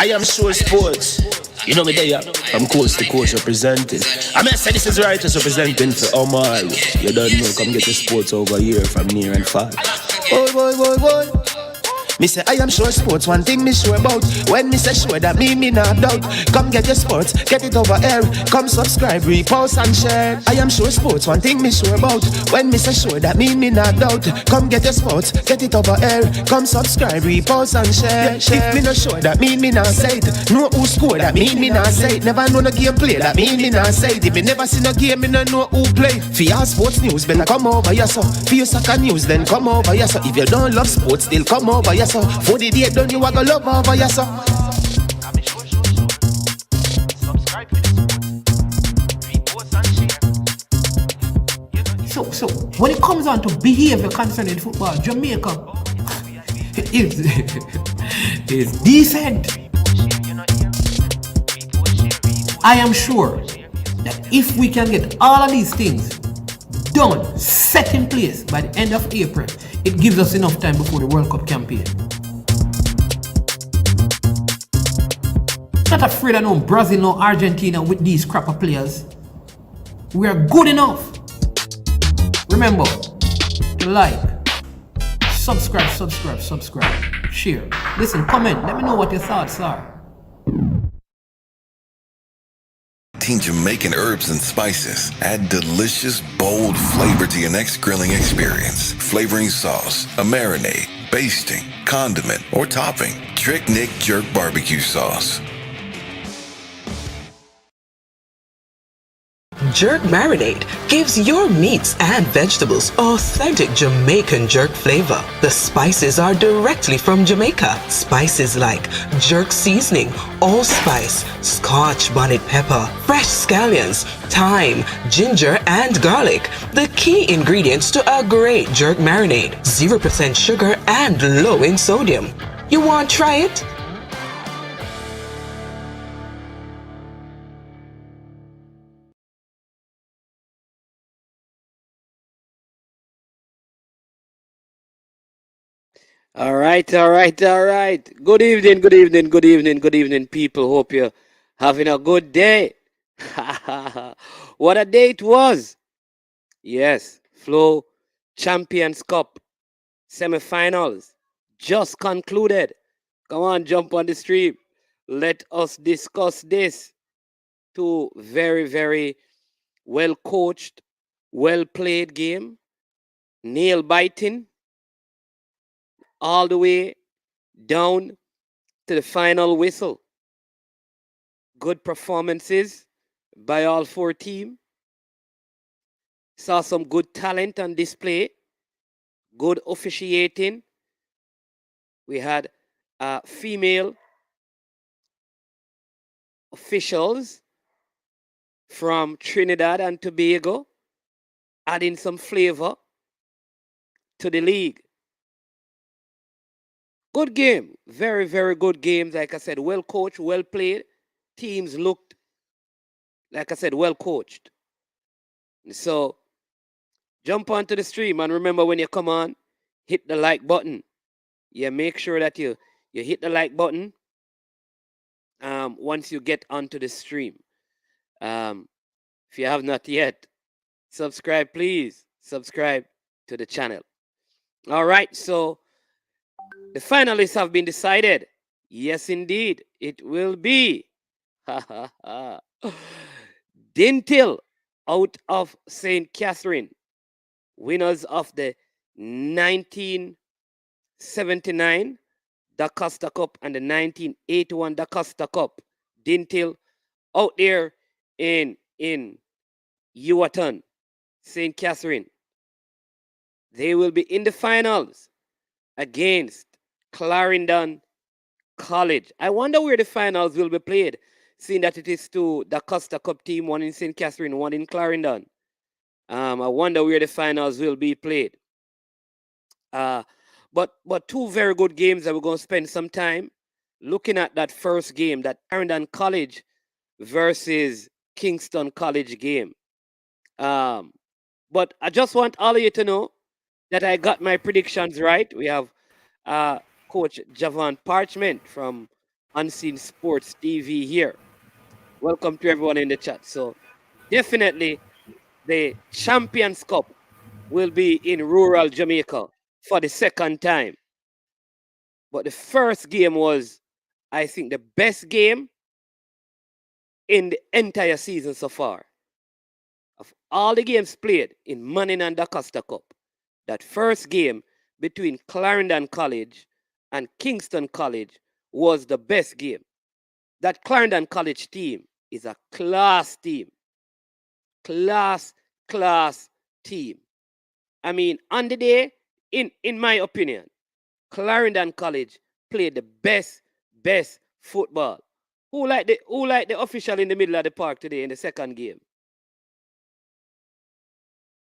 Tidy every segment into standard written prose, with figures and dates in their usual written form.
I am sure sports. You know me there, from coast to coast representing. I mean, I say this is righteous representing for Omar. You don't know, come get your sports over here from near and far. Boy. Me say I am sure sports, one thing me sure about. When me say sure, that me not doubt. Come get your sports, get it over here. Come subscribe, repost and share. I am sure sports, one thing me sure about. When me say sure, that me not doubt. Come get your sports, get it over here. Come subscribe, repost and share. If me not sure, that me not say it. Know who score, that me not say it. Never know no game play, that me not say it. If me never see no game, me no know who play. For your sports news, better come over here so. For your soccer news, then come over here so. If you don't love sports, still come over here so. For the day done, you a go love over here so. So when it comes on to behavior concerning football, Jamaica is decent. I am sure that if we can get all of these things done, set in place by the end of April, it gives us enough time before the World Cup campaign. Not afraid of no Brazil, no Argentina with these crap of players. We are good enough. Remember to like, subscribe, share. Listen, comment, let me know what your thoughts are. Jamaican herbs and spices add delicious, bold flavor to your next grilling experience. Flavoring sauce, a marinade, basting, condiment, or topping. Trick Nick Jerk Barbecue Sauce. Jerk Marinade gives your meats and vegetables authentic Jamaican jerk flavor. The spices are directly from Jamaica. Spices like jerk seasoning, allspice, Scotch bonnet pepper, fresh scallions, thyme, ginger, and garlic. The key ingredients to a great jerk marinade. 0% sugar and low in sodium. You want to try it? All right. Good evening, people. Hope you're having a good day. What a day it was. Yes, Flow Champions Cup semifinals just concluded. Come on, jump on the stream. Let us discuss this. Two very, very well coached, well played game. Nail biting. All the way down to the final whistle. Good performances by all four teams. Saw some good talent on display. Good officiating. We had female officials from Trinidad and Tobago adding some flavor to the league. Good game. Very, very good games. Like I said, well coached, well played. Teams looked, like I said, well coached. So, jump onto the stream. And remember, when you come on, hit the like button. Yeah, make sure that you hit the like button once you get onto the stream. If you have not yet, subscribe, please. Subscribe to the channel. All right, so the finalists have been decided. Yes, indeed, it will be Dintil out of St. Catherine, winners of the 1979 Da Costa Cup and the 1981 Da Costa Cup. Dintil out there in Yuaton, St. Catherine. They will be in the finals against Clarendon College. I wonder where the finals will be played, seeing that it is two Da Costa Cup team, one in St. Catherine, one in Clarendon. I wonder where the finals will be played. But two very good games that we're going to spend some time looking at that first game, that Clarendon College versus Kingston College game. But I just want all of you to know that I got my predictions right. We have Coach Javon Parchment from Unseen Sports TV here. Welcome to everyone in the chat. So definitely the Champions Cup will be in rural Jamaica for the second time. But the first game was, I think, the best game in the entire season so far. Of all the games played in Manning and Da Costa Cup, that first game between Clarendon College and Kingston College was the best game. That Clarendon College team is a class team. Class team. I mean, on the day, in my opinion, Clarendon College played the best football. Who like the official in the middle of the park today in the second game?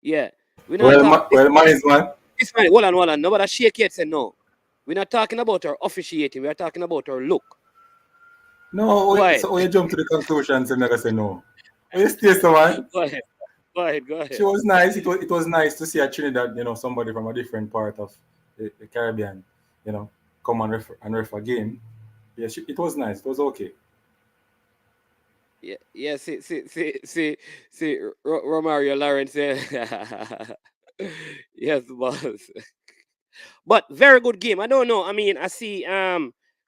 Yeah. We're not talking. Mine is man. This man, hold on. Nobody shake yet say no. We're not talking about our officiating. We're talking about our look. No, Go so when you jump to the conclusions and never say no. When you stay so man. Go ahead. She was nice. It was nice to see a Trinidad, somebody from a different part of the Caribbean, come and ref a game. Yeah, it was nice. It was okay. Yeah. See, Romario Lawrence. Yes, boss. But very good game. I don't know. I mean, I see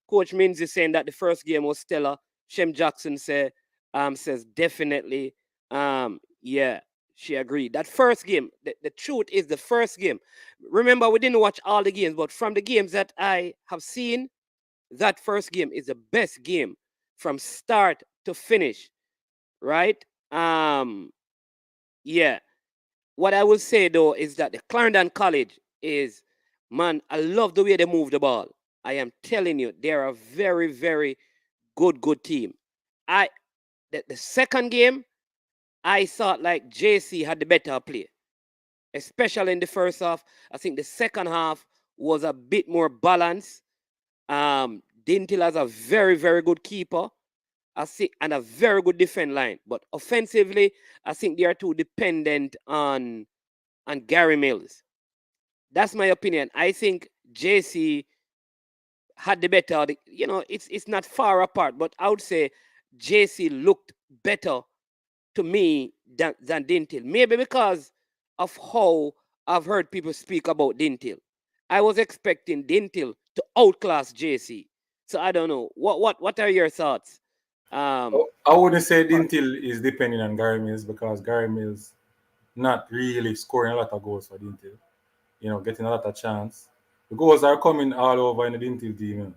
Coach Minzy saying that the first game was stellar. Shem Jackson says definitely. Yeah, she agreed. That first game, the truth is the first game. Remember, we didn't watch all the games, but from the games that I have seen, that first game is the best game from start to finish. Right? Yeah. What I will say though is that the Clarendon College is, man, I love the way they move the ball. I am telling you, they're a very, very good team. The second game, I thought like JC had the better play, especially in the first half. I think the second half was a bit more balanced. Dintil has a very, very good keeper. I think, and a very good defense line. But offensively, I think they are too dependent on Gary Mills. That's my opinion. I think JC had the better. It's not far apart, but I would say JC looked better to me than Dintil. Maybe because of how I've heard people speak about Dintil. I was expecting Dintil to outclass JC. So I don't know. What are your thoughts? I wouldn't say Dintil is depending on Gary Mills because Gary Mills not really scoring a lot of goals for Dintil. Getting a lot of chance. The goals are coming all over in the Dintil team.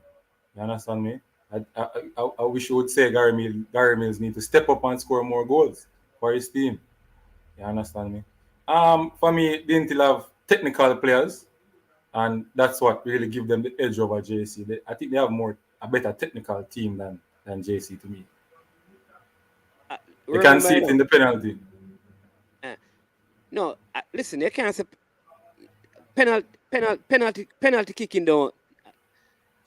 You understand me? I wish you would say Gary Mills need to step up and score more goals for his team. You understand me? For me, Dintil have technical players, and that's what really give them the edge over JC. I think they have a better technical team than JC to me. You can see it in the penalty. No, listen, you can't say penalty kicking down.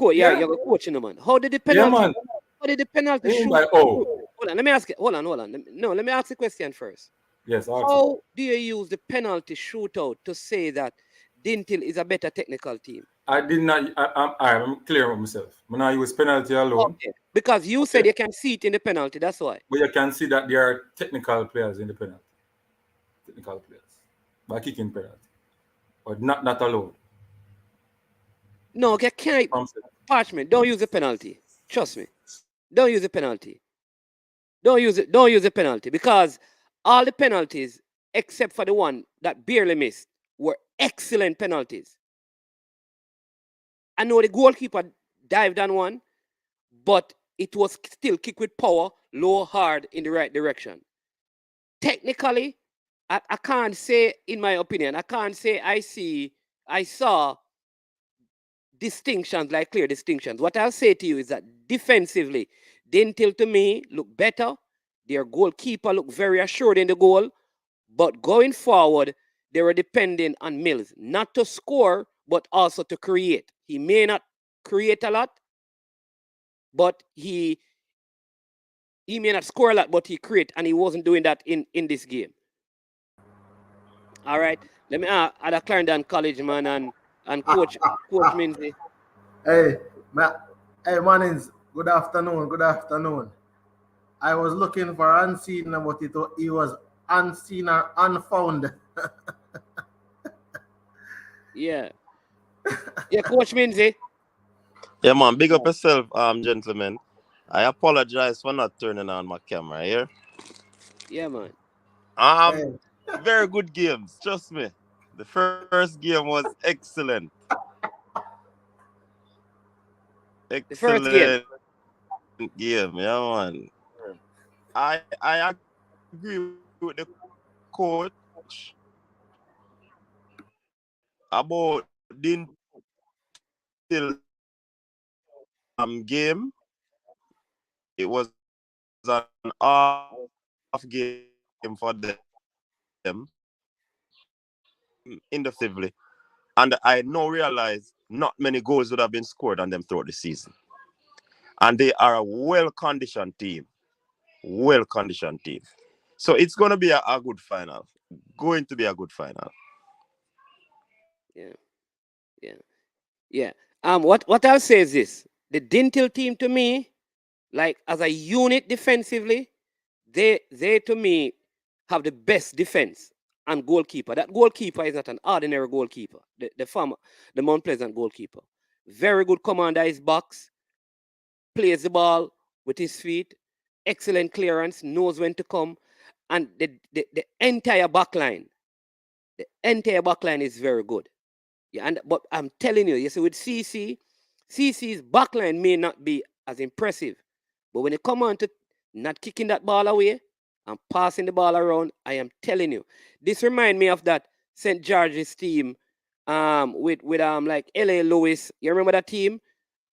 You're coaching them, man. How did the penalty? Yeah, man. How did the penalty shoot? Hold on, let me ask it. Hold on. No, let me ask the question first. Yes. How do you use the penalty shootout to say that Dintil is a better technical team? I did not. I'm clear with myself. I'm not use penalty alone. Okay. Because you said you can see it in the penalty. That's why. But you can see that there are technical players in the penalty. Technical players by kicking penalty, but not alone. No, okay, can't. Parchment, don't use the penalty. Trust me. Don't use the penalty. Don't use the penalty because all the penalties, except for the one that barely missed, were excellent penalties. I know the goalkeeper dived on one, but it was still kicked with power, low, hard, in the right direction. Technically, I can't say, in my opinion, I can't say I saw distinctions, like clear distinctions. What I'll say to you is that defensively, Dintil to me look better. Their goalkeeper looked very assured in the goal. But going forward, they were depending on Mills, not to score, but also to create. He may not create a lot, but he may not score a lot, but he create, and he wasn't doing that in this game. All right. Let me add a Clarendon College man and Coach Minzy. Hey, my name's Good afternoon. Good afternoon. I was looking for unseen, but he was unseen or unfound. Yeah. Yeah, Coach Minzy. Yeah, man. Big up yourself, gentlemen. I apologize for not turning on my camera here. Yeah, man. Um, Hey, very good games. Trust me. The first game was excellent. The first game. Excellent game. Yeah, man. I agree with the coach about game. It was an off game for them, indefensively. And I now realize not many goals would have been scored on them throughout the season. And they are a well-conditioned team. Well-conditioned team. So it's going to be a good final. Going to be a good final. Yeah. Yeah. Yeah. What I'll say is this. The Dintil team to me, like as a unit defensively, they to me have the best defense and goalkeeper. That goalkeeper is not an ordinary goalkeeper. The Mount Pleasant goalkeeper. Very good commander his box, plays the ball with his feet, excellent clearance, knows when to come, and the entire backline is very good. Yeah, but I'm telling you see with CC's backline may not be as impressive, but when it come on to not kicking that ball away and passing the ball around, I am telling you, this remind me of that St. George's team, with like L.A. Lewis. You remember that team?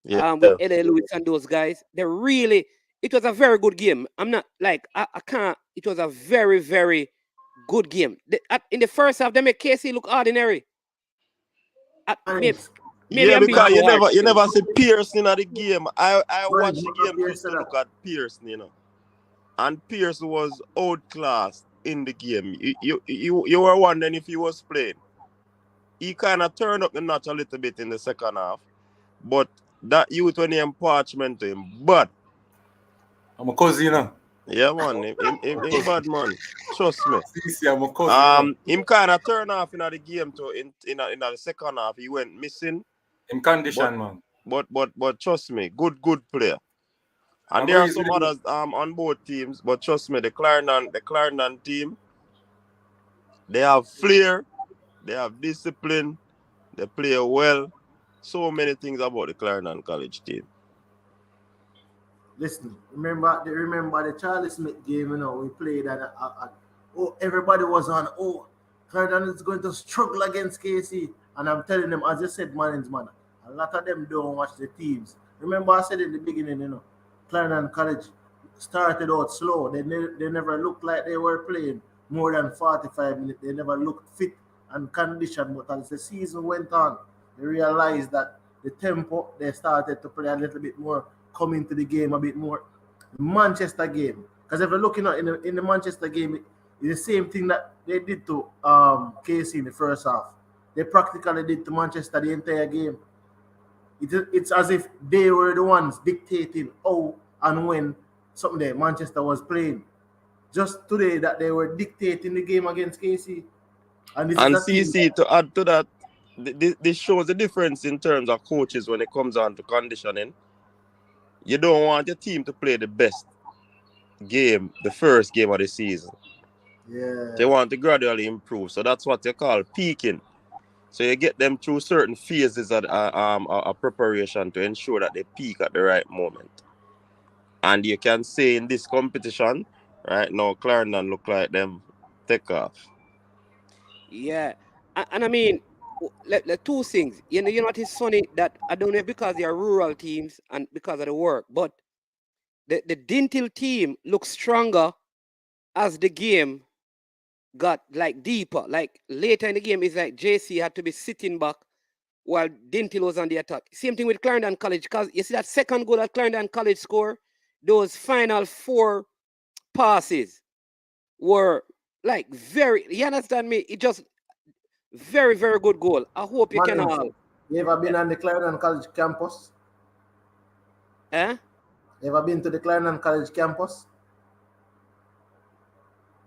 Yeah. With L.A. Lewis and those guys. It was a very good game. I'm not like I can't. It was a very very good game. In the first half, they make KC look ordinary. Maybe, Manage. maybe Yeah, I'm being because too harsh. you never see Pearson at the game. I Manage. watched the What game appears just to to that? look at Pearson. And Pierce was outclassed in the game. You were wondering if he was playing. He kind of turned up the notch a little bit in the second half, but that youth when he parchment to him. But I'm a cousin, yeah, man, him bad man. Trust me. CC, I'm a cousin, Him kind of turned off in the game too. In the second half, he went missing. In But condition, man. but trust me, good player. And I'm there are reason some others on both teams, but trust me, the Clarendon team, they have flair, they have discipline, they play well. So many things about the Clarendon College team. Listen, remember the Charlie Smith game, we played and everybody was on, Clarendon is going to struggle against KC. And I'm telling them, as you said, man, a lot of them don't watch the teams. Remember I said in the beginning, Clarendon College started out slow. They never looked like they were playing more than 45 minutes. They never looked fit and conditioned. But as the season went on, they realized that the tempo, they started to play a little bit more, come into the game a bit more. The Manchester game, because if you're looking at in the Manchester game, it's the same thing that they did to KC in the first half. They practically did to Manchester the entire game. It's as if they were the ones dictating how and when something there Manchester was playing. Just today that they were dictating the game against KC. And this is And a team CC, to add to that, this shows the difference in terms of coaches when it comes on to conditioning. You don't want your team to play the best game, the first game of the season. They yeah. want to gradually improve. So that's what you call peaking. So you get them through certain phases of preparation to ensure that they peak at the right moment. And you can say in this competition, right now, Clarendon look like them take off. Yeah, and I mean, two things. You know what is funny that I don't know if because they are rural teams and because of the work, but the Dintil team looks stronger as the game got like deeper. Like later in the game, it's like JC had to be sitting back while Dintil was on the attack. Same thing with Clarendon College, because you see that second goal that Clarendon College score, those final 4 passes were like you understand me? It just very, very good goal. I hope you can Man, all. you ever been on the Clarendon College campus? Eh? Ever been to the Clarendon College campus?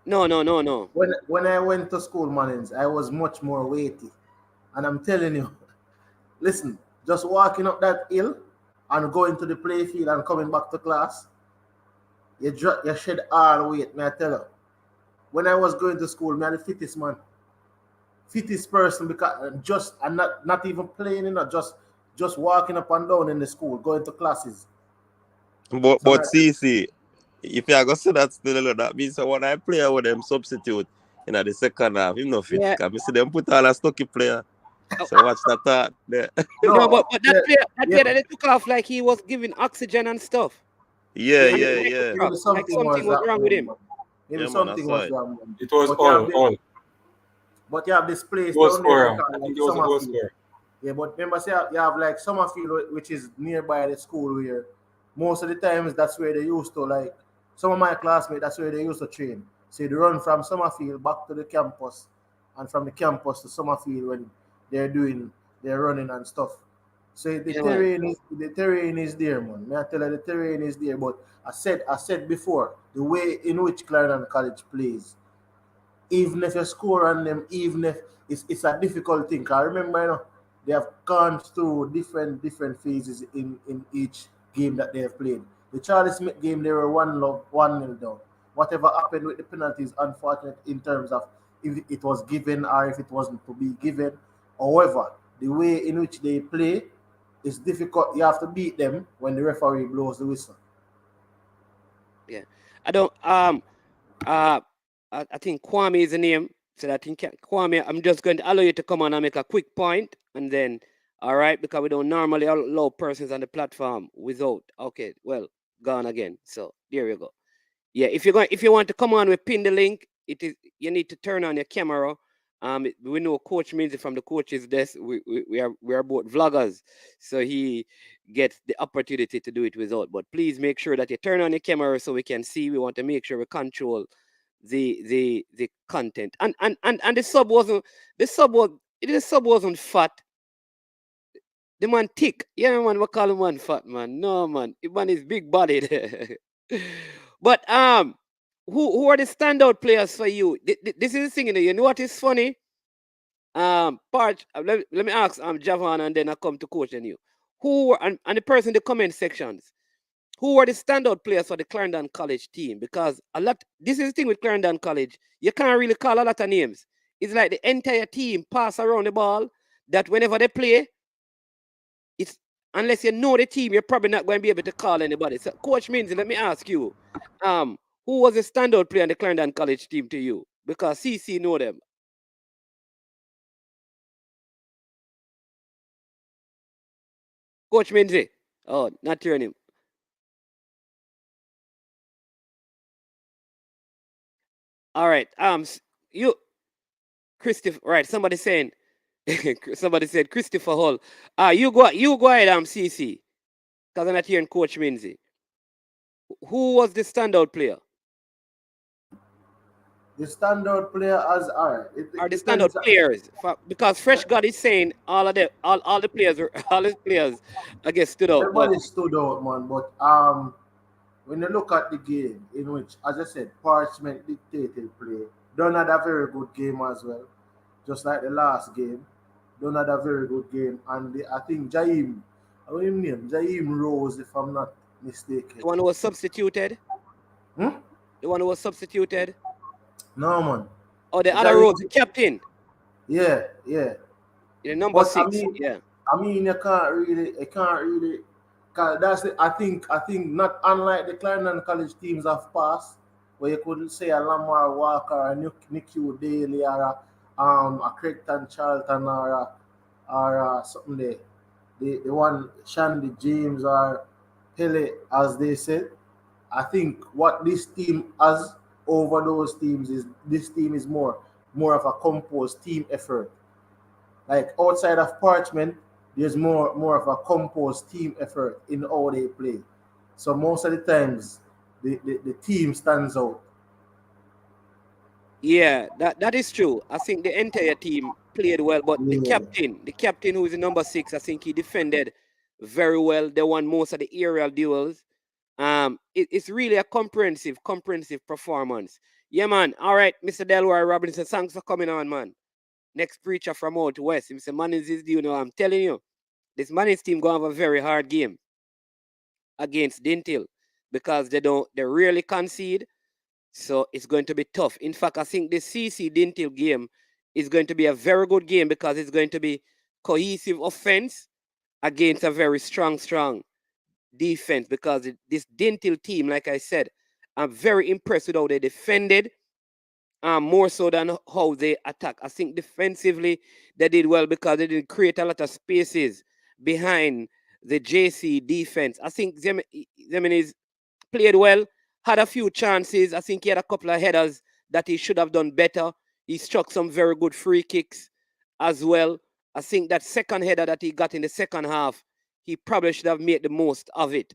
No. When I went to school, Manins, I was much more weighty. And I'm telling you, listen, just walking up that hill and going to the play field and coming back to class, you shed all weight, may I tell you. When I was going to school, me I the fittest man. Fittest person because just and not even playing, just walking up and down in the school, going to classes. So But see, if you are going to say that still, that means that when I play with them substitute in the second half, him no fit. Yeah. Because I see them put all a stocky player. So watch that thought there. No, but that player that they took off like he was giving oxygen and stuff. Yeah. Maybe Like something was wrong with him. Maybe Yeah, man, something I was saw it. wrong. It was But all. But you have this place Goal down there. scorer. I think it was a goal scorer. Yeah, but remember, say you have like Summerfield, which is nearby the school where most of the times that's where they used to like some of my classmates. That's where they used to train. So they run from Summerfield back to the campus, and from the campus to Summerfield when they're running and stuff. So the terrain is there, man. May I tell you the terrain is there. But I said before the way in which Clarendon College plays, even if you score on them, even if it's a difficult thing. I remember, they have gone through different phases in each game that they have played. The Charlie Smith game, they were 1-0 down. Whatever happened with the penalties, unfortunate in terms of if it was given or if it wasn't to be given. However, the way in which they play is difficult. You have to beat them when the referee blows the whistle. Yeah. I think Kwame is the name. So I think Kwame, I'm just going to allow you to come on and make a quick point, and then all right, because we don't normally allow persons on the platform without. Okay, well, gone again. So there you go. Yeah, if you want to come on, we pin the link. You need to turn on your camera. We know Coach Minzy from the coach's desk. We are both vloggers, so he gets the opportunity to do it without. But please make sure that you turn on your camera so we can see. We want to make sure we control the content. And the sub wasn't fat. The man thick. Yeah, man, we call him man fat, man. No, man. The man is big bodied. But who are the standout players for you? This is the thing, you know what is funny? Let me ask Javan, and then I come to Coach and you. Who were and the person in the comment sections? Who were the standout players for the Clarendon College team? Because this is the thing with Clarendon College, you can't really call a lot of names. It's like the entire team pass around the ball, that whenever they play, it's unless you know the team, you're probably not going to be able to call anybody. So, Coach Minzy, let me ask you, who was the standout player on the Clarendon College team to you? Because CC know them. Coach Minzy. Oh, not hearing him. All right. You, Christopher. Right. Somebody said Christopher Hall. You go ahead, CC. Because I'm not hearing Coach Minzy. Who was the standout player? The standout player are the standout players. Because Fresh God is saying all the players I guess stood out. Everybody stood out, man. But when you look at the game in which, as I said, Parchment dictated play, Dunn had a very good game as well. Just like the last game. Dunn had a very good game. And I think Jaim Rose, if I'm not mistaken. The one who was substituted? The one who was substituted? No, man. Oh, the other Rose, the captain? Yeah. The number 6, yeah. I mean, you can't really. I think not unlike the Clarendon College teams have passed, where you couldn't say a Lamar Walker, a Nicky Daly, or a Creighton Charlton, or something there. The one Shandy James or Pele, as they said. I think what this team has over those teams is this team is more of a composed team effort. Like outside of Parchment, there's more of a composed team effort in how they play. So most of the times the team stands out. Yeah, that is true. I think the entire team played well, but the captain who is the number 6, I think he defended very well. They won most of the aerial duels. It's really a comprehensive performance. Yeah, man. All right, Mr. Delroy Robinson, thanks for coming on, man. Next preacher from out west. Mr. Mannings is due. I'm telling you, this Mannings team gonna have a very hard game against Dintil because they rarely concede. So it's going to be tough. In fact, I think the CC Dintil game is going to be a very good game because it's going to be cohesive offense against a very strong defense. Because this Dintil team, like I said, I'm very impressed with how they defended, more so than how they attack. I think defensively they did well because they didn't create a lot of spaces behind the JC defense. I think Zeminis played well, had a few chances. I think he had a couple of headers that he should have done better. He struck some very good free kicks as well. I think that second header that he got in the second half, he probably should have made the most of it.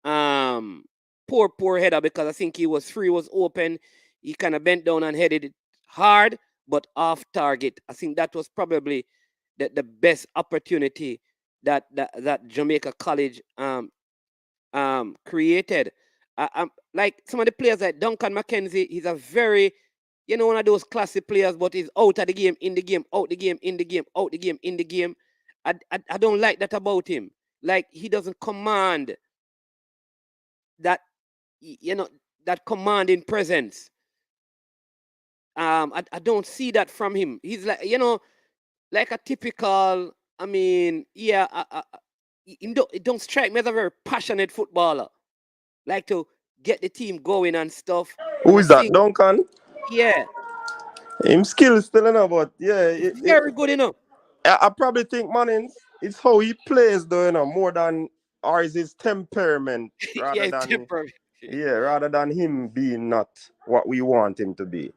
Poor header because I think he was free, was open. He kind of bent down and headed it hard, but off target. I think that was probably the best opportunity that Jamaica College created. Like some of the players like Duncan McKenzie, he's a very, one of those classic players, but he's out of the game, in the game, out the game, in the game, out the game, in the game. I don't like that about him. Like, he doesn't command that, that commanding presence. I don't see that from him. He's like, like a typical, it don't strike me as a very passionate footballer. Like to get the team going and stuff. Who is that, Duncan? Yeah. Him skill still enough, but yeah. Very good enough. I probably think, Mannings, it's how he plays though, more than, or is his temperament rather rather than him being not what we want him to be.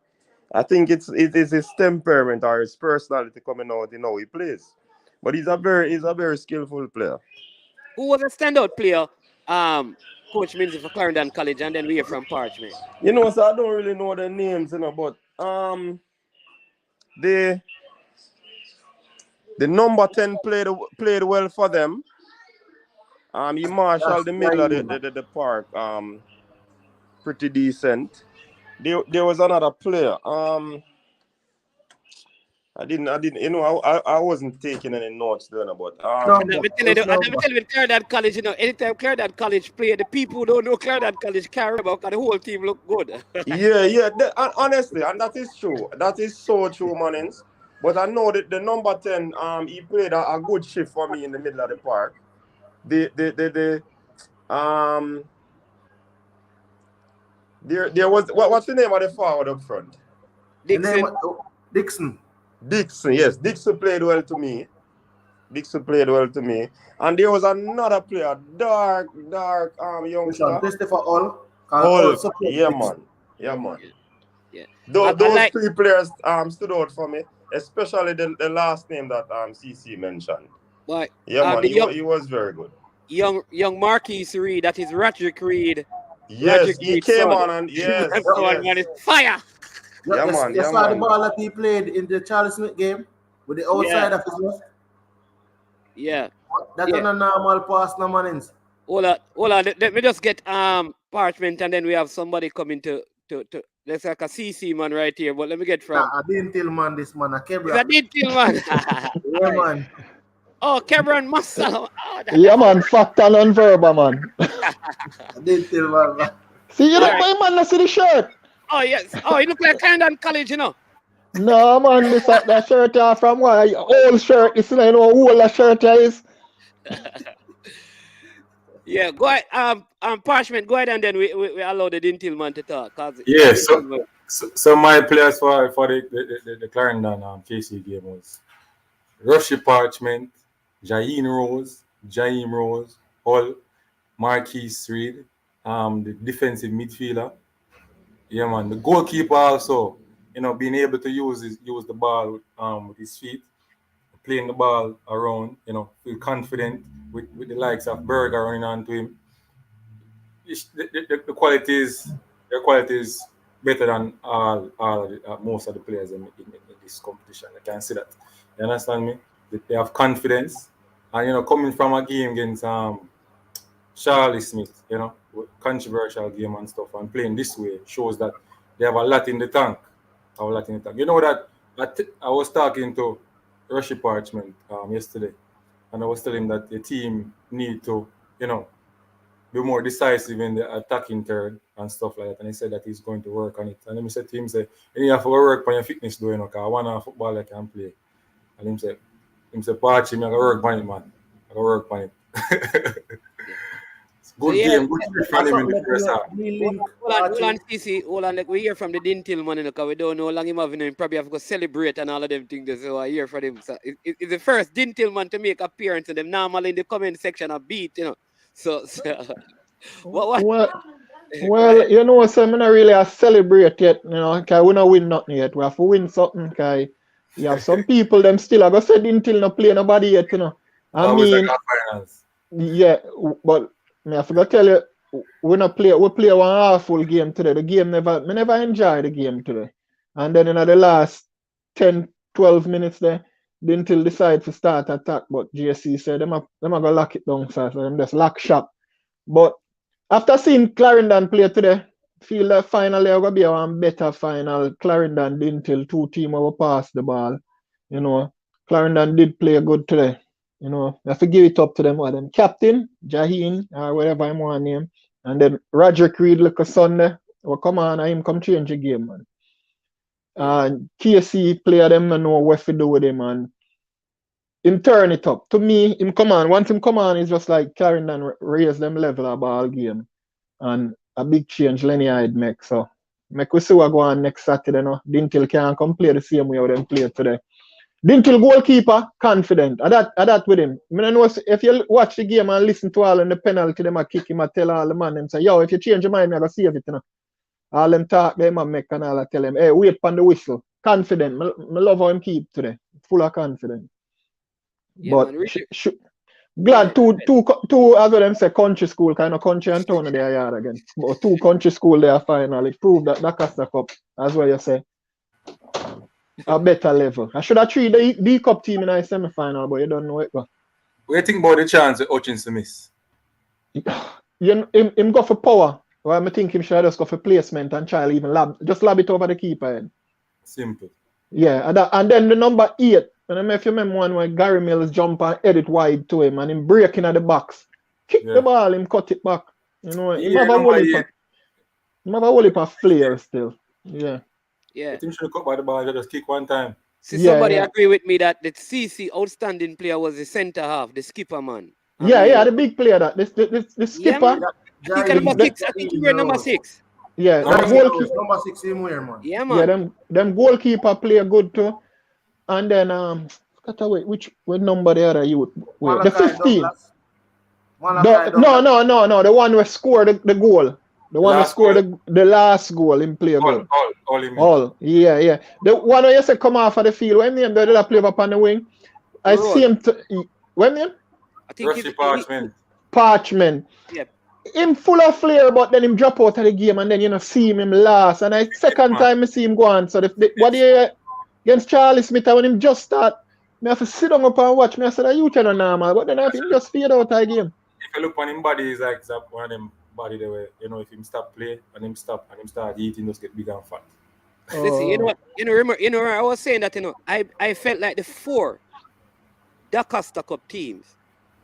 I think it is his temperament or his personality coming out in how he plays. But he's a very skillful player. Who was a standout player? Coach Minzy for Clarendon College, and then we hear from Parchment. So I don't really know the names, but the number 10 played well for them. He marshaled the middle of the park. Pretty decent. There was another player. I didn't. I wasn't taking any notes then about. Let me tell you, with Clarendon College, anytime Clarendon College play, the people who don't know Clarendon College care about because the whole team look good. Yeah. Honestly, and that is true. That is so true, Mannings. But I know that the number 10, he played a good shift for me in the middle of the park. There was what's the name of the forward up front? Dixon, yes. Dixon played well to me. And there was another player, dark youngster. Christopher Hull. Yeah, man. Yeah. Those three players stood out for me, especially the last name that CC mentioned. But yeah, man, he was very good. Young Marquis Reed, that is Roderick Reed. Yes, he came on and yes. Man, it's fire. You saw the ball that he played in the Charlie Smith game with the outside of his left? Yeah. That's not a normal pass, no Mannings. Hold on. Let me just get Parchment, and then we have somebody coming to there's like a CC man right here, but let me get from. I didn't tell man this man, a Kebra. I didn't tell man. Yeah, man. Oh, Kebra muscle. Yeah, man, fact and non-verbal, man. I didn't tell man. See, you look my man, I see the shirt. Oh, yes. Oh, you look like Clarendon College, No, man, that shirt from what? Old shirt. You see, who old that shirt is. Yeah, go ahead. Parchment, go ahead, and then we allow the Dintil man to talk. Yeah, so my players for the Clarendon KC game was Rushy Parchment, Jaheim Rose, Hull, Marquis Reed, the defensive midfielder. Yeah, man. The goalkeeper also, being able to use the ball with his feet, playing the ball around, feel confident with the likes of Berger running onto him. The quality is better than most of the players in this competition. I can see that. You understand me? They have confidence, and coming from a game against Charlie Smith, controversial game and stuff, and playing this way shows that they have a lot in the tank. You know that I was talking to Rushy Parchment yesterday, and I was telling him that the team need to, be more decisive in the attacking third and stuff like that. And he said that he's going to work on it. And then he said to him, you have to work on your fitness though, because one football I can play. And him said, Parchy, I gotta work on it, man. I gotta work on it. Good game, good play from him in the first half. Hold on, CC. Hold on, like we hear from the Dintil man, because we don't know how long him have, him probably have to go celebrate and all of them things. So I hear from him. So it's the first Dintil man to make appearance, and them normally in the comment section are beat, So what? Well, so I'm not really celebrate yet, because we not win nothing yet. We have to win something, because you have some people, them still, I go say Dintil not play nobody yet, I mean, yeah, but I forgot to tell you, we play one half full game today. The game never enjoy the game today. And then in the last 10, 12 minutes there, Dintil decide to start attack, but GSC said them go lock it down, so them just lock shop. But after seeing Clarendon play today, feel that finally going to be a better final. Clarendon Dintil, two teams will pass the ball. Clarendon did play good today. You have to give it up to them. Them captain, Jaheen, or whatever I want to name. And then Roderick Reed, look a Sunday. Well, come on, him come change the game, man. And KC player them know what to do with him, and him turn it up. To me, him come on. Once him come on, it's just like Clarendon raise them level of ball game. And a big change Lenny Hyde make. So make we see what go on next Saturday. Dintil can't come play the same way how them play today. Dintil goalkeeper, confident. That with him. I know if you watch the game and listen to all in the penalty, them a kick him, I tell all the man, them say, yo, if you change your mind, I go save it, All them talk, them a make and all I tell him, hey, wait on the whistle. Confident. Me love how him keep today. Full of confidence. Yeah, but man, glad two as them say country school, kind of country and town they are again. But two country school they are finally prove that Costa Cup, as well you say. A better level. I should have treated the Cup team in a semi-final, but you don't know it. What do you think about the chance that Hutchinson miss? Him go for power. Well, I think him should just go for placement and try to even lob it over the keeper head. Simple. Yeah, and then the number 8. I don't know if you remember one where Gary Mills jump and head it wide to him and him breaking at the box. Kick the ball, him cut it back. Him have a whole heap of flair still. Yeah. Yeah. I think should have cut by the ball, just kick one time. Somebody agree with me that the CC outstanding player was the centre half, the skipper man. The big player that the skipper. I think he wear number 6. Yeah, number 6 him wear, man. Yeah, man. Yeah, them goalkeeper play good too. And then which number the other youth? The 15. No, the one who scored the goal. The one who scored the last goal in play good. All. Yeah. The one who you say come off of the field, when name they play up on the wing. I see him when name? I think Parchment. Parchment. Yeah. Him full of flair, but then him drop out of the game and then see him last. And second time I see him go on. So what do you against Charlie Smith when him just start, I have to sit down up and watch me. I said you kind of normal, but then I think just fade out of the game. If you look on him body, is like one of them body the way, if him stop play and him start eating, just get bigger and fat. Listen, you know what? Remember, I was saying that I felt like the 4 Costa Cup teams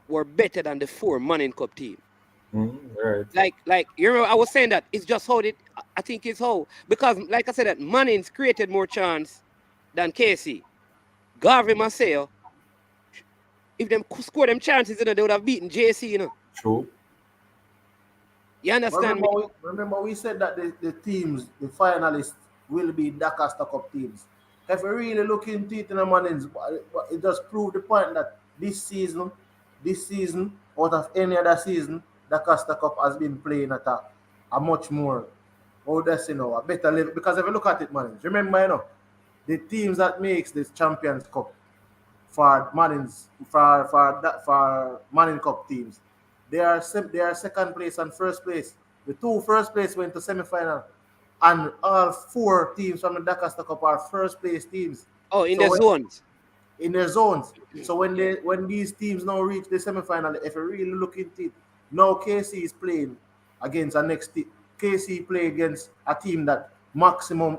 were better than the 4 Manning Cup team. Right. Like you remember, I was saying that it's just how I think it's how, because like I said that Manning's created more chance than KC. Garvey Maceo, if them score them chances, they would have beaten JC, True. You understand me? Remember we said that the teams, the finalists, will be the Costa Cup teams. If we really look into it in the Mannings, it just proved the point that this season, out of any other season, the Costa Cup has been playing at a much more, a better level. Because if you look at it, Mannings, remember, the teams that makes this Champions Cup for Mannings, for Manning Cup teams, they are second place and first place. The 2 first place went to semi-final, and all 4 teams from the Costa Cup are first place teams. Oh, in their zones. In their zones. So when these teams now reach the semi-final, if you really look into it, now KC is playing against a next team. KC played against a team that maximum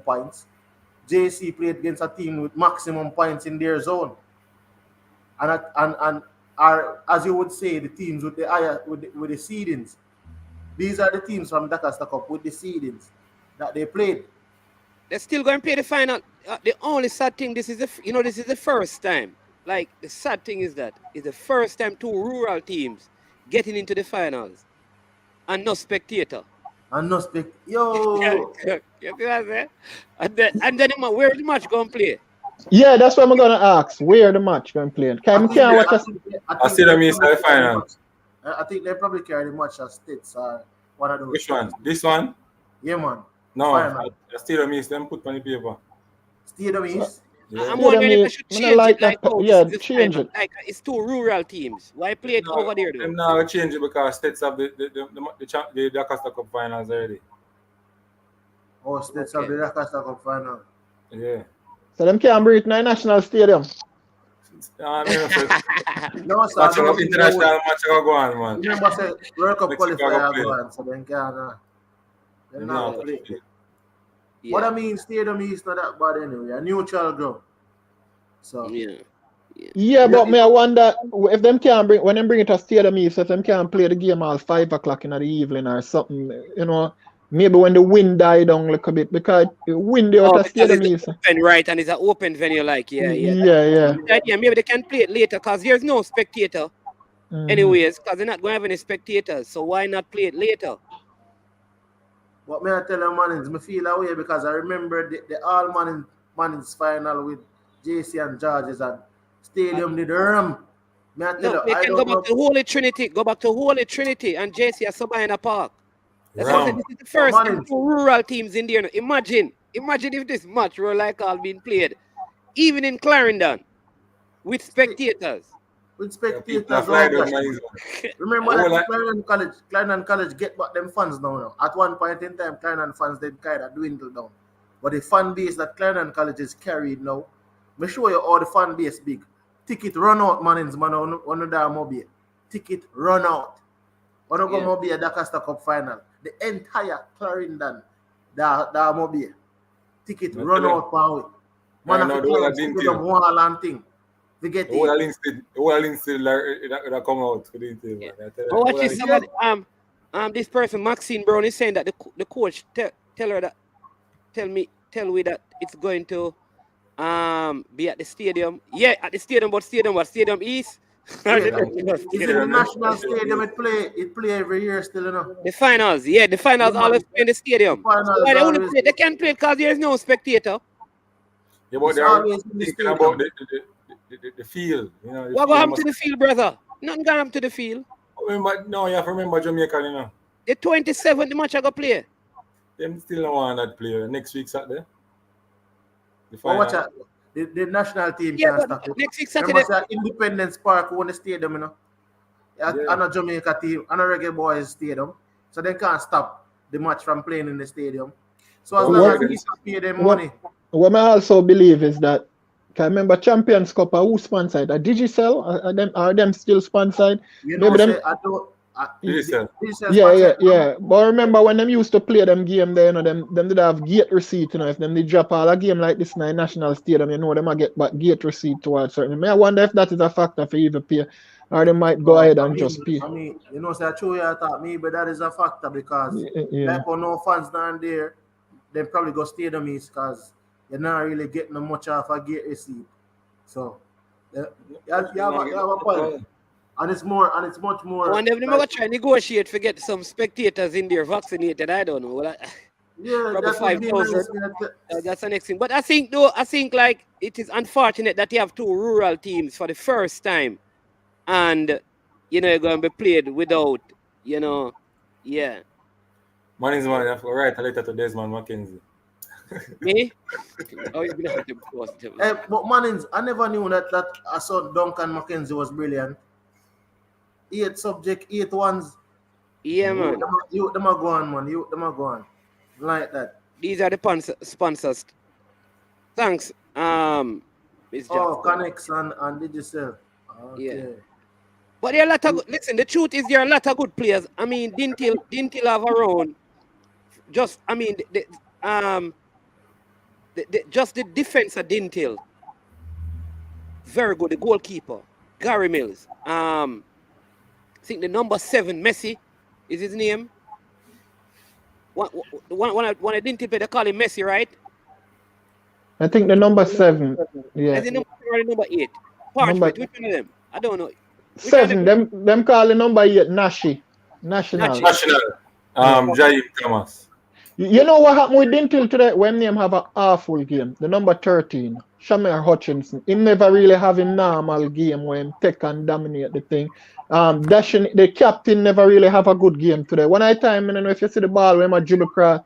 points. JC played against a team with maximum points in their zone. And are, as you would say, the teams with the higher with the seedings. These are the teams from Dakasta Cup with the seedings that they played. They're still going to play the final. The only sad thing, this is the first time. Like, the sad thing is that it's the first time two rural teams getting into the finals and no spectator. And no yo. You see what I'm saying? And then where's the match going to play? Yeah, that's what I'm gonna ask. Where the match going to play? Can watch us? I see them in the final. I think they probably carry the match as States or one of those. Which one? This one? Yeah, man. No, I still miss them. Put on the paper. Stadium East. Yeah. I'm wondering if they should change like it. Change it. Like, it's two rural teams. Why play it over there though? I'm now change it because States have the Acosta Cup finals already. Oh, States have the Acosta Cup final. Yeah. So them can't bring it in a national stadium. No, sir. International match go on, man. Remember, say World Cup qualifier go on, so then can't. Yeah. What I mean, Stadium East not that bad anyway. A neutral ground. So yeah, but me I wonder if them can't bring when them bring it to Stadium East, if them can't play the game all 5 o'clock in the evening or something, you know. Maybe when the wind die down a little bit because windy out of Stadium East. Right, and it's an open venue, like yeah. Maybe they can play it later because there's no spectator, anyways, because they're not going to have any spectators. So why not play it later? What may I tell you, man, is me feel away because I remember the all Mannings final with JC and Georges and Stadium did Ram. May I tell they can go back to Holy Trinity, and JC at Sabina Park. That's why this is the first time two rural teams in there. Imagine if this match were like all being played, even in Clarendon, with spectators. Remember that Clarendon College get back them fans now. At one point in time, Clarendon fans they kind of dwindled down. But the fan base that Clarendon College is carried now, me show you all the fan base big. Ticket run out, Mannings, man, on the mobile. Ticket run out. On the mobile, the Acosta Cup final. The entire Clarendon, the mobile. Ticket run out for it. Man, I think wall and thing. We get it. All links that come out for the detail. Watch this. Somebody, this person, Maxine Brown, is saying that the coach tell me that it's going to be at the stadium. Yeah, at the stadium, but Stadium East. It's in the national stadium. It play every year still, you know. The finals, always play in the stadium. So they can't play because there's no spectator. Yeah, but they're always thinking about the field. You know, what happened to the field, brother? Nothing got happened to the field. No, you have to remember Jamaica, you know. The 27th, the match I go play. Them still don't want that player. Next week Saturday. Watch out. The national team can't stop it. Next week Saturday. Independence Park won the stadium, you know. And a Jamaica team, and a Reggae Boys stadium. So they can't stop the match from playing in the stadium. So as long as they pay them money. What I also believe is that, I remember Champions Cup, who sponsored? Digicel? Are them still sponsored? You know, maybe them. Yeah. But I remember when them used to play them game there, you know, them did have gate receipt, you know, if them did drop all a game like this in a national stadium, you know, them might get back gate receipt towards certain. I wonder if that is a factor for even pay, or they might go ahead and just pay. I mean, you know, so true, you thought me, but that is a factor because like for no fans down there, they probably go Stadium East because you're not really getting much off a gate receipt. So you have a point. And it's much more. And they're going to try to negotiate to get some spectators in there vaccinated. I don't know. Probably 5,000. That's the next thing. But I think like it is unfortunate that you have two rural teams for the first time, and you know you're going to be played without, you know, yeah. Man, you have to write a letter to Desmond McKenzie. Me? Oh, you're gonna have to post him. But Mannings, I never knew that I saw Duncan McKenzie was brilliant. 8 subject, 8 ones. Yeah, man. Them are going, man. Them are going. Like that. These are the sponsors. Thanks. Connex and Digicel. Okay. But there are a lot of listen. The truth is there are a lot of good players. I mean, Dintil have around. Just I mean, just the defense of Dintil. Very good. The goalkeeper, Gary Mills. I think the number 7, Messi, is his name. One I Dintil play, they call him Messi, right? I think the number 7. Yeah. Is it number 8? Number Parchment. Which one of them? I don't know. Which 7. Them call the number 8 Nashi. National. Jaime Thomas. You know what happened with Dintil today? When them have an awful game. The number 13, Shamir Hutchinson. He never really have a normal game where he take and dominate the thing. The captain never really have a good game today. One I time, I don't know if you see the ball when I dribble across,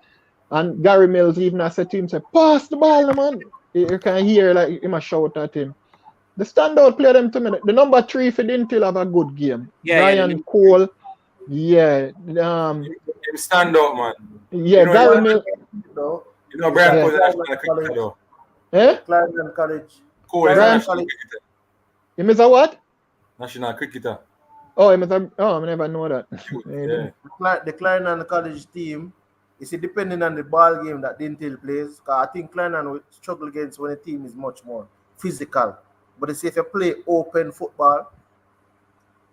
and Gary Mills even as a team say, pass the ball, man. You can hear like him a shout at him. The standout player them to me. The number 3 for Dintil have a good game. Brian Cole. Yeah. Him stand out, man. Yeah, Gary Mills. You know Brian Cole is national cricketer though. Eh? Clarendon College. Cole is national cricketer. Him is a what? National cricketer. Oh, I never know that. Yeah. The Clarendon College team, is it depending on the ball game that Dintil plays? Because I think Clarendon will struggle against when the team is much more physical. But if you play open football,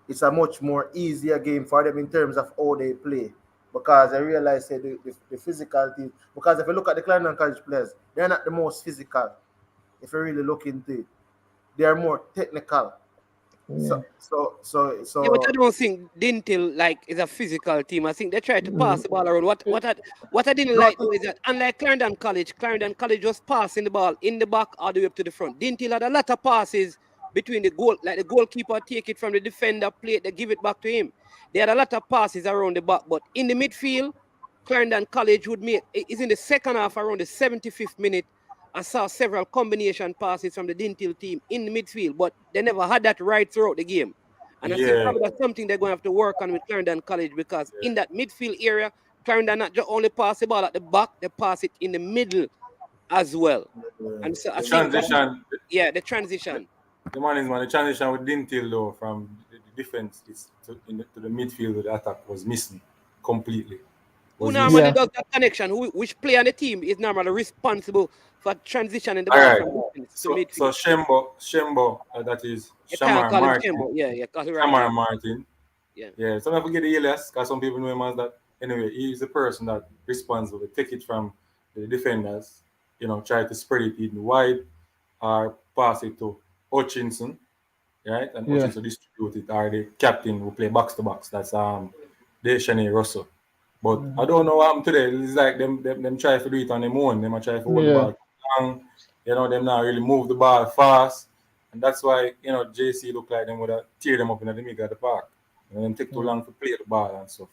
it's a much more easier game for them in terms of how they play. Because I realize that the physical team, because if you look at the Clarendon College players, they're not the most physical. If you really look into it, they are more technical. Yeah. Yeah, but I don't think Dintil is a physical team. I think they try to pass the ball around. What I didn't like is that unlike Clarendon College was passing the ball in the back all the way up to the front. Dintil had a lot of passes between the goal, like the goalkeeper take it from the defender plate, they give it back to him. They had a lot of passes around the back, but in the midfield, Clarendon College would make is in the second half around the 75th minute. I saw several combination passes from the Dintil team in the midfield, but they never had that right throughout the game. And I think probably that's something they're going to have to work on with Clarendon College, because in that midfield area, Clarendon not just only pass the ball at the back, they pass it in the middle as well. And so I think the transition. The transition with Dintil though from the defense to the midfield with the attack was missing completely. Who normally does that connection? Which player on the team is normally responsible for transitioning the ball from defense to midfield? So Shembo, that is Shamar Martin. Shamar Martin. Yeah. So I forget the alias, because some people know him as that. Anyway, he's the person that responsible to take it from the defenders, try to spread it in wide or pass it to Hutchinson, right? And Hutchinson distribute it, or the captain who play box to box. That's Deshane Russell. But I don't know what happened today. It's like them try to do it on their own. Them try to hold the ball long. Them not really move the ball fast. And that's why, JC look like them would have tear them up in the middle of the park. And them take too long to play the ball and stuff.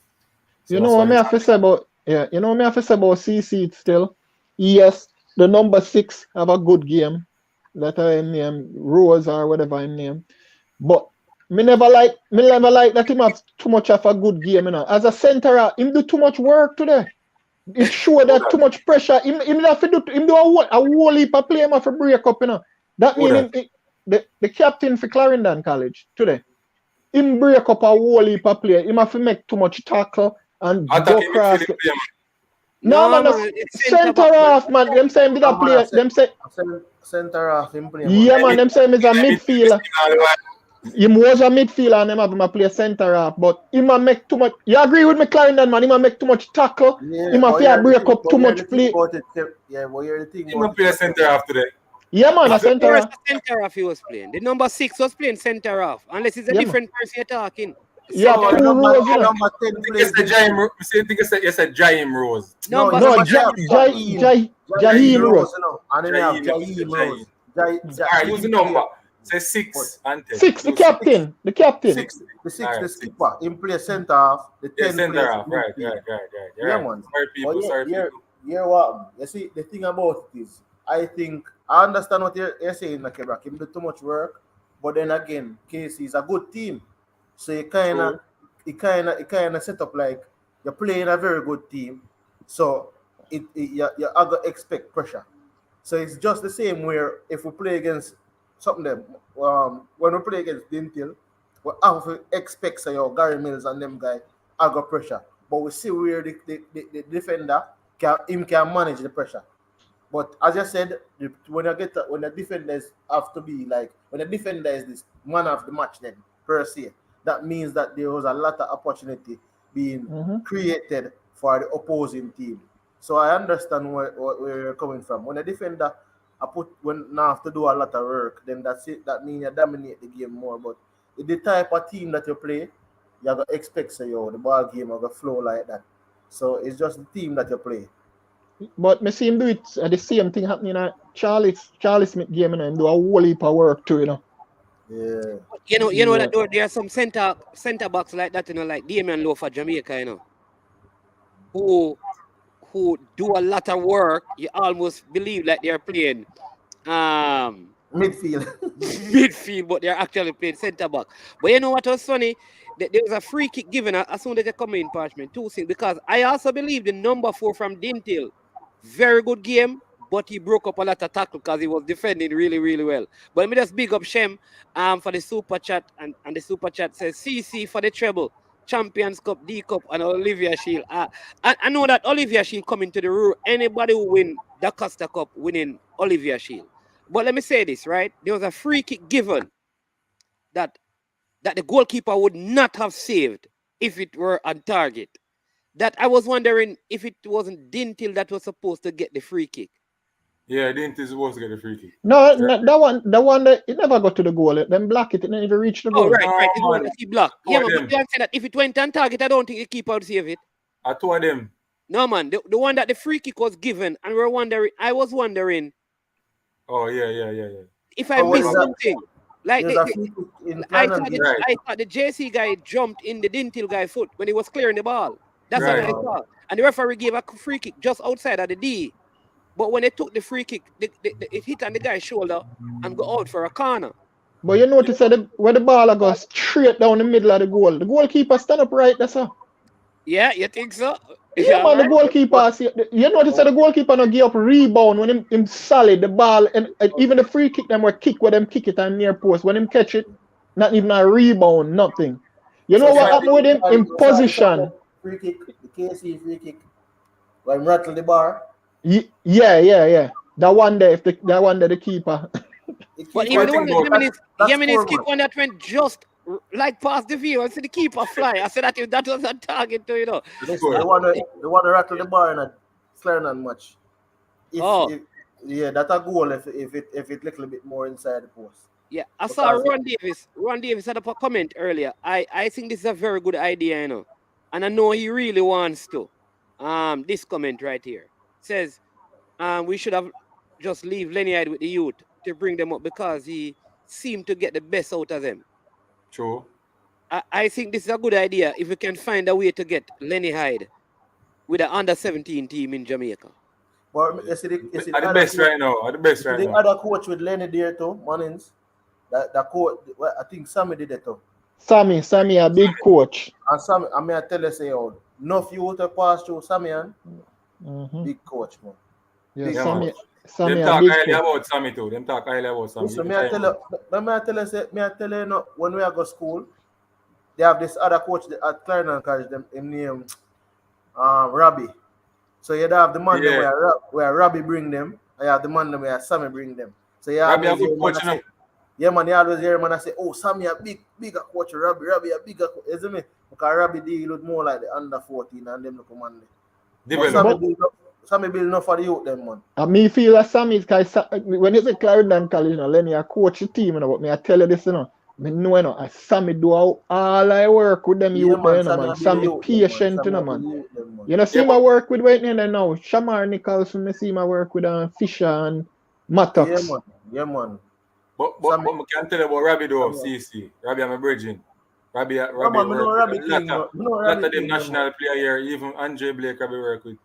So you know what I have to say about CC still? Yes, the number 6 have a good game. That I name Rose or whatever I name. But me never like that him have too much of a good game, As a centre, him do too much work today. It show that too much pressure. Him have to do a whole heap of play him have to break up, That means the captain for Clarendon College today. Him break up a whole heap of play. Him have to make too much tackle and go across. No, man, center half, man. Them say him did a play. Them say center half him play. Yeah, man. Them say him is a midfielder. Him was a midfielder and him have him a play center half, but him a make too much. You agree with me, Clarendon, man? Him a make too much tackle. Him a fear break up too much play. Yeah, but you're the thing. Him a play center half today. Yeah, man, a center half. Center half he was playing. The number 6 was playing center half, unless it's a different person you're talking. Yeah, number 10 It's a Jaime Rose. No, Jaheim Rose. And then have Jaheim Rose. Alright, use the number. Say 6 and 10. 6, the captain. The captain. 6, the skipper. Him play center half. The 10 center half. Right. Yeah, man. Sorry, people. Yeah, what? You see, the thing about it is, I think, I understand what you're saying, Nakebrak. Him do too much work, but then again, KC is a good team. So you kind of set up like you're playing a very good team. So you're going to expect pressure. So it's just the same where if we play against something when we play against Dintil, we have to expect say, Gary Mills and them guy I got pressure. But we see where the defender can manage the pressure. But as I said, when the defenders have to be like when the defender is this man of the match, then per se, that means that there was a lot of opportunity being created for the opposing team. So I understand where you're coming from. When a defender now have to do a lot of work, then that's it. That means you dominate the game more. But if the type of team that you play, you gotta expect say the ball game will flow like that. So it's just the team that you play. But me see him do it the same thing happening at Charlie Smith game and do a whole heap of work too, Yeah. You know that there are some center backs like that, like Damian Lowe for Jamaica, who do a lot of work. You almost believe like they're playing midfield, but they're actually playing center back. But you know what was funny? There was a free kick given as soon as they come in, Parchment. 2-6, because I also believe the number 4 from Dintil, very good game, but he broke up a lot of tackle because he was defending really, really well. But let me just big up Shem for the super chat, and the super chat says CC for the treble, Champions Cup, D Cup, and Olivia Shield. I know that Olivia Shield coming to the rule. Anybody who win the Costa Cup winning Olivia Shield. But let me say this, right? There was a free kick given that the goalkeeper would not have saved if it were on target. That I was wondering if it wasn't Dintil that was supposed to get the free kick. Yeah, Dintil is supposed to get the free kick. No, the one that it never got to the goal. Them block it, it never reached the goal. Oh, right. It's one that he blocked. Yeah, man, but you say that if it went on target, I don't think the keeper would save it. I told them. No, man, the one that the free kick was given, and I was wondering. Oh, yeah. If I missed something. Like I thought the JC guy jumped in the Dintil guy foot when he was clearing the ball. That's what I thought. And the referee gave a free kick just outside of the D. But when they took the free kick, it hit on the guy's shoulder and go out for a corner. But you notice that where the ball goes straight down the middle of the goal. The goalkeeper stand up right there, sir. Yeah, you think so? Yeah, man, the goalkeeper, you notice that the goalkeeper not give up rebound when him solid the ball, and even the free kick them were kick where them kick it on near post. When him catch it, not even a rebound, nothing. You know what happened with him in position? Free kick, the KC free kick. When rattle the bar. Yeah. That one there, the keeper. But even the one Yemenis kick one that went just like past the view, I see the keeper fly. I said that was a target to They want to rattle the bar in a Clarendon match. That's a goal if it little bit more inside the post. Yeah, I saw Ron Davis. Ron Davis had a comment earlier. I think this is a very good idea, and I know he really wants to. This comment right here says, we should have just leave Lenny Hyde with the youth to bring them up because he seemed to get the best out of them. True. I think this is a good idea if we can find a way to get Lenny Hyde with an under-17 team in Jamaica. But at the best right now. The other coach with Lenny there too, Mannings. That coach, I think Sammy did it too. Sammy, a big coach. And Sammy, I tell you, say, enough you to pass through Sammy, and big coach, man. Yeah, Sammy them talk highly about Sammy too. Them talk highly about Sammy. So I tell you, when we go to school, they have this other coach at Clarendon College, him name Robbie. So you have the man where Robbie bring them, and you have the man where Sammy bring them. So you have Robbie a good coach, yeah, man, you always hear man I say, oh, Sammy a bigger coach, Robbie a bigger coach, isn't it? Because Robbie deal with more like the under 14 and them look man. Sammy build enough for the youth them, man. And me feel that Sammy is when you say Clarendon College, Lenny a coach the team, but me I tell you this, me know, Sammy do all I work with them youth, man. Sammy patient, man. You know, see my work with right now. Shamar Nicholson, me see my work with Fisher and Mattox. Yeah, man. But I can tell you about Robbie though, CC. Robbie, I'm a bridging. Robbie work with a lot of them national player here, even Andre Blake Robbie work with.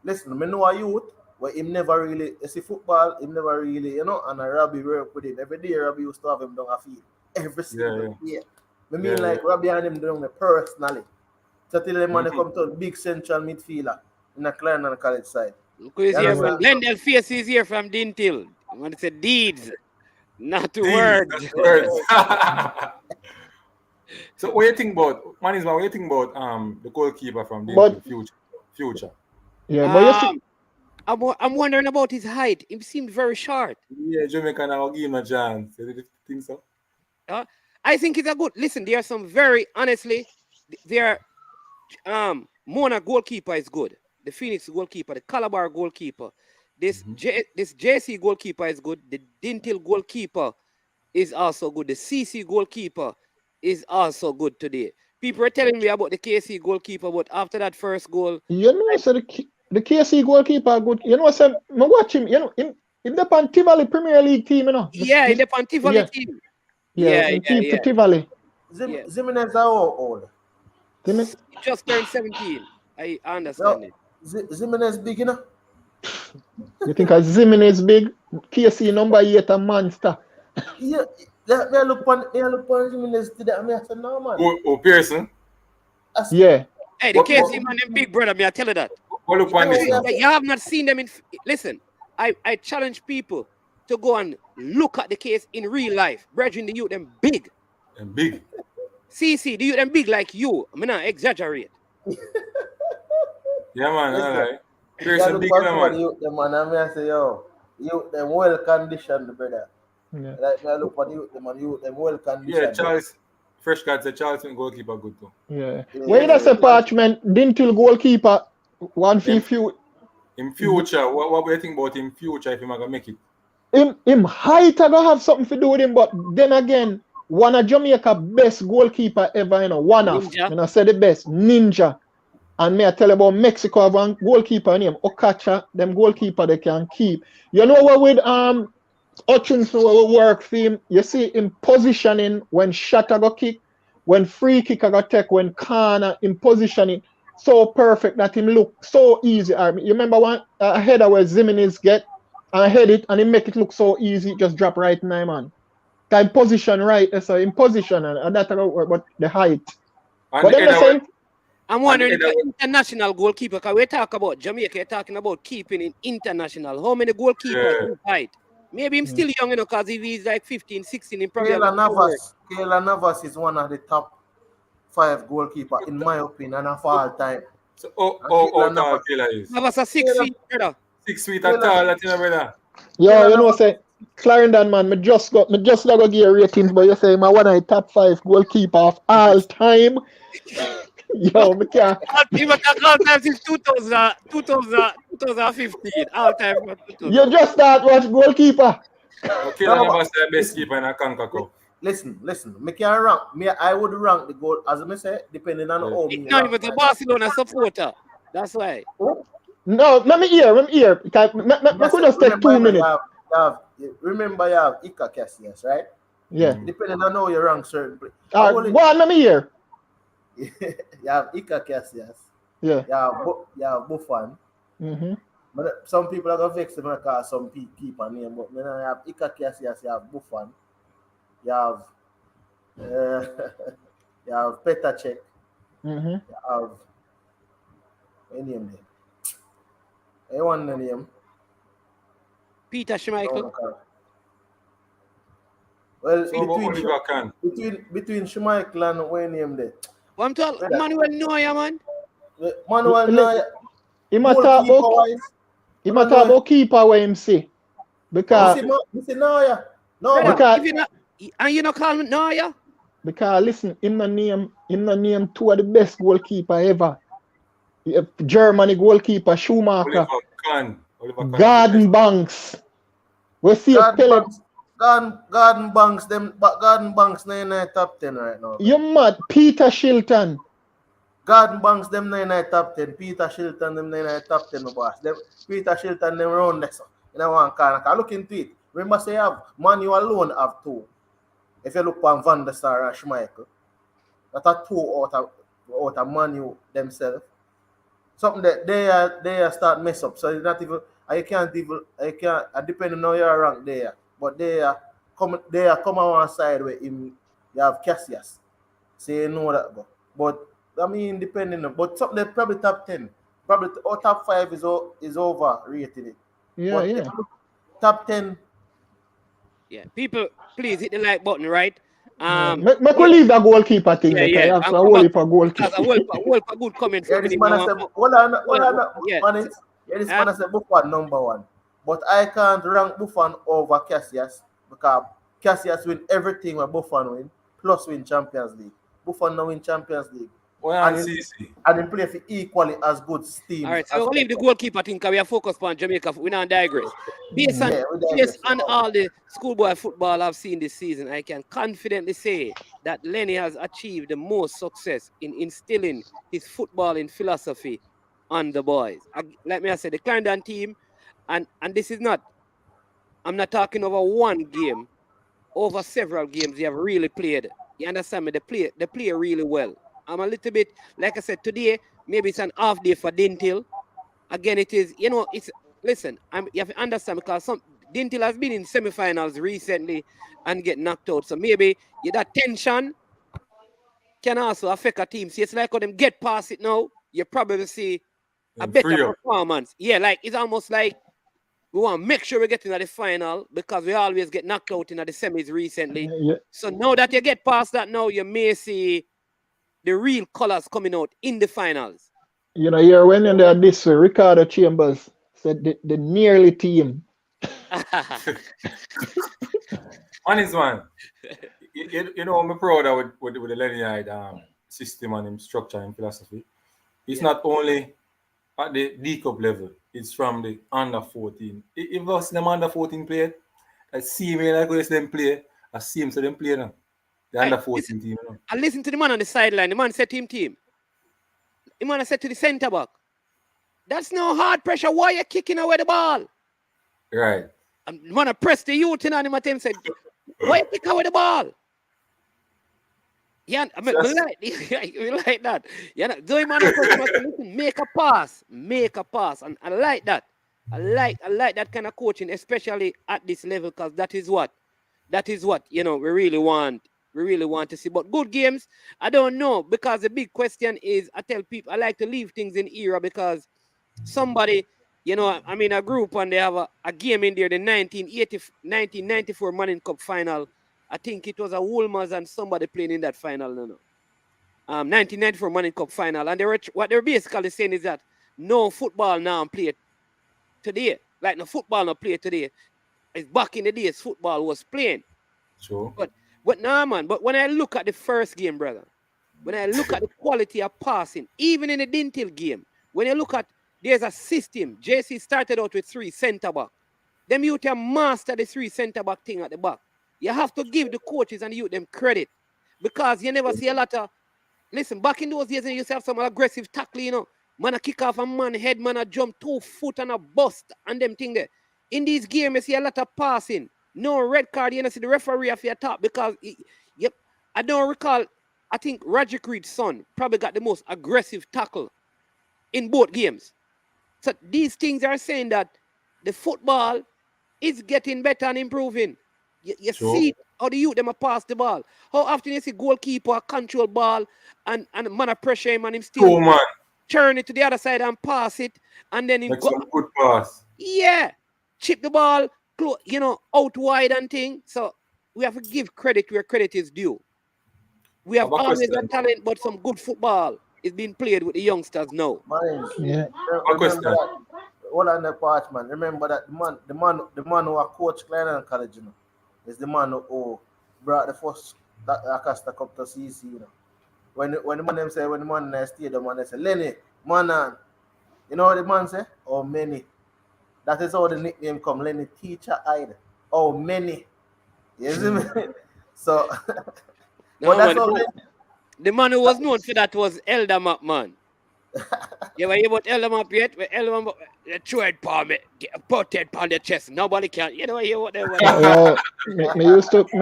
Listen, I know a youth where him never really, you see football, him never really, and Robbie work with him. Every day Robbie used to have him down a field. Every single day. I mean, like Robbie and him down personally. So till them man they come to a big central midfielder in the Clarendon College side. Look who's here from Glendale Face is here from Dintil. I want to say deeds, not words. So what you think about what you think about the goalkeeper from the But- future? Yeah, but you see, I'm wondering about his height. He seemed very short. Yeah, Jamaica now give him a chance. You think so? I think he's a good. Listen, there are some very honestly, there. Mona goalkeeper is good. The Phoenix goalkeeper, the Calabar goalkeeper, this JC goalkeeper is good. The Dintil goalkeeper is also good. The CC goalkeeper is also good today. People are telling me about the KC goalkeeper, but after that first goal, you know, so the KC goalkeeper good. You know, so I watch him. You know, him the Tivoli Premier League team. You know. in the Pontivali yeah. team. Yeah, in team for Tivoli. Yeah. Zimenez are how old? He just turned 17. I understand it. Zimenez big enough? You think a Zimenez big? KC number 8 a monster. Yeah, me look on Zimenez today. I said, no man. Oh, Pearson. Yeah. Hey, the KC man, them big brother, me I tell you that. What look on this one? You have not seen them in. Listen, I challenge people to go and look at the case in real life. Brethren, the youth them big. And big. CC, the youth them big like you. I'm not exaggerate. Yeah, man. Listen, All right. Yeah, Pearson look big, for man. somebody, the man, and I say, yo, you them well conditioned, brother. Yeah. Like me look for the man, you them well conditioned. Yeah, Charles. Fresh guy said Charles goalkeeper good too. Yeah. Where does a parchment Dintil goalkeeper one few In future, what do you think about him future if he's gonna make it? him height I gonna have something to do with him, but then again, one of Jamaica best goalkeeper ever, you know, one of, and I said the best, Ninja. And me I tell you about Mexico have one goalkeeper named Okacha, them goalkeeper they can keep. You know what with Hutchinson will work for him, you see him positioning when shot I go kick, when free kick I go take, when corner in positioning so perfect that him look so easy. You remember one header where Zimenez get and head it and he make it look so easy, just drop right in my man. Time position right, so in position and that but the height. And But then the same. I'm wondering if the international goalkeeper, because we talk about Jamaica, you're talking about keeping in international. How many goalkeepers in height? Maybe I'm still young, you know, because if he's like 15, 16, in probably Kayla Navas is one of the top 5 goalkeeper in my opinion of all time. So tall Kayla is? Navas a 6 feet, brother. 6 feet at tall, that you know, brother. Yeah, you know, say Clarendon man, me just got go give ratings, but you say my one of the top 5 goalkeeper of all time. Yo, me can't. All time since 2015. All time. You just start watch goalkeeper. Okay, Navas is the best keeper in a Conca Cup. Listen. Me can rank. I would rank the goal as I say, depending on how me. No, but the Barcelona supporter. That's why. No, let me hear. Because me could just take 2 minutes. Remember, you have Ika Cassius, right? Yeah. Depending on how you rank certain players. Go on, let me hear. You have Ika Cassius. Yeah. You have Buffon. Mm-hmm. But some people are going to vex them and call some keeper name. But when I have Ika Cassius, you have Buffon. You have you have Petacek. Mm-hmm. You have any name there. Anyone name? Peter Schmeichel. Well, so between Schmeichel and what name there? I'm talking Manuel Neuer, man. Manuel Neuer. He might talk about keeper where him see. Because you see Neuer. No, because and you know call him Neuer? Because listen, him the name 2 of the best goalkeeper ever. Germany goalkeeper Schumacher. Garden Banks. We see Garden Banks, Garden Banks 99 top 10 right now. You mad? Peter Shilton. Garden Banks them 99 top 10. Peter Shilton them 99 top 10 boss. Peter Shilton them round there. You know one corner. Look into it. Remember say have Manu alone have 2. If you look on Van der Sar and Schmeichel, that are 2 out of Manu themselves. Something that they start mess up. So it's not even I can't depending on your rank there. But they come on one side where you have Cassius. So you know that go. But I mean depending on but something that probably top 10. Probably or top 5 is overrated it. Yeah, but yeah. Top 10. Yeah, people, please hit the like button, right? Make we leave the goalkeeper thing. Yeah. You have I'm a come whole back heap of goalkeeper. because a whole good comment Yeah, from this him. man I has said, want- hold on, Yeah. man. Yeah, this man has said Buffon #1. But I can't rank Buffon over Cassius because Cassius win everything where Buffon win, plus win Champions League. Buffon now win Champions League. Well, and CC. And he play for equally as good teams. All right, so we'll leave the goalkeeper thing because we are focused on Jamaica. We don't digress. Based on all the schoolboy football I've seen this season, I can confidently say that Lenny has achieved the most success in instilling his footballing philosophy on the boys. Like I said, the Clarendon team, and this is not, I'm not talking over one game, over several games they have really played. You understand me? They play really well. I'm a little bit, like I said, today, maybe it's an off day for Dintil. Again, it is, listen, you have to understand because Dintil has been in semifinals recently and get knocked out. So maybe that tension can also affect a team. See, it's like when them get past it now, you probably see a better performance. Yeah, like it's almost like we want to make sure we get into the final because we always get knocked out in the semis recently. Yeah. So now that you get past that now, you may see the real colors coming out in the finals. Here when they are this way, Ricardo Chambers said the nearly team. Honest man, I'm proud with the Lenny system and him structure and philosophy. It's not only at the D Cup level, it's from the under 14. If us them under 14 play, I see me like us them play, I see him so them play now. The under 14 team. I listen to the man on the sideline. The man said team. The man said to the centre back, that's no hard pressure. Why are you kicking away the ball? Right. And the man pressed the youth in and him said, why you kick away the ball? Yeah, I mean, we like that. Yeah, do man listen, make a pass. And I like that. I like that kind of coaching, especially at this level, because that is what we really want. We really want to see. But good games, I don't know, because the big question is, I tell people I like to leave things in era because somebody, I'm in a group and they have a game in there, the 1994 Manning Cup final. I think it was a Wolmers and somebody playing in that final. 1994 Manning Cup final. And what they're basically saying is that no football now played today. Like no football now played today. It's back in the days football was playing. Sure. But nah, man. But when I look at the first game, brother, when I look at the quality of passing, even in the Dintil game, when you look at, there's a system. JC started out with 3 centre back. Them youth can master the 3 centre back thing at the back. You have to give the coaches and the youth them credit because you never see a lot of. Listen, back in those days, you used to have some aggressive tackle. Man a kick off a man head, man a jump 2 foot and a bust and them thing there. In these games, you see a lot of passing. No red card, you see the referee off your top because, I don't recall, I think Roger Creed's son probably got the most aggressive tackle in both games. So these things are saying that the football is getting better and improving. You see how the youth them a pass the ball. How often you see goalkeeper control ball and man a pressure him and him still turn it to the other side and pass it and then him go. Some good pass. Yeah. Chip the ball, out wide and thing. So we have to give credit where credit is due. We have always got talent, but some good football is being played with the youngsters now. Yeah. Hold on the part, man. Remember that the man who coached Clarendon College, is the man who brought the first Acosta Cup to CC. When the man say, when the man stayed, the man say, Lenny, man, you know what the man say? Oh, many. That is how the nickname come, Lenny Teacher Ida. Oh, many. You see me? So, no, man, the man who was known for that was Elder Map, man. You ever hear about Elder Map yet? Elder Map, throw it palm, put it on the chest. Nobody can. You know hear what they want. Me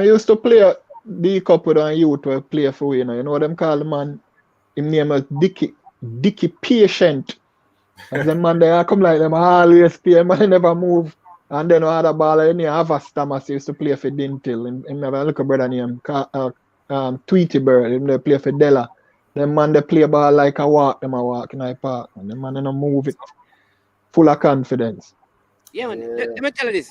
used to play D Cup with a youth who play for you know what them call the man? His name was Dicky Patient. And the man there come like them always play, man never move. And then other ball in here, Havas Thomas used to play for Dintil. Him have a little brother named Tweety Bird. Him they play for Della. Them man they play ball like a walk, them a walk in the park. And them man they move it full of confidence. Yeah, man. Let me tell you this.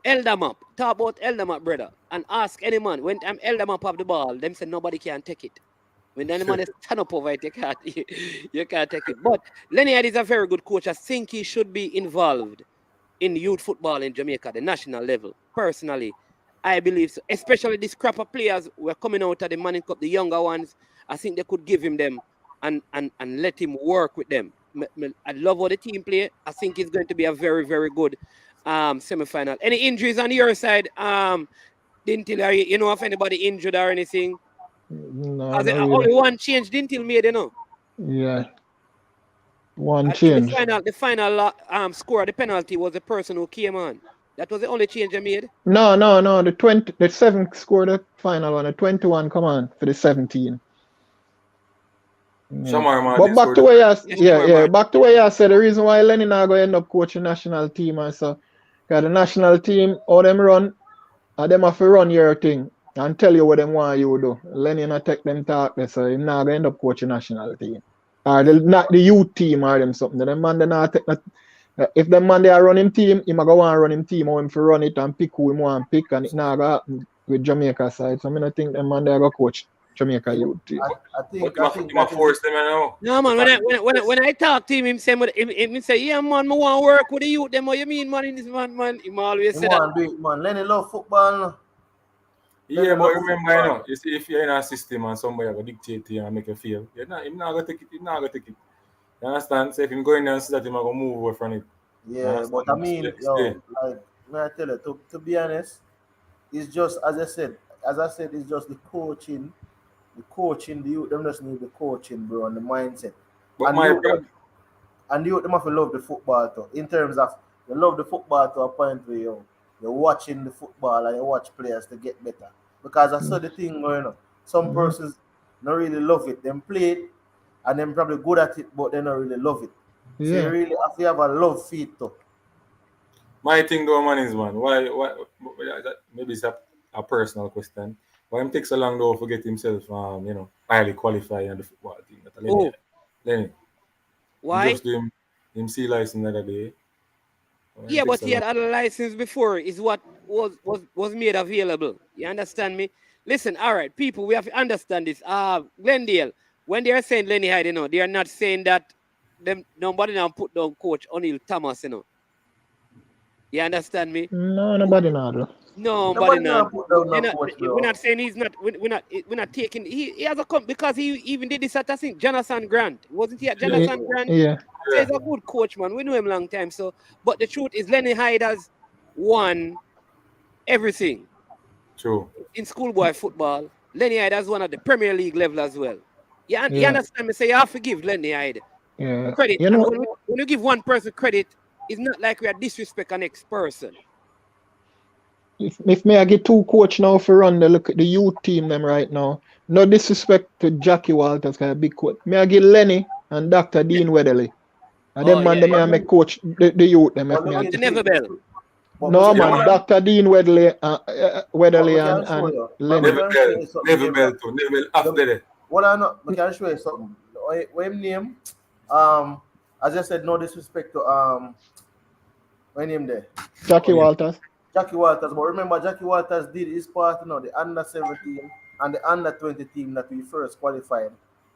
held them up. Talk about held them up, brother. And ask any man, when I'm held them up of the ball, them say nobody can take it. When any man is stand up over it, you can't take it. But Lenny Hyde is a very good coach. I think he should be involved in youth football in Jamaica, the national level. Personally, I believe so. Especially these crap of players who are coming out of the Manning Cup, the younger ones. I think they could give him them and let him work with them. I love how the team play. I think it's going to be a very, very good semi-final. Any injuries on your side? Didn't you know if anybody injured or anything? No, As not really. only one change didn't tell me, you know. Yeah. One I think change. the final score, the penalty was the person who came on. That was the only change I made. No. The 7 scored the final one. The 21 come on for the 17. Yeah. Shamar But Martin back scored to the where penalty. back to where you said the reason why Lenny not gonna end up coaching national team and so, cause the national team, all them run, and them have to run your thing and tell you what them want you do. Lenny not take them talk there, so he not gonna end up coaching national team. Or not the youth team or them something. Them man they not take that. If them man they are running team, he might go and run him team or him for run it and pick who him want pick, and it not gonna happen with Jamaica side. So I don't think them man they go coach Jamaica youth team. I think But he might force them, you know. No man, when I talk to him say, yeah man, I want to work with the youth. Them what you mean, man? In this man, he always say that. do it, man. Lenny love football. No? Yeah, but remember, you know, you see, if you're in a system and somebody will dictate to you and make you feel, you're not gonna take it. He's not gonna take it. You understand? So if him go in there and see that, he's gonna move away from it. Yeah, but I mean, like, may I tell you, to be honest, it's just as I said, it's just the coaching, the youth, them just need the coaching, bro, and the mindset. But And my the youth, them have to love the football too. In terms of you love the football to a point where you're watching the football and you watch players to get better. Because I saw the thing going on. Some persons don't really love it. Them play it and them probably good at it, but they don't really love it. So you really have to have a love for it too. My thing though, man, is why maybe it's a personal question. Why him take so long though to get himself highly qualified in the football team? Lenny. Why? Just do him C license the other day. Yeah, but he had other license before. Is what was made available. You understand me? Listen, all right, people, we have to understand this. Glendale, when they are saying Lenny Hyde, they are not saying that nobody now put down Coach O'Neil Thomas, You understand me? No, nobody not. Nobody not. Put down no We're coach, bro. not saying he's not. We're not taking. He has a because he even did this at I think Jonathan Grant. Wasn't he at Jonathan Grant? Yeah. So he's a good coach, man. We know him long time. So, but the truth is, Lenny Hyde has won everything. True. In schoolboy football, Lenny Hyde has won at the Premier League level as well. You understand me? Say you have to give Lenny Hyde credit. And when you give one person credit, it's not like we are disrespect the next person. If I get 2 coach now for run the look at the youth team them right now. No disrespect to Jackie Walters, kind of big coach. I get Lenny and Dr. Dean Weatherly. And them man them make coach the youth them. Never bell. No man, Dr. Dean Weatherly and Lenny. Never bell too. Never after that. What I know, I can show you something. What name? As I said, no disrespect to what name there? Jackie Walters. Jackie Walters, but remember Jackie Walters did his part, the under 17 and the under 20 team that we first qualified.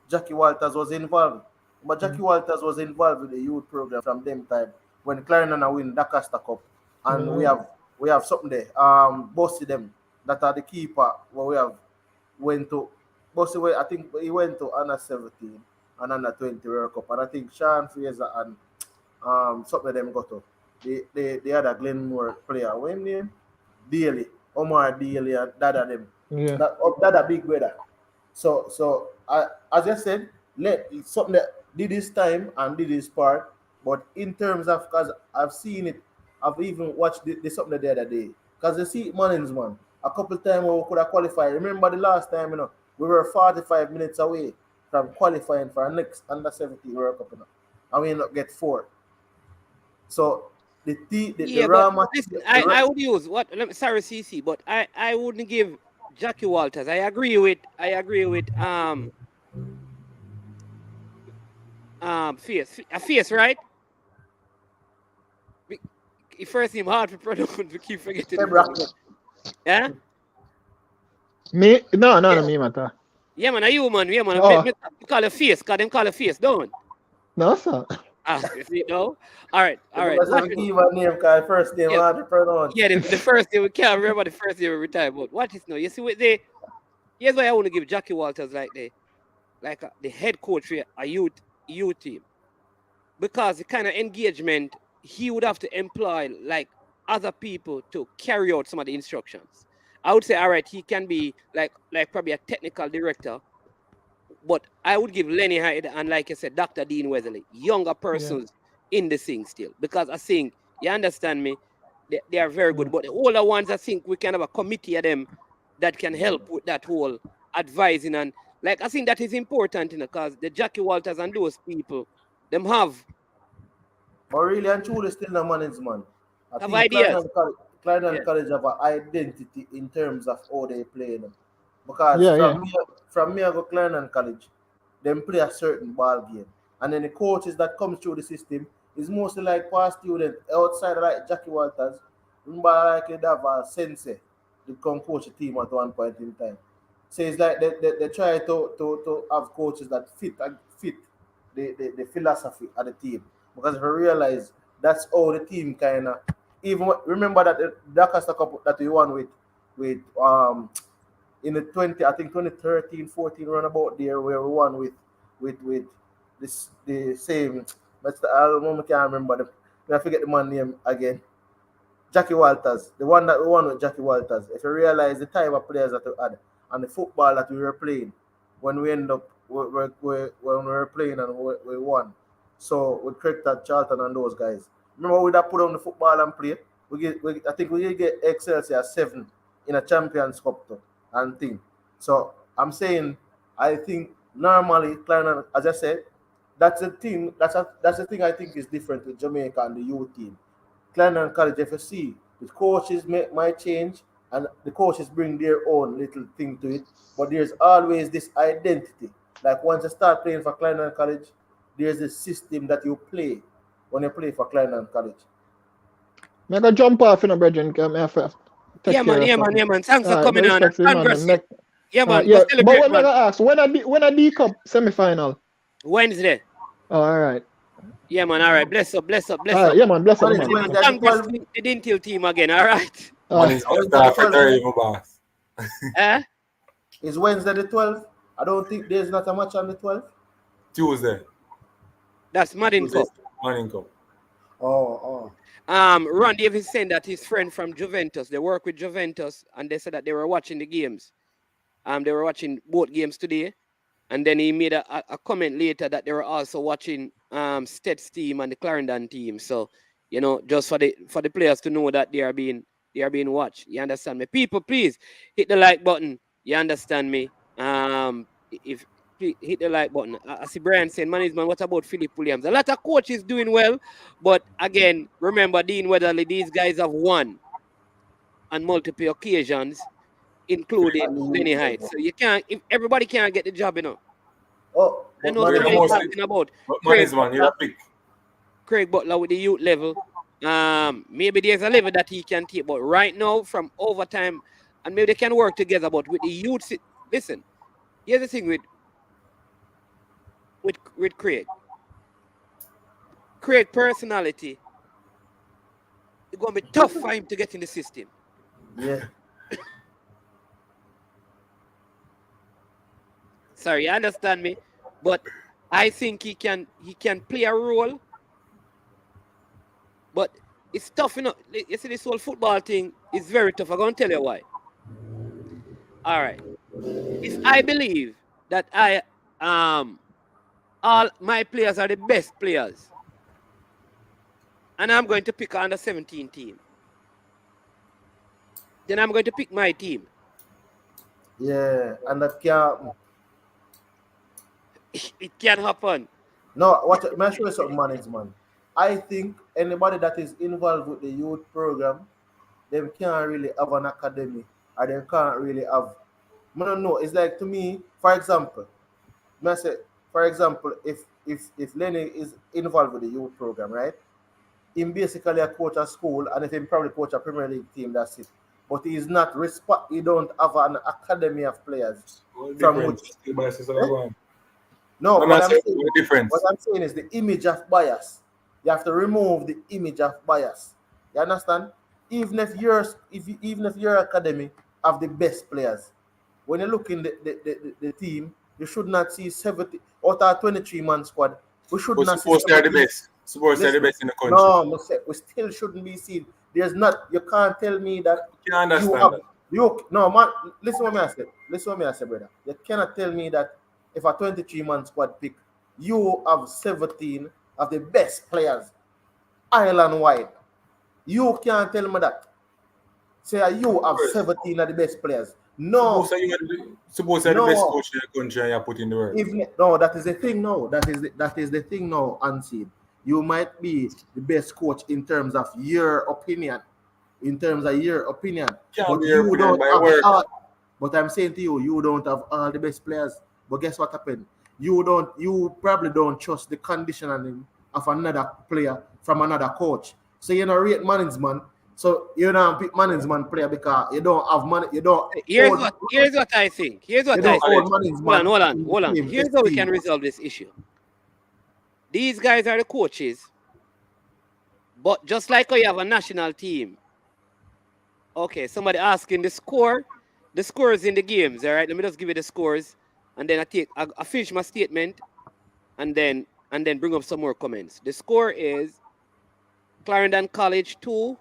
Jackie Walters was involved, but Jackie Walters was involved with the youth program from them time when Clarendon win the Costa Cup, and we have something there. Bossy them that are the keeper where we have went to. Bossy, I think he went to under 17 and under 20 World Cup, and I think Sean Fraser and something of them got to. They had a Glenmore player. What name? Daly. Omar Daly and that of them. Yeah. That a big weather. So as I said, something that did his time and did his part. But in terms of, because I've seen it, I've even watched something the other day. Because you see Mullins, man, a couple of times we could have qualified. Remember the last time, we were 45 minutes away from qualifying for our next under 17 World Cup, and we ended up get 4. So the I would use sorry CC, but I wouldn't give Jackie Walters. I agree with Fierce, right? His first name hard to pronounce. We keep forgetting Hey, it. bro. Yeah? Me? No, me matter. Yeah, man, are you, man? Yeah, man. Oh. Me call a face, because them call a face, don't? No, sir. Ah, you see, no? All right. Because Watch of it. give a name, because first name Yeah. hard to pronounce. Yeah, the first day we can't remember the first day we retired, but watch this now. You see what here's why I want to give Jackie Walters like the head coach for a youth team. Because the kind of engagement he would have to employ like other people to carry out some of the instructions. I would say, all right, he can be like probably a technical director, but I would give Lenny Hyde and, like I said, Dr. Dean Weatherly, younger persons in the thing still. Because I think, you understand me, they are very good. But the older ones, I think we can have a committee of them that can help with that whole advising. And like I think that is important, because the Jackie Walters and those people, them have But really and truly still no management. I think ideas. Clarendon College have an identity in terms of how they play them. Because Yeah, from me I go Clarendon College, them play a certain ball game. And then the coaches that comes through the system is mostly like past student outside of like Jackie Walters. Remember like they have a sensei to come coach a team at one point in time. So it's like they try to have coaches that fit the philosophy of the team. Because if you realize that's how the team kind of remember that the Doncaster Cup that we won with in the 2013-14 runabout there where we won with this the same, but I can't remember I forget the man name again. Jackie Walters, the one that we won with Jackie Walters. If you realize the type of players that we had and the football that we were playing when we end up when we were playing and we won. So with Craig Charlton and those guys. Remember we that put on the football and play? I think we get Excelsior 7 in a Champions Cup too, and thing. So I'm saying I think normally Clarendon, as I said, that's the thing. That's the thing I think is different with Jamaica and the youth team. Clarendon College FSC, the coaches might change and the coaches bring their own little thing to it, but there's always this identity. Like once you start playing for Clarendon College, there's a system that you play when you play for Clarendon College. I'm going to jump off in a brethren. Yeah, man. Thanks for coming on. Congrats. Yeah, man. Yeah. But when I'm going to ask, when a D Cup semi-final? Wednesday. Oh, all right. Yeah, man. All right. Bless up. Yeah, man. Bless up, man. Congrats to the Dintil team again. All right. Is Wednesday the 12th? I don't think there's not a match on the 12th. Tuesday. That's Madden Cup. Madden Cup. Oh. Ron Davis saying that his friend from Juventus, they work with Juventus, and they said that they were watching the games. They were watching both games today, and then he made a comment later that they were also watching Stead's team and the Clarendon team. So, just for the players to know that they are being watched. You understand me? People, please hit the like button. You understand me? If hit the like button. I see Brian saying, management, what about Philip Williams? A lot of coaches doing well, but again, remember Dean Weatherly, these guys have won on multiple occasions, including Lenny Hyde. So you can't, if everybody can't get the job, Oh, I know somebody talking about Craig Butler with the youth level. Maybe there's a level that he can take, but right now from overtime, and maybe they can work together. But with the youth, listen, here's the thing with Craig. Craig personality, it's gonna be tough for him to get in the system. Yeah. Sorry, you understand me? But I think he can play a role. But it's tough, You see, this whole football thing is very tough. I'm gonna tell you why. All right. If I believe that all my players are the best players, and I'm going to pick an under 17 team, then I'm going to pick my team. Yeah, and that can't. It can happen. No, may I show you something, man. I think anybody that is involved with the youth program, they can't really have an academy, or they can't really have. I don't know. It's like, to me, for example, if Lenny is involved with the youth program, right? him basically a coach a school, and if him probably coach a Premier League team, that's it. But he is not he don't have an academy of players What from which. difference? Still biases are Eh? going. No, I'm what not I'm saying saying, what difference. what I'm saying is the image of bias. You have to remove the image of bias. You understand? Even if your academy have the best players, when you look in the team, you should not see 70 out of 23-man squad. We should But not see suppose they're the 70. best. Suppose they're the Listen, best in the country. no, we still shouldn't be seen. There's not. You can't tell me that You can you understand have that. you no man. Listen what me I said. Listen what me I said, brother. You cannot tell me that if a 23-man squad pick, you have 17 of the best players, island wide. You can't tell me that. Say you have 17 of the best players. No, Suppose you're the best no. coach in the country and you put in the work. No, that is the thing now. That is the thing now, unseen. You might be the best coach in terms of your opinion. In terms of your opinion. Can't But be your you opinion don't by have work. all. But I'm saying to you, you don't have all the best players. But guess what happened? You probably don't trust the conditioning of another player from another coach. So you know rate management. So you don't pick management player because you don't have money. You don't Here's own. what I think. Here's You what I don't think. own management. Hold on. Here's how we can resolve this issue. These guys are the coaches, but just like how you have a national team. Okay, somebody asking the scores in the games. All right, let me just give you the scores, and then I finish my statement, and then bring up some more comments. The score is Clarendon College 2,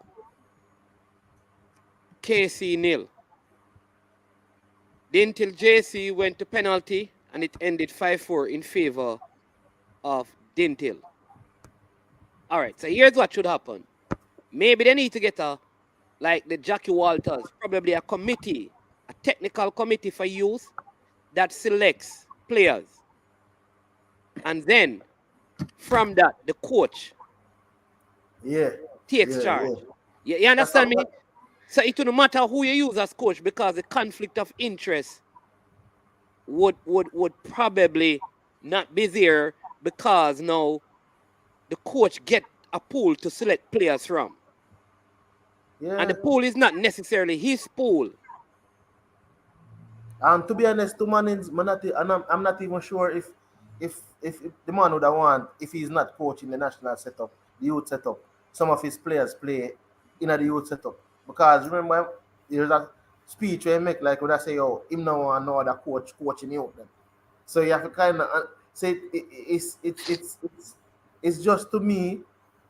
KC 0. Then till JC went to penalty, and it ended 5-4 in favor of Dintil. All right, so here's what should happen. Maybe they need to get like the Jackie Walters, probably a committee, a technical committee for youth that selects players. And then from that, the coach takes charge. Yeah. You understand me? So it doesn't matter who you use as coach because the conflict of interest would probably not be there because now the coach get a pool to select players from. Yeah. And the pool is not necessarily his pool. And to be honest, to manage, I'm not even sure if the man would have want if he's not coaching the national setup, the youth setup. Some of his players play in the youth setup because remember there's a speech where he make like when I say, "Oh, him no want no other coach coaching youth." Then. So you have to kind of say it's just to me,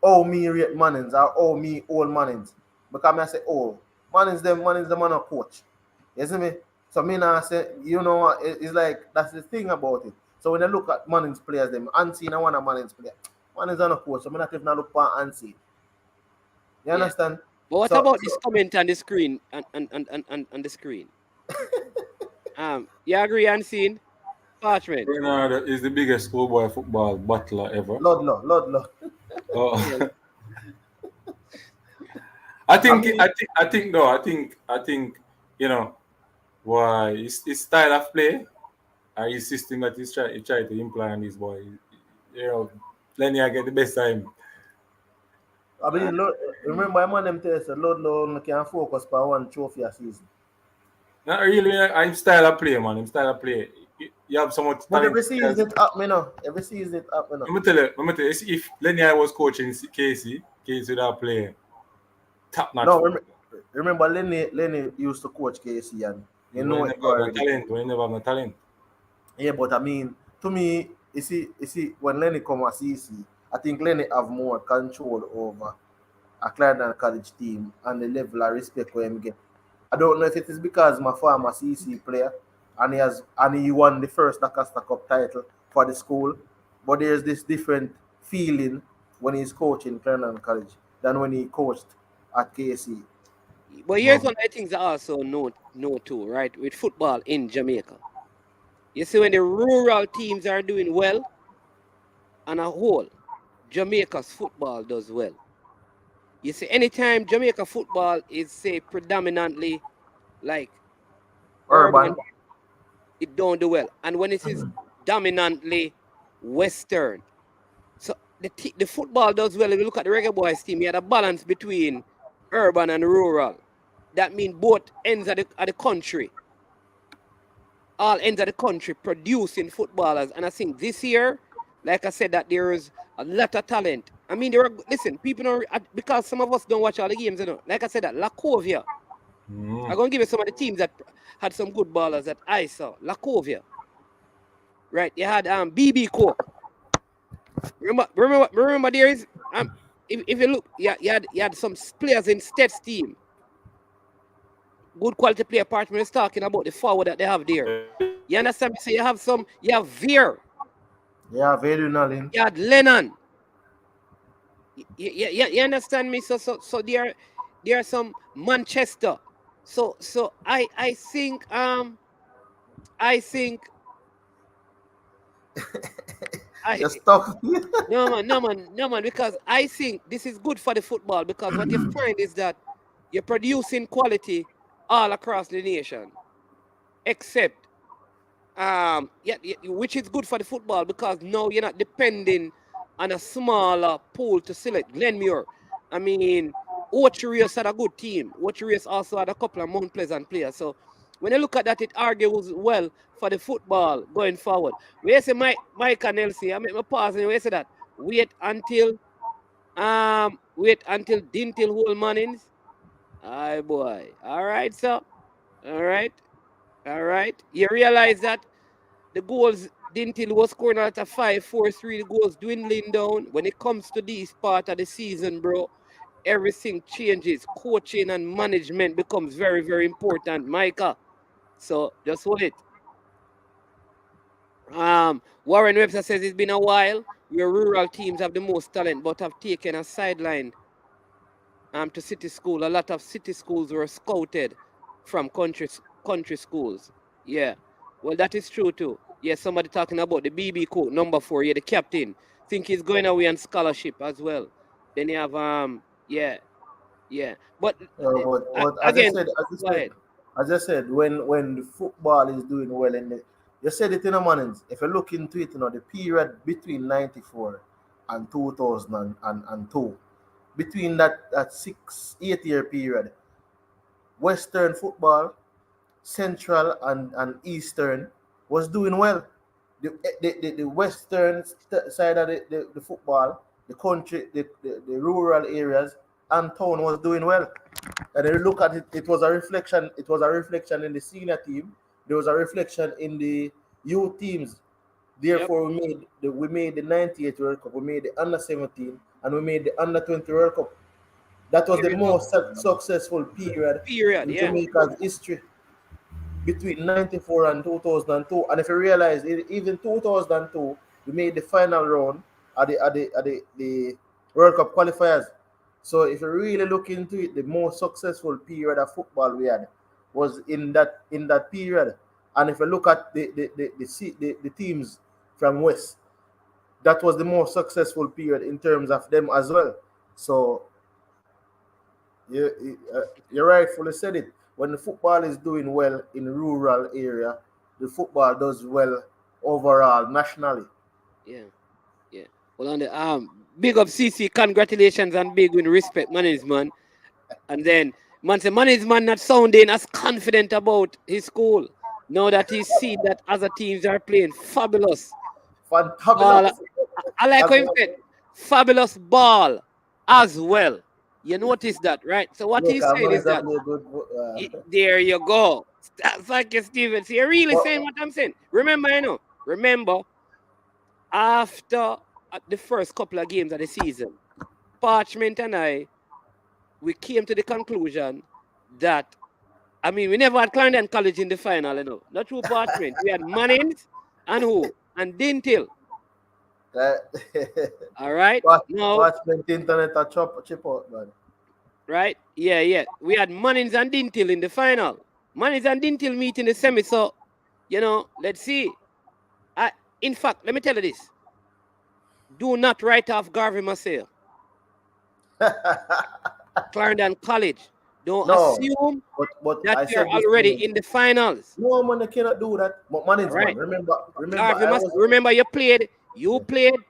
oh me rate Mannings or oh me old Mannings because I say, oh Mannings them man a coach. You see me? So me now say, you know what, it's like that's the thing about it. So when I look at Manning's players, them Unseen and one of Manning's player. Manning's on a coach, so I not even look at Unseen. You understand? But what about this comment on the screen on the screen? You agree, Unseen? Parchment. Bernard is the biggest schoolboy football battler ever. Lord. Oh. I think you know why his style of play and his system that he try to imply on this boy. You know, Lenny I get the best time. I mean, remember man them tell us Lord only can focus on one trophy a season. Not really. I'm style of play, man. I'm style of play. You have so much. But every season it up, me now. Every season it up, me now. Let me tell you. If Lenny was coaching KC would have played top notch. No, remember Lenny used to coach KC and you know it already. When never have no talent. Yeah, but I mean, to me, you see, when Lenny come as CC, I think Lenny have more control over a Clarendon College team and the level of respect where him get. I don't know if it is because my former CC player and he won the first Nakasta Cup title for the school, but there's this different feeling when he's coaching Clarendon College than when he coached at KC. But here's one of the things I also know too, right? With football in Jamaica. You see, when the rural teams are doing well, on a whole, Jamaica's football does well. You see, anytime Jamaica football is, say, predominantly like urban, it don't do well. And when it is dominantly Western, so the football does well. If you look at the Reggae Boys team, you had a balance between urban and rural. That means both ends of the country. All ends of the country producing footballers. And I think this year, like I said, that there is a lot of talent. I mean, listen, people don't, because some of us don't watch all the games, you know. Like I said, that Lakovia. I'm going to give you some of the teams that had some good ballers that I saw. Lakovia. Right? You had BB Coke. Remember there is, if you look, you had some players in State's team. Good quality player partner is talking about the forward that they have there. You understand me? So you have Veer. Yeah, very Nalin. You had Lennon. You understand me? So there are some Manchester. So I think You're stuck. no man, because I think this is good for the football, because what you find is that you're producing quality all across the nation, except which is good for the football, because now you're not depending on a smaller pool to select. Glenmuir, I mean, Ochireus had a good team. Ochireus also had a couple of Mount Pleasant players. So when you look at that, it argues well for the football going forward. Where you say Mike and Elsie, I make my pause and where you say that wait until Dintil Hole Mannings. Aye boy. All right, sir. All right. You realize that the goals Dintil was scoring at a 5-4-3, the goals dwindling down. When it comes to this part of the season, bro, everything changes. Coaching and management becomes very, very important, Micah. So just hold it. Warren Webster says it's been a while where rural teams have the most talent but have taken a sideline to city school. A lot of city schools were scouted from country schools. Yeah. Well, that is true too. Yeah, somebody talking about the BB coach, number 4, yeah, the captain. Think he's going away on scholarship as well. Then you have yeah. But again, as I said, when the football is doing well you said it in a mornings. If you look into it, the period between 94 and 2002, between that 6-8 year period, Western football, Central and Eastern was doing well. The Western side of the football, the country, the rural areas and town was doing well. And if you look at it, it was a reflection in the senior team. There was a reflection in the youth teams. Therefore, we made the 98 World Cup, we made the under 17, and we made the under 20 World Cup. That was the most successful period in Jamaica's history, between 94 and 2002. And if you realize, even 2002, we made the final round at the World Cup qualifiers. So if you really look into it, the most successful period of football we had was in that period. And if you look at the teams from West, that was the most successful period in terms of them as well. So you rightfully said it. When the football is doing well in rural area, the football does well overall nationally. Yeah. Well, on the big up CC, congratulations and big win, respect management. And then management not sounding as confident about his school now that he see that other teams are playing fabulous. Fantabulous. I like how he said fabulous ball as well. You notice that, right? So what he's saying is that there you go. Thank you, Steven. So you're really saying what I'm saying. Remember, after the first couple of games of the season, Parchment and we came to the conclusion that, I mean, we never had Clarendon College in the final, Not through Parchment. We had Mannings and who? And Dintil. All right. Parchment internet a chip out, man. Right? Yeah. We had Mannings and Dintil in the final. Mannings and Dintil meet in the semi. So, let's see. In fact, let me tell you this. Do not write off Garvey Marseille. Clarendon College. Don't assume that you're already in the finals. No, man, I cannot do that. But Mannings, right. Man, remember, you played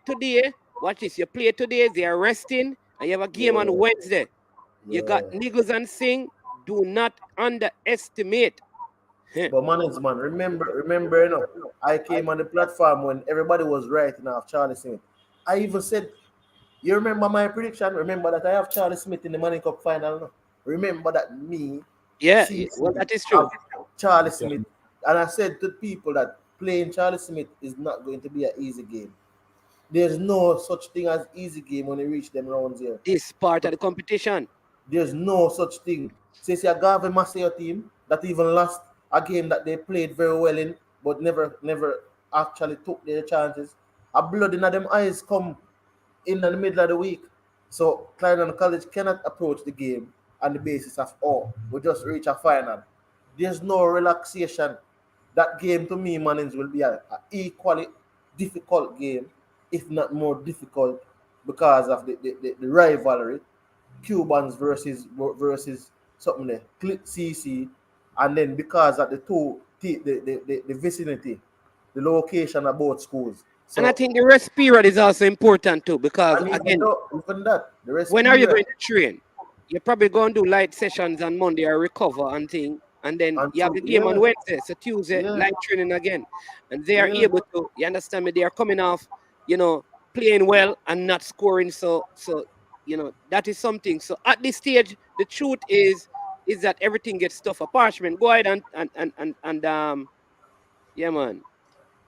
today watch this. You play today, they are resting, and you have a game on Wednesday. You got Niggles and Singh. Do not underestimate. But man, remember, you know, I came on the platform when everybody was writing off Charlie Smith. I even said, you remember my prediction? Remember that I have Charlie Smith in the Money Cup final? No? Remember that me, Yeah, CC, well, that is true. have Charlie Smith. And I said to people that playing Charlie Smith is not going to be an easy game. There's no such thing as easy game when you reach them rounds here. This part of the competition. There's no such thing. Since you got a Maceo team that even lost a game that they played very well in, but never actually took their chances. A blood in them eyes come in the middle of the week. So Clarendon College cannot approach the game on the basis of, oh, we just reach a final. There's no relaxation. That game to me, Manins, will be an equally difficult game, if not more difficult, because of the rivalry. Cubans versus something there, CC, and then because of the vicinity, the location of both schools. So, and I think the rest period is also important too, because again, even that, the rest when period, are you going to train? You're probably going to do light sessions on Monday or recover and thing, and then you have the game on Wednesday, so Tuesday light training again, and they are able to. You understand me? They are coming off, you know, playing well and not scoring. So you know that is something. So at this stage, the truth is that everything gets tougher. Parchment, go ahead and yeah, man.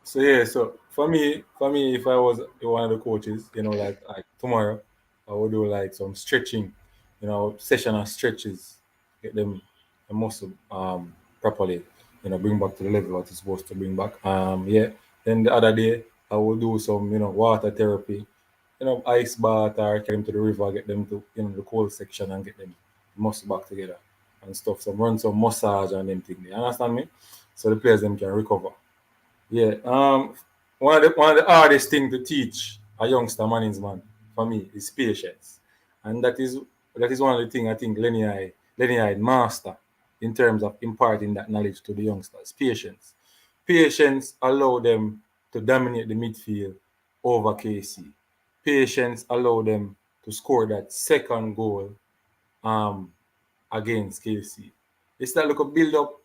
So for me, if I was one of the coaches, you know, like tomorrow, I would do like some stretching, you know, session of stretches, get them the muscle properly, you know, bring back to the level what it's supposed to bring back. Then the other day I would do some, you know, water therapy, you know, ice bath or get them to the river, get them to, you know, the cold section and get them muscle back together and stuff. So run some massage and them thing. You understand me? So the players them can recover. Yeah. One of the hardest thing to teach a youngster man for me is patience, and that is one of the things I think Lenny master in terms of imparting that knowledge to the youngsters. Patience. Patience allow them to dominate the midfield over KC. Patience allow them to score that second goal against KC. It's that look a build up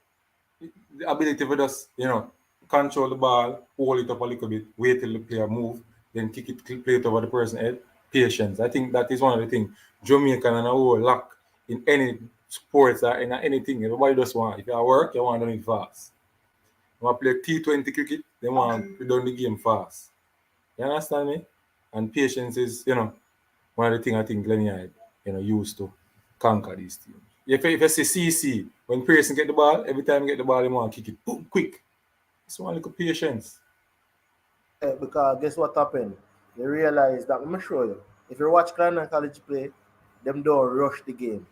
the ability for us, you know, control the ball, hold it up a little bit, wait till the player move, then kick it, play it over the person's head. Patience. I think that is one of the things Jamaican and a whole lack in any sports or in anything. Everybody just want, if you work, you want to do it fast. You want to play T20 cricket, they want to do the game fast. You understand me? And patience is, you know, one of the things I think Lenny had, you know, used to conquer these teams. If you see CC, when Pearson get the ball, every time you get the ball, you want to kick it, boom, quick. It's one little patience. Yeah, because guess what happened? They realized that, let me show you. If you watch Clarendon College play, them don't rush the game.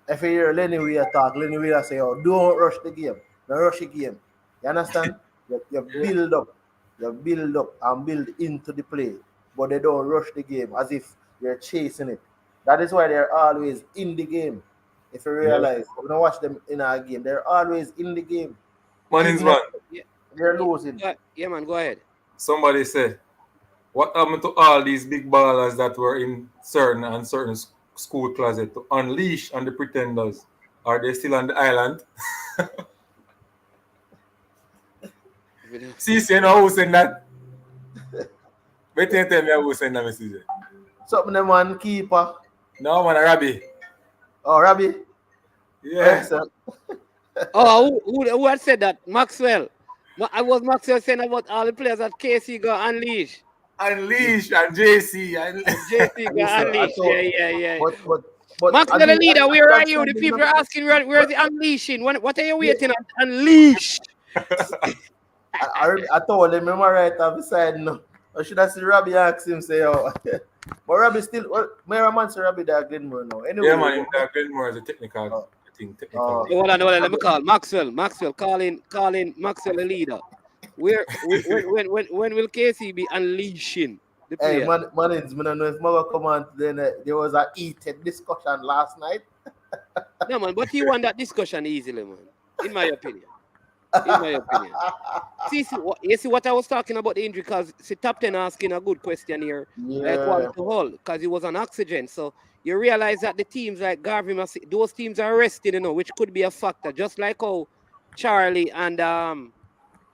If you hear Lenny Weir talk, Lenny Weir say, oh, don't rush the game. Don't rush the game. You understand? you build up. You build up and build into the play. But they don't rush the game as if they're chasing it. That is why they're always in the game. If you realize, when you watch them in our game, they're always in the game. They're losing. Yeah, man, go ahead. Somebody said, what happened to all these big ballers that were in certain school closet to unleash on the pretenders? Are they still on the island? See, you know who sent that? Wait till you tell me who sent that message. Something them one keeper. No, man, Rabbi. Oh, Rabbi? Yeah. Who had said that? Maxwell. I was Maxwell saying about all the players that KC got unleashed. Unleash and JC. JC got unleashed. Yeah. But Maxwell, the leader, where are you? The people are asking where's the unleashing? What are you waiting on? Unleash. I told him, remember right beside no. Or should I see Rabbi ask him say, oh. But Rabbi still, Mary man say Rabbi that Glenmore now. Anyway, yeah, man, that Glenmore is a technical. Hold on, let me call Maxwell, calling Maxwell the leader. When will KC be unleashing the player? Hey, man, I don't know if Maga come on then there was a heated discussion last night. No, man, but he won that discussion easily, man, in my opinion. in my opinion. You see what I was talking about the injury, because top 10 asking a good question here, like Yeah. Walter Hall, because he was on oxygen. So you realize that the teams like Garvey, those teams are rested, which could be a factor, just like how Charlie and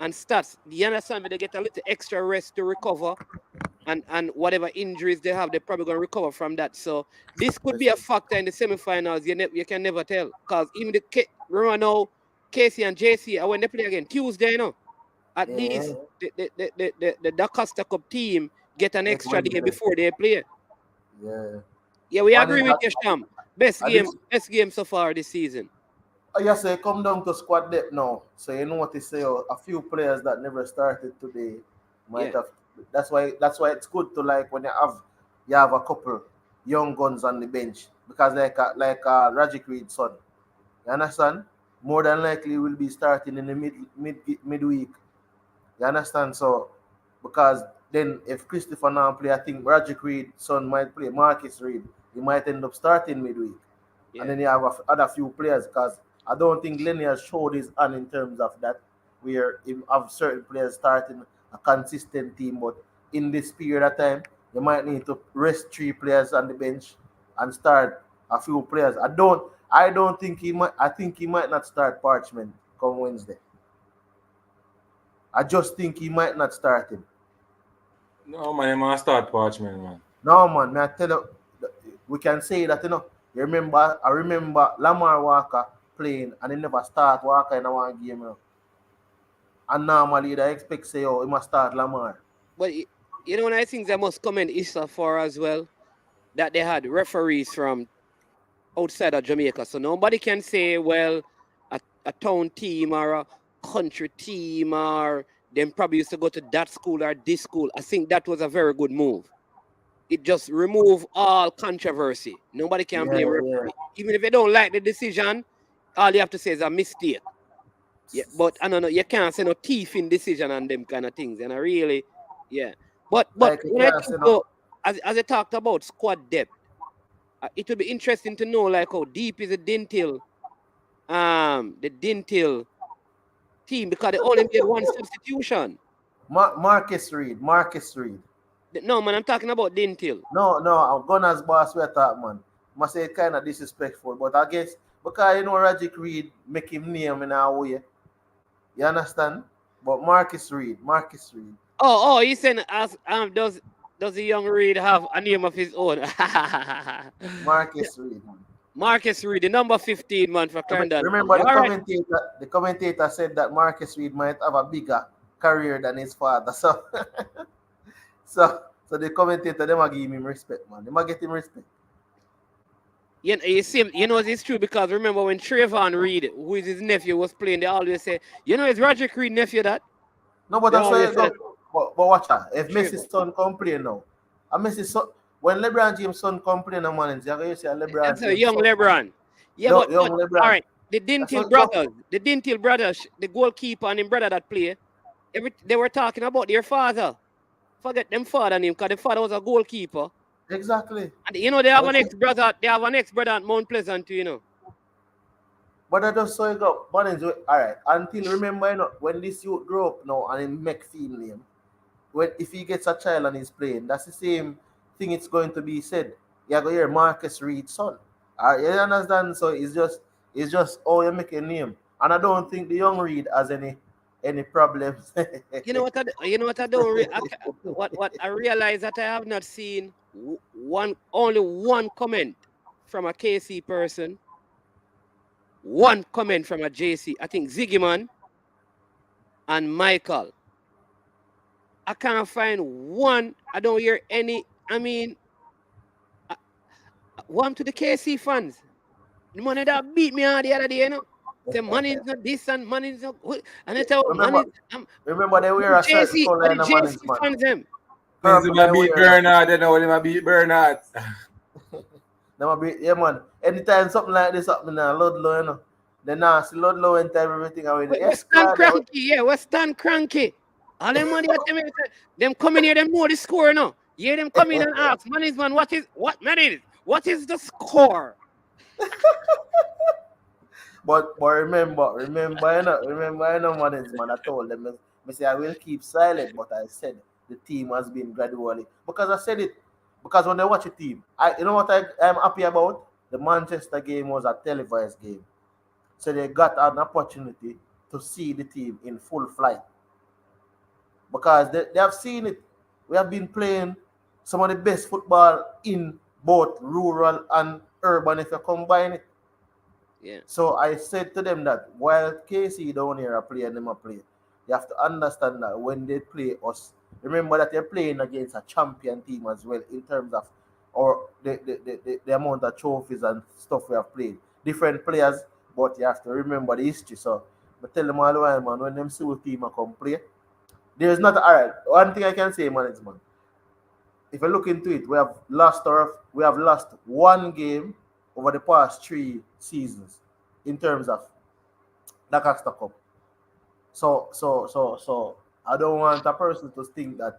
Stats, you understand me, they get a little extra rest to recover, and whatever injuries they have, they're probably going to recover from that. So this could be a factor in the semifinals. You can never tell, because even remember now, Casey and JC, when they play again Tuesday, at least the DaCosta Cup team get an extra day before they play. Yeah. Yeah, we One agree is with that you, Sham. Best I game, just best game so far this season. yes, say come down to squad depth now. So you notice say a few players that never started today might Yeah, have. That's why it's good to like when you have a couple young guns on the bench, because like Rajic Reed's son. You understand? More than likely will be starting in the midweek. You understand? So because then if Christopher now play, I think Rajic Reed's son might play Marcus Reed. He might end up starting midweek. And yeah, then you have other few players, because I don't think Lenny has showed his hand in terms of that, where you have certain players starting a consistent team, but in this period of time, you might need to rest 3 players on the bench and start a few players. I don't think he might. I think he might not start Parchment come Wednesday. I just think he might not start him. No, man, you must start Parchment, man. No, man, may I tell you, we can say that, I remember Lamar Walker playing and he never start Walker in a one game. And normally they expect say, he must start Lamar. but one of the things I must comment Issa for as well, that they had referees from outside of Jamaica. So nobody can say, well, a town team or a country team or them probably used to go to that school or this school. I think that was a very good move. It just remove all controversy. Nobody can Yeah, blame yeah. referee. Even if they don't like the decision, all you have to say is a mistake. Yeah, but I don't know, you can't say no thief in decision and them kind of things. And I really, yeah. But Like you when I can't think say no. though, as I talked about squad depth, it would be interesting to know like how deep is the Dintil team, because they only made one substitution. Marcus Reed. Marcus Reed. No man, I'm talking about Dintil. No, I'm Gunners boss we talk, man. Must say kind of disrespectful, but I guess because Rajic Reed make him name in our way. You understand? But Marcus Reed. Oh, he's saying as does the young Reed have a name of his own? Marcus Reed. Marcus Reed, the number 15 man for Clarendon. Remember All right. the commentator said that Marcus Reed might have a bigger career than his father. So so the commentator they might give him respect, man. They might get him respect. You see, it's true, because remember when Trayvon Reed, who is his nephew, was playing, they always say, it's Roger Reed nephew that. No, but They that's why always you say go. that. But watch out. If Trayvon. Messi's son come play now, and Messi's son, when LeBron James' son come play now, man, you're going to see a LeBron That's a James young son. LeBron. Yeah, Young but all LeBron. right, the That's Dintil what drop. brothers, the goalkeeper and him brother that play, they were talking about their father. Forget them father name, because the father was a goalkeeper. Exactly. And they have an Okay. ex-brother. They have an ex-brother at Mount Pleasant too. But I just saw you go. All right. Until remember, when this youth grow up now and he make film name, when if he gets a child and he's playing, that's the same thing it's going to be said. You're going to hear Marcus Reed's son. You understand? So it's just oh you make a name. And I don't think the young Reed has any problems. You know what I don't what I realize that I have not seen only one comment from a KC person, one comment from a JC. I think Ziggy Man and Michael. I can't find one. I don't hear any. I mean, one to the KC fans. The money that beat me on the other day. Say money is not this and money is not good. And I tell money. Remember they wear a certain JC, color the in the JC management. fans them. Since they might beat Bernard, they know they might beat Bernard. Yeah, man. Anytime something like this happen now, Ludlow, Then now see Ludlow and time everything away. Western cranky, Western cranky. All them money at them come in here, them know the score now. Yeah, them come in and ask, man, what is the score? But remember, Marines, man, I told them, I say I will keep silent, but I said the team has been gradually, because I said it, because when they watch a team, you know what I'm happy about? The Manchester game was a televised game. So they got an opportunity to see the team in full flight. Because they have seen it. We have been playing some of the best football in both rural and urban if you combine it. Yeah. So I said to them that while KC down here are playing them a play, you have to understand that when they play us, remember that they're playing against a champion team as well in terms of or the amount of trophies and stuff we have played. Different players, but you have to remember the history. So I tell them all the while, man, when them see what team are come play, there's not alright. One thing I can say, management. If you look into it, we have lost one game over the past 3 seasons in terms of the Costa Cup. So I don't want a person to think that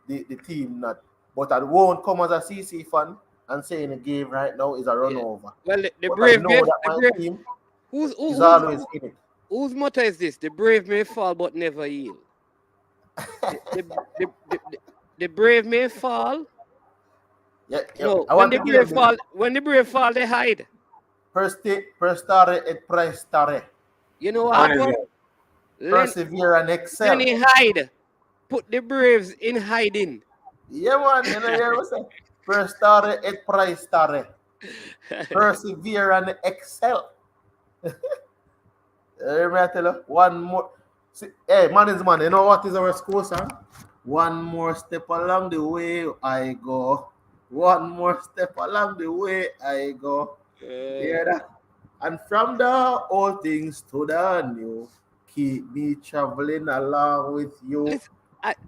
the team not, but I won't come as a CC fan and saying the game right now is a run Yeah. over. Well, the But I brave know may that the my brave team who's is always in it. whose motto is this? The brave may fall but never yield. The, the, the, the, the brave may fall. Yeah, yeah. No, I want to give them when the brave fall, they hide. per stare et prestare. You know what Management. happened? Persevere and excel. Lenny hide. Put the braves in hiding. Yeah, man, you know, you know what I'm saying? Prestare et prestare. Persevere and excel. Let me tell you, one more. See, hey, man is man, you know what is our school song? One more step along the way I go. One more step along the way I go. Hear that? And from the old things to the new, keep me traveling along with you.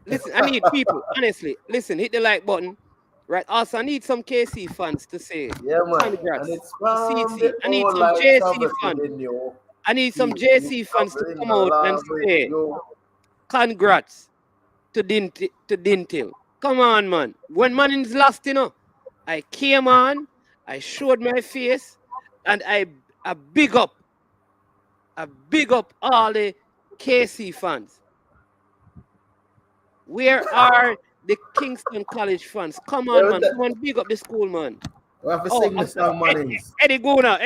Listen, I need people, honestly. Listen, hit the like button. Right. Also, I need some KC fans to say Yeah, man. And congrats it's to from CC. the I need old some life JC travel to fans. the new. I need some Keep me JC fans to traveling come out and along with say you. congrats to Dintil. Come on, man. When Manning's lost, I came on, I showed my face, and I big up all the KC fans. Where are the Kingston College fans? Come on, man. Come on, big up the school, man. We have to Oh, sing the song, Mannings. Eddie Guna.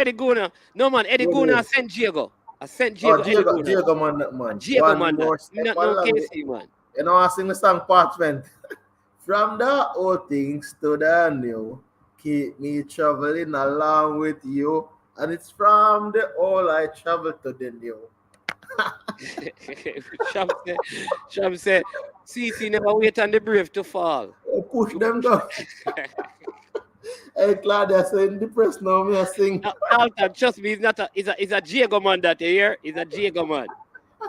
No, man, Eddie Guna, I sent Diego. Oh, Eddie Guna. Diego, man. Diego, One man. more I'm step not no along. KC, man. You know, I sing the song Parchment. From the old things to the new, keep me traveling along with you. And it's from the old I travel to the new. Sham said, CC never wait on the brave to fall. Push them down. Hey, Claudia, so in depressed now, me I sing. Dalton, trust me, he's a Diego man that you hear. He's a Diego man.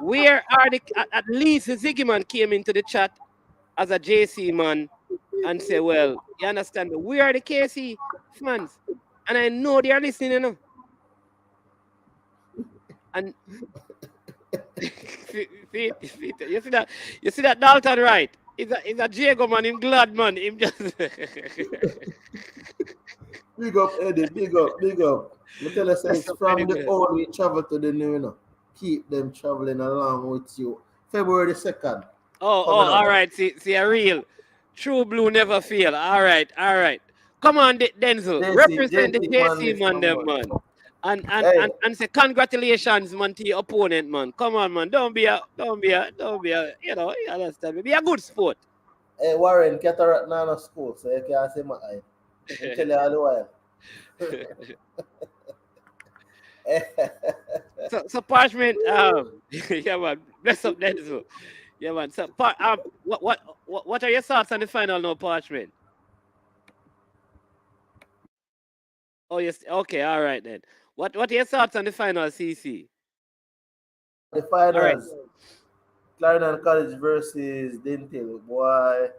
Where are at least Ziggy man came into the chat as a JC man and say, well, you understand me? We are the KC fans. And I know they are listening, And you see that Dalton, right? He's a Diego man, him glad man. Him just Big up, Eddie, big up. We tell us it's from the old we travel to the new, Keep them traveling along with you. February 2nd. Oh, all right. See, a real true blue never fail. All right. Come on, Denzel. Represent the JC man, them man. And say congratulations, man, to your opponent, man. Come on, man. Don't be a, you understand me. Be a good sport. Hey, Warren, cataract nana school, so you can't say my eye. I tell you all the while. So Parchment, yeah, man. Bless up, Denzel. Yeah, man. So, what are your thoughts on the final now, Parchment? Oh, yes. Okay, all right then. What are your thoughts on the final, CC? The finals, Clarendon College versus Dintil. Boy,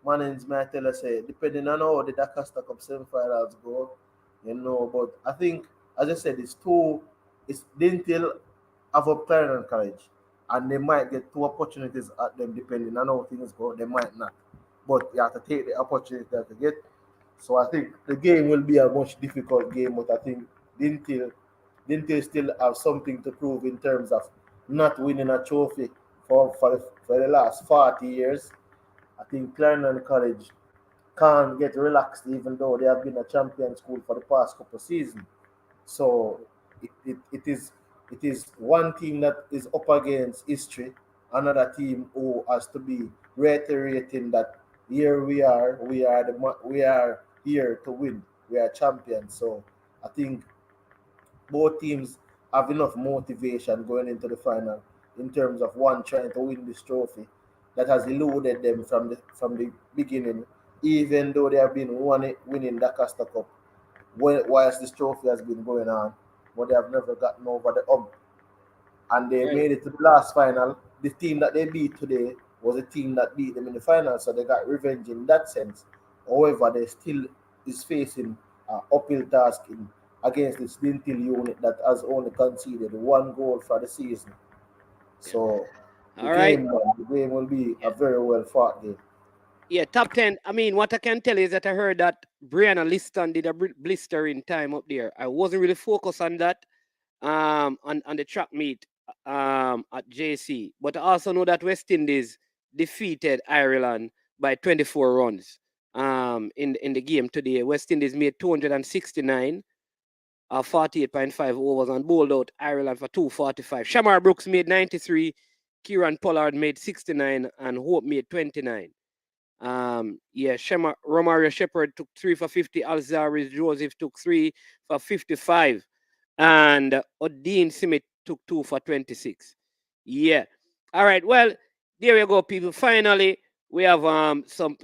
Mannings might tell us, depending on how the Dacosta Cup semi-finals go, but I think, as I said, it's Dintil have up Clarendon College, and they might get 2 opportunities at them depending on how things go. They might not, but you have to take the opportunity that they get. So I think the game will be a much difficult game, but I think Dintil Dintil still have something to prove in terms of not winning a trophy for the last 40 years. I think Clarendon College can't get relaxed even though they have been a champion school for the past couple of seasons. So it is one team that is up against history, another team who has to be reiterating that here we are here to win. We are champions. So I think both teams have enough motivation going into the final in terms of one trying to win this trophy that has eluded them from the beginning, even though they have been winning the Costa Cup whilst this trophy has been going on, but they have never gotten over the hump. And they Right. made it to the last final. The team that they beat today was a team that beat them in the final, so they got revenge in that sense. However, they still is facing uphill task against this Dintil unit that has only conceded one goal for the season. So All right. the game will be Yeah. a very well fought game. Yeah, top 10. I mean, what I can tell you is that I heard that Brianna Liston did a blistering time up there. I wasn't really focused on that on the track meet at JC. But I also know that West Indies defeated Ireland by 24 runs in the game today. West Indies made 269 48.5 overs and bowled out Ireland for 245. Shamar Brooks made 93, Kieran Pollard made 69, and Hope made 29. Romario Shepherd took 3 for 50. Alzaris Joseph took 3 for 55. And Odin Simit took 2 for 26. Yeah. All right. Well, there you go, people. Finally, we have some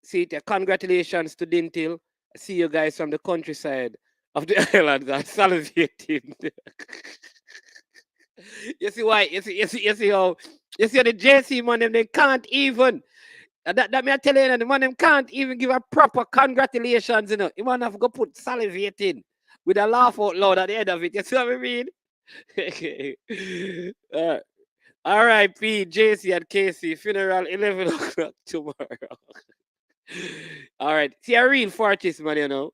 see it. Congratulations to Dintil. I see you guys from the countryside of the islands are salivating. You see why? You see how the JC man them they can't even that me I tell you, the man them can't even give a proper congratulations, you know. You man have to go put salivating with a laugh out loud at the end of it. You see what I mean? R.I.P. JC and Casey, funeral 11 o'clock tomorrow. All right. See a real Fortis man, you know.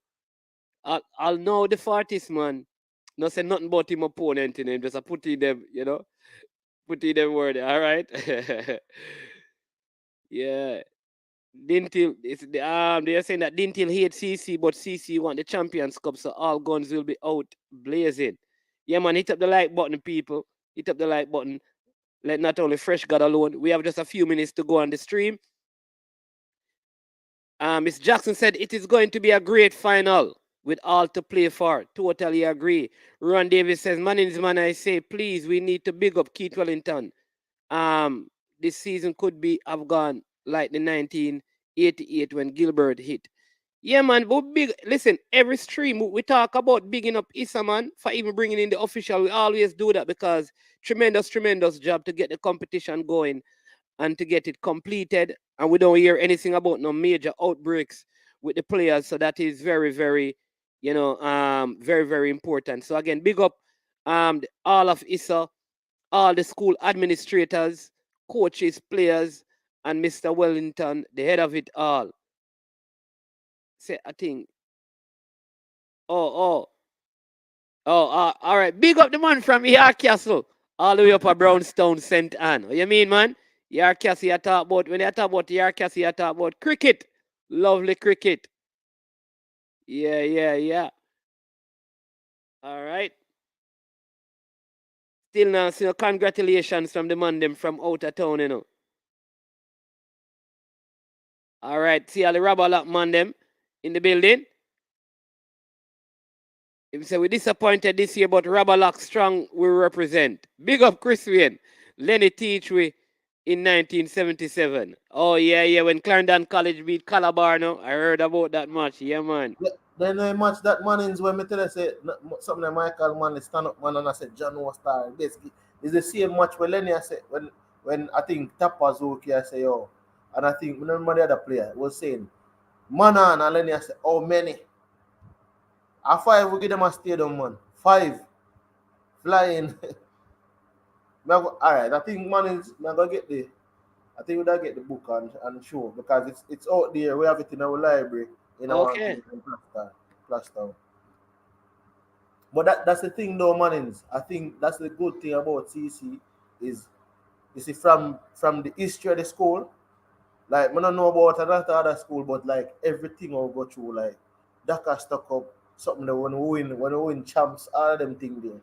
I'll know the Fortis man. No say nothing about him opponent in him, just a put in them, you know. Put in them word, all right. Yeah. Dintil they are saying that Dintil hate CC, but CC want the Champions Cup, so all guns will be out blazing. Yeah, man, hit up the like button, people. Hit up the like button. Let not only Fresh God alone. We have just a few minutes to go on the stream. Miss Jackson said it is going to be a great final with all to play for. Totally agree. Ron Davis says, man in his man, I say, please, we need to big up Keith Wellington. This season could be have gone like the 1988 when Gilbert hit. Yeah, man, but big. Listen, every stream we talk about bigging up Issa, man, for even bringing in the official. We always do that because tremendous job to get the competition going and to get it completed. And we don't hear anything about no major outbreaks with the players. So that is very, very, very, very important. So again, big up all of Issa, all the school administrators, coaches, players, and Mr. Wellington, the head of it all. Say, I think. Oh, all right. Big up the man from York Castle, all the way up at Brownstown, St. Anne. What you mean, man? York Castle, you talk about, when you talk about York Castle, you talk about cricket. Lovely cricket. Yeah. All right. Still now, so congratulations from the man them from out of town, you know. All right. See all the rubber lock man them in the building. If say we disappointed this year, but Rubberlock strong we represent. Big up Chris Wayne. Lenny teach we in 1977. Oh yeah, when Clarendon College beat Calabar, no? I heard about that match. Yeah, man. Yeah, then I match that Mannings when me tell you say something like Michael Manley stand up man and I said John Star. Basically, it's the same match when Lenny I said when I think Tapa's okay, I say yo. And I think remember the other player was saying Manan and Lenny I said, how many? A 5 we give them a stadium man. 5 flying. Alright, I think Mannings I'm gonna get the I think we'll get the book and show because it's out there. We have it in our library in our Okay. Plastown. But that's the thing though, Manins. I think that's the good thing about CC is you see from the history of the school, like I don't know about another other school, but like everything will go through like Dakar stuck up, something that when we win champs, all of them thing there.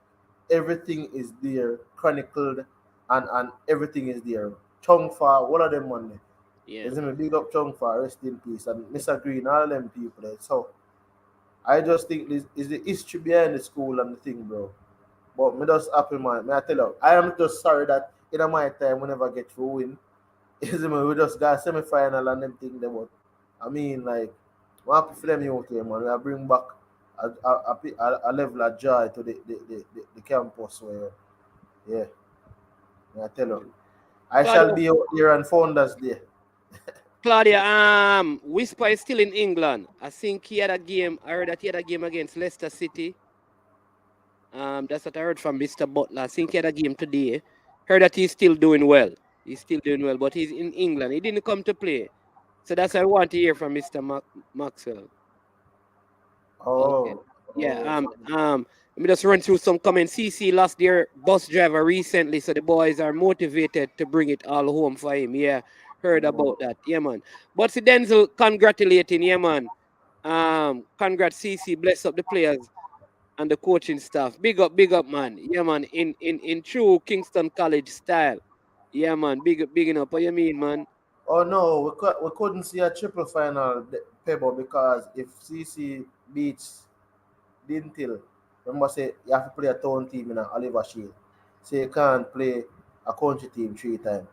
Everything is there, chronicled and everything is there. Chung Fa, what are them one there? Yeah. Isn't me big up Chung Fa, rest in peace, and Mr. Green, all of them people there. So I just think this is the history behind the school and the thing, bro. But me just happy, man. May I tell you, I am just sorry that in my time we never get to win. Is me, we just got semi final and them thing there, but I mean like we happy for them out here, man. We bring back a level of joy to the campus where yeah, may I tell you. I shall Claudia, be out here on Founders Day. Claudia, Whisper is still in England. I think he had a game. I heard that he had a game against Leicester City. That's what I heard from Mr. Butler. I think he had a game today. Heard that he's still doing well. He's still doing well, but he's in England. He didn't come to play. So that's what I want to hear from Mr. Maxwell. Okay. Oh, Yeah. oh. Let me just run through some comments. CC lost their bus driver recently, so the boys are motivated to bring it all home for him. Yeah, heard about that. Yeah, man. But see Denzel congratulating, yeah, man. Congrats, CC. Bless up the players and the coaching staff. Big up, man. Yeah, man. In true Kingston College style. Yeah, man. Big up. What you mean, man? Oh no, we couldn't see a triple final Pebble because if CC beats Dintil, remember say you have to play a town team in a Oliver Shield. So you can't play a country team 3 times.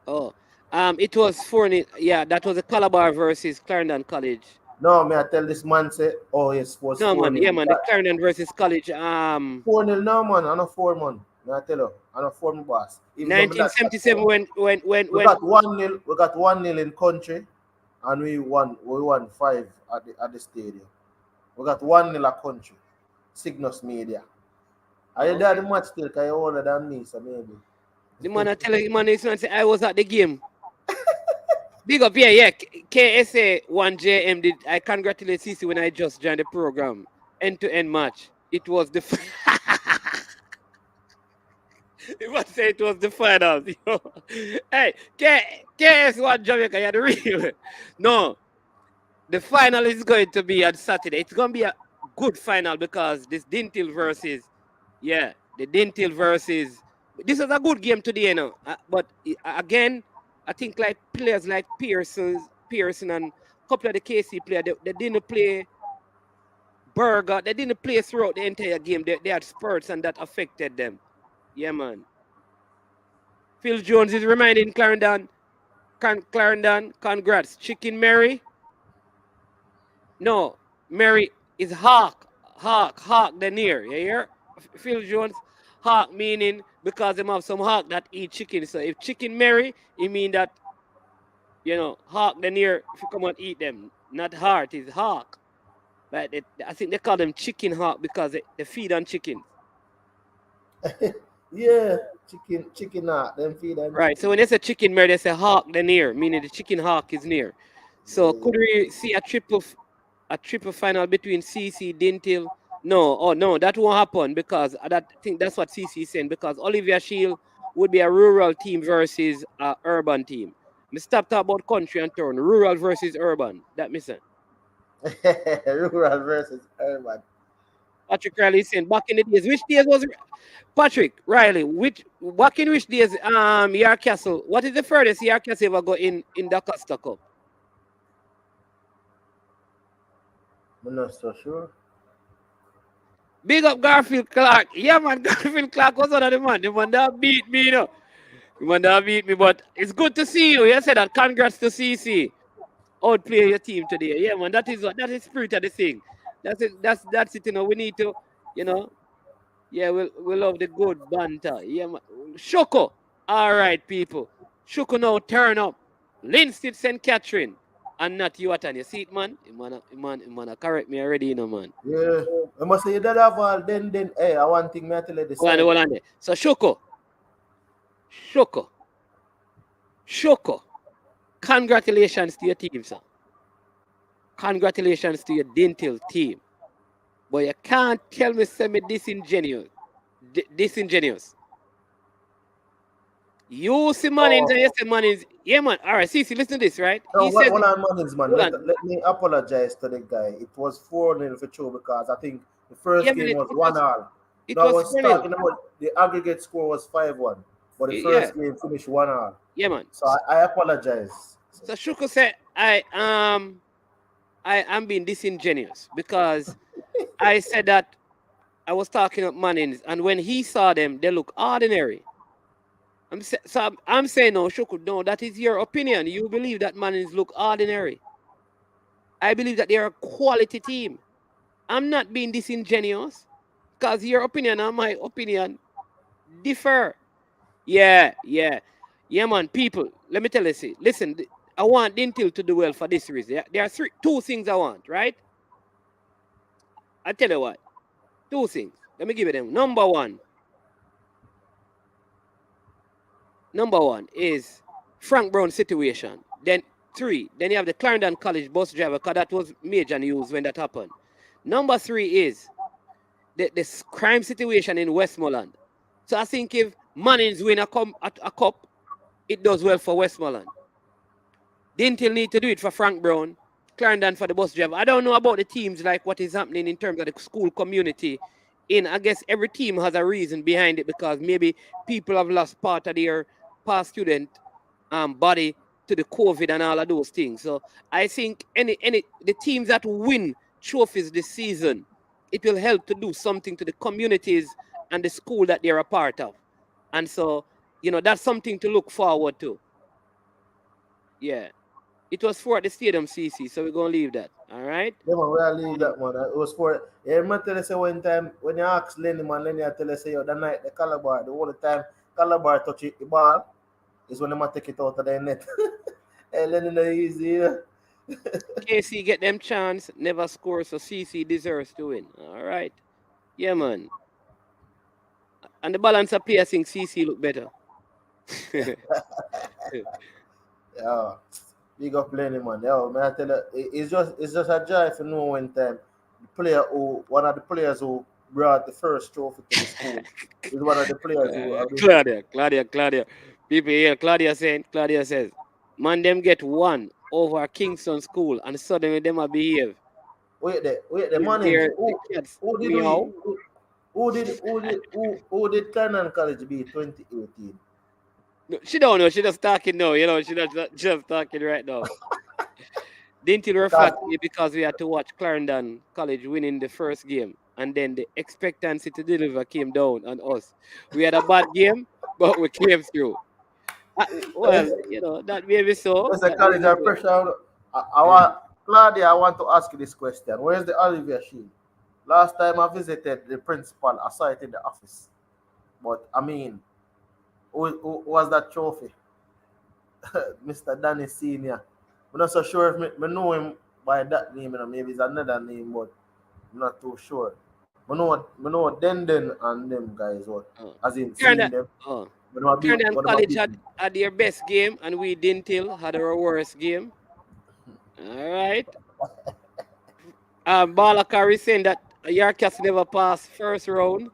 Oh, it was 4-0. Yeah, that was a Calabar versus Clarendon College. No, may I tell this man say, oh yes, was No, 4 man. 0. Yeah, man. The Clarendon versus College. 4-0 now, man. I know 4 man. May I tell you, I know 4 boss. Even though me not 1977 we got 1-0. We got 1-0 in country, and we won 5 at the stadium. We got 1-0 a country. Cygnus Media. Are you there the match still? Because you're older than me, so maybe. the man I tell you, man, this man say I was at the game. Big up, yeah. KSA 1JM did. I congratulate CC when I just joined the program. End-to-end match. It was the. You must say it was the finals. Yo. Hey, KS1 Jamaica, you're the real. No, the final is going to be on Saturday. It's going to be a good final because this Dintil versus, yeah, the Dintil versus. This is a good game today, you know. But again, I think like players like Pearson and a couple of the KC players, they didn't play Burger. They didn't play throughout the entire game. They had spurts and that affected them. Yeah, man. Phil Jones is reminding Clarendon, congrats. Chicken Mary? No, Mary is Hawk the near. You hear? Phil Jones, Hawk meaning because them have some hawk that eat chicken. So if chicken Mary, it mean that, Hawk the near, if you come and eat them, not heart, is Hawk. But I think they call them chicken hawk because they feed on chickens. Yeah, chicken heart, them feed them. Right. So when they say chicken Mary, they say hawk the near, meaning the chicken hawk is near. So could we see a triple final between CC Dintil? No, that won't happen because I think that's what CC is saying because Olivia Shield would be a rural team versus a urban team. Me stop talking about country and town. Rural versus urban. That missing. Rural versus urban. Patrick Riley is saying back in the days. Which days was Patrick Riley? Back in which days? York Castle. What is the furthest York Castle ever go in the Costa Cup? I'm not so sure. Big up Garfield Clark. Yeah, man, Garfield Clark was one of the man. The man that beat me, but it's good to see you. You said that. Congrats to CC. Outplay your team today. Yeah, man, that is spirit of the thing. That's it. That's it. We need to, yeah, we love the good banter. Yeah, man. Shoko. All right, people. Shoko now turn up. Linstead St. Catherine. And not you, Atan. You see it, man? Man, correct me already, man. Yeah. I must say that have all then hey, I want thing me tell you this. Hold on there. So Shoko. Congratulations to your team, sir. Congratulations to your Dintil team. But you can't tell me semi disingenuous. Disingenuous. You see Mannings and you say Mannings. Yeah, man. All right, see, listen to this, right? No, He says, one on Mannings, man. hold on. Let me apologize to the guy. It was 4-0 for Cho because I think the Yeah, first man, game was 1-1. it No, I was was 4-0. talking about the aggregate score was 5-1, but the Yeah, first game finished 1-1. yeah, man. So I apologize. So Shuko said, I am being disingenuous because I said that I was talking about Mannings, and when he saw them, they look ordinary. I'm saying no, Shuko, no, that is your opinion. You believe that Mannings look ordinary. I believe that they're a quality team. I'm not being disingenuous because your opinion and my opinion differ. Yeah, man. People, let me tell you, see, listen, I want Dintil to do well for this reason. There are two things I want, right? I tell you what, two things. Let me give it them. Number one is Frank Brown situation. Then three, then you have the Clarendon College bus driver, because that was major news when that happened. Number three is the crime situation in Westmoreland. So I think if Mannings win a cup, it does well for Westmoreland. Dintil need to do it for Frank Brown, Clarendon for the bus driver. I don't know about the teams, like what is happening in terms of the school community. I guess every team has a reason behind it because maybe people have lost part of their past student body to the COVID and all of those things. So I think the teams that win trophies this season, it will help to do something to the communities and the school that they're a part of. And so, that's something to look forward to. Yeah. It was for at the stadium, CC, so we're going to leave that. All right? Yeah, man, we'll leave that, man. It was for, yeah, man, tell us one time, when you ask Lenny, man, Lenny, I tell us, yo, that night, the Calabar, the whole time, Calabar touch it, the ball, is when they might take it out of the net. Hey, Lenny, no easy, yeah. KC get them chance, never score, so CC deserves to win. All right. Yeah, man. And the balance of players think CC look better. Yeah. Big up Lenny, man. Yo, man, I tell you, it's just a joy to know one time one of the players who brought the first trophy to the school is one of the players who Claudia. People here, Claudia says, man, them get one over Kingston School and suddenly them a behave. Wait, the money. Who did Clarendon College be 2018? No, she don't know. She just talking now. She just talking right now. Didn't it reflect me because we had to watch Clarendon College winning the first game, and then the expectancy to deliver came down on us. We had a bad game, but we came through. Well, that may be so. Where's the college and pressure? Claudia, I want to ask you this question. Where's the Olivier Shield? Last time I visited the principal, I saw it in the office. But, I mean, who was that trophy? Mr. Danny Senior. I'm not so sure if I know him by that name, maybe it's another name, but I'm not too sure. I know Denden and them guys, as in seeing them. Clarendon College had their best game, and we Dintil had our worst game. All right. Balakari saying that Yarkas never passed first round.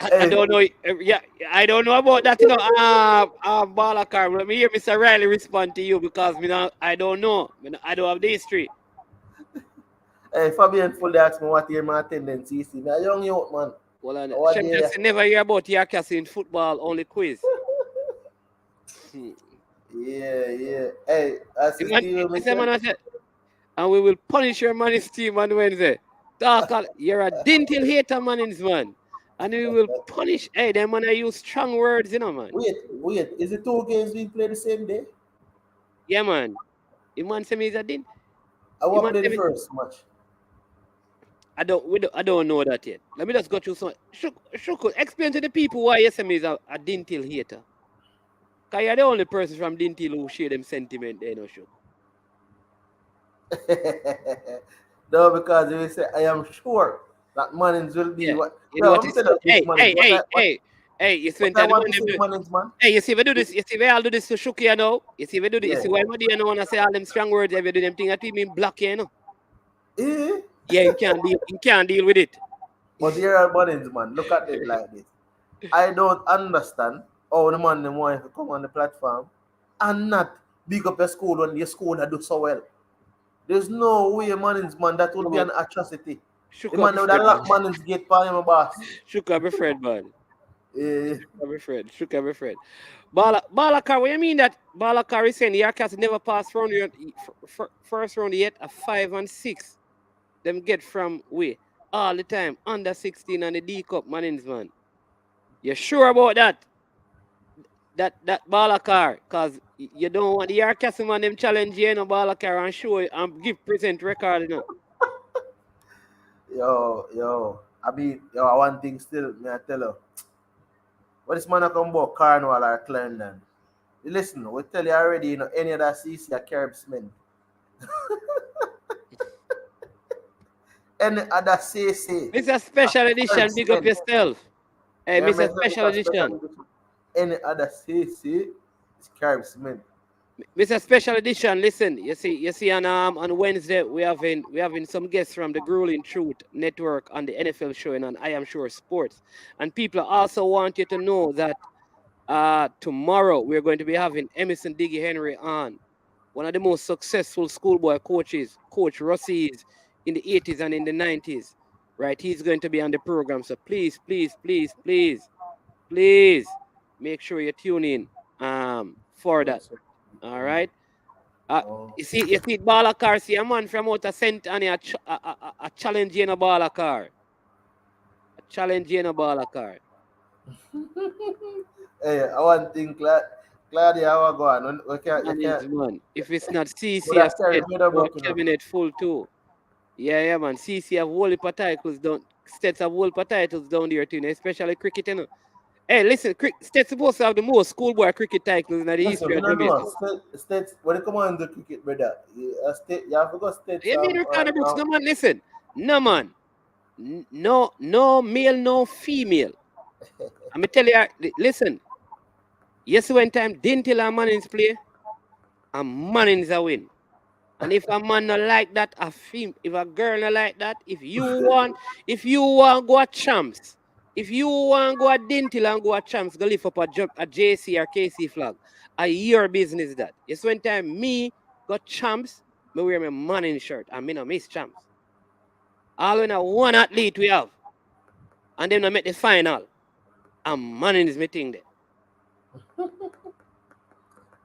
I don't know. Yeah, I don't know about that. Balakar. Let me hear Mr. Riley respond to you because I don't know. I don't have the history. Hey, Fabian fully asked me what year my attendance is. I'm a young youth, man. Well, I never hear about Yarkas in football, only quiz. Yeah. Hey, I see you. And we will punish your Mannings team on Wednesday. You're a Dintil hater, Mannings, man. And we will punish. Hey, them man, I use strong words, man. Wait. Is it 2 games being played the same day? Yeah, man. The man say me is a din. I want to play the first match. I don't know that yet. Let me just go through some. Shuk, explain to the people why SM is a Dintil hater. Because you're the only person from Dintil who share them sentiment there, no, Shuk. No, because you say, I am sure that Mannings will be what. Hey, you spent time on them. Hey, you see, we do this. You see, we all do this to Shuki, you know. You see, we do this. You see, why do you know when I say all them strong words, if you do them thing, that we mean black, you know. Yeah, you can't deal with it. But here are Bunnings, man. Look at it like this. I don't understand how the man them want to come on the platform and not big up your school when your school that do so well. There's no way, Mannings, man, that would Come be on. an atrocity. Shook The up man your would have friend, locked man. Mannings gate for him, boss. Shook up your friend, man. Eh, Shook up your friend. Shook up your friend. Balakar, what you mean that Balakar is saying the Yarcats never passed round yet, first round yet, a 5 and 6. Them get from way all the time under 16 and the D Cup Mannings, man. You sure about that? That Balakar, cause you don't want the Yarcats man them challenge you, no Balakar, and show and give present record, you know. yo. I mean, yo, one thing still, may I tell you. What this man a come about Carnival or Clarendon? Listen, we tell you already, you know, any other CC a Caribsmen. Any other CC. Mr. Special Edition, big up Caribsmen. yourself. Hey, Yeah, Mr. man, Special Edition. any other CC is Caribsmen. Mr. Special Edition, listen. You see on Wednesday we having some guests from the Grueling Truth Network on the NFL show and on I Am Sure Sports. And people also want you to know that tomorrow we're going to be having Emerson Diggy Henry on. One of the most successful schoolboy coaches, Coach Rossi's in the 80s and in the 90s. Right? He's going to be on the program. So please make sure you tune in for that. All right. You see Balakar, see a man from out of St. Annie a challenge in a Balakar. A challenge in a Balakar. Hey, I want to think, Claudia, how I go on? We can't. Man. If it's not CC, But that's terrible. our cabinet full too. Yeah, man. CC have whole heap of titles down. States have whole heap of titles down there too, especially cricket, you know. Hey, listen, States supposed to have the most schoolboy cricket titles in the history of Jamaica. States, when you come on the cricket, brother, you have to go States. You mean Ricardo Brooks? No, man, listen. No, man. No male, no female. I'm tell you, listen. Yes, one time Dintil and Mannings play, and Mannings a win. And if a man not like that, if a girl not like that, if you want go a champs, if you want go a Dintil and go a champs, go lift up a JC or KC flag. Your business that. Yes, one time me got champs, me wear my Mannings shirt, and me no miss champs. All when a one athlete we have, and then I make the final, and Mannings me thing there.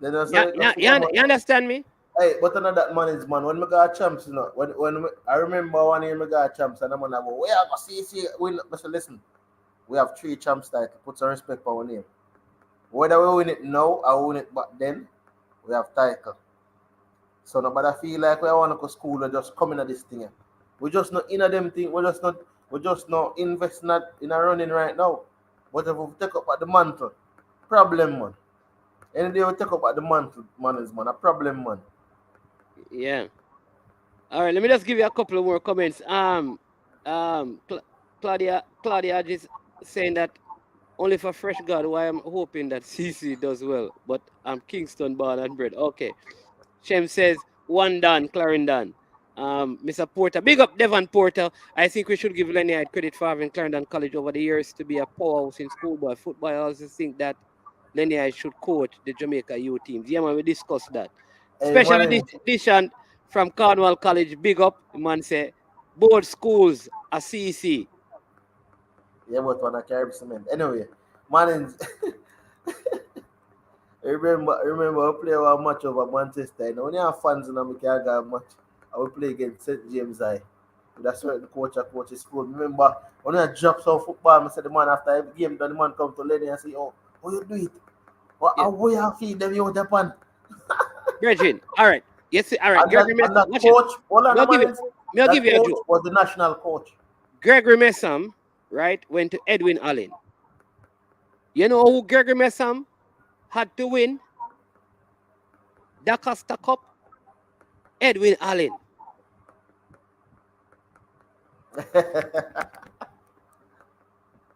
You understand me? Hey, but another man is man. When we got champs, you know, I remember one year we got champs, and I'm gonna go, where I go see win. Listen, listen, we have 3 champs titles. Put some respect for our name. Whether we win it now or win it back then, we have title. So nobody feel like we want to go school or just come in this thing. We just not in a them thing. We just not invest in a running right now. But if we take up at the mantle, problem man. Any day we take up at the mantle, man is man a problem man. Yeah. All right, let me just give you a couple of more comments. Claudia just saying that only for fresh God, why I'm hoping that CC does well, but I'm Kingston born and bred. Okay. Shem says, one done, Clarendon. Mr. Porter, big up Devon Porter. I think we should give Lenny credit for having Clarendon College over the years to be a powerhouse in schoolboy football. I also think that Lenny should coach the Jamaica U teams. Yeah, man, we discussed that. Special edition from Cornwall College. Big up, the man say, both schools are CC. Yeah, but one of Caribbean. Anyway, Mannings. remember, I play one match over Manchester. You know, when you have fans and we can't get a match, I will play against St. James I. That's where the coach is school. Remember, when I drop some football, I said the man after every game, the man come to Lenny and say, oh, how you do it? How you have feed them out the pan? Virgin, all right. Yes, all right. Gregory Messam, coach, I'll give you a joke. Was the national coach. Gregory Messam, right, went to Edwin Allen. You know who Gregory Messam had to win the Costa Cup? Edwin Allen.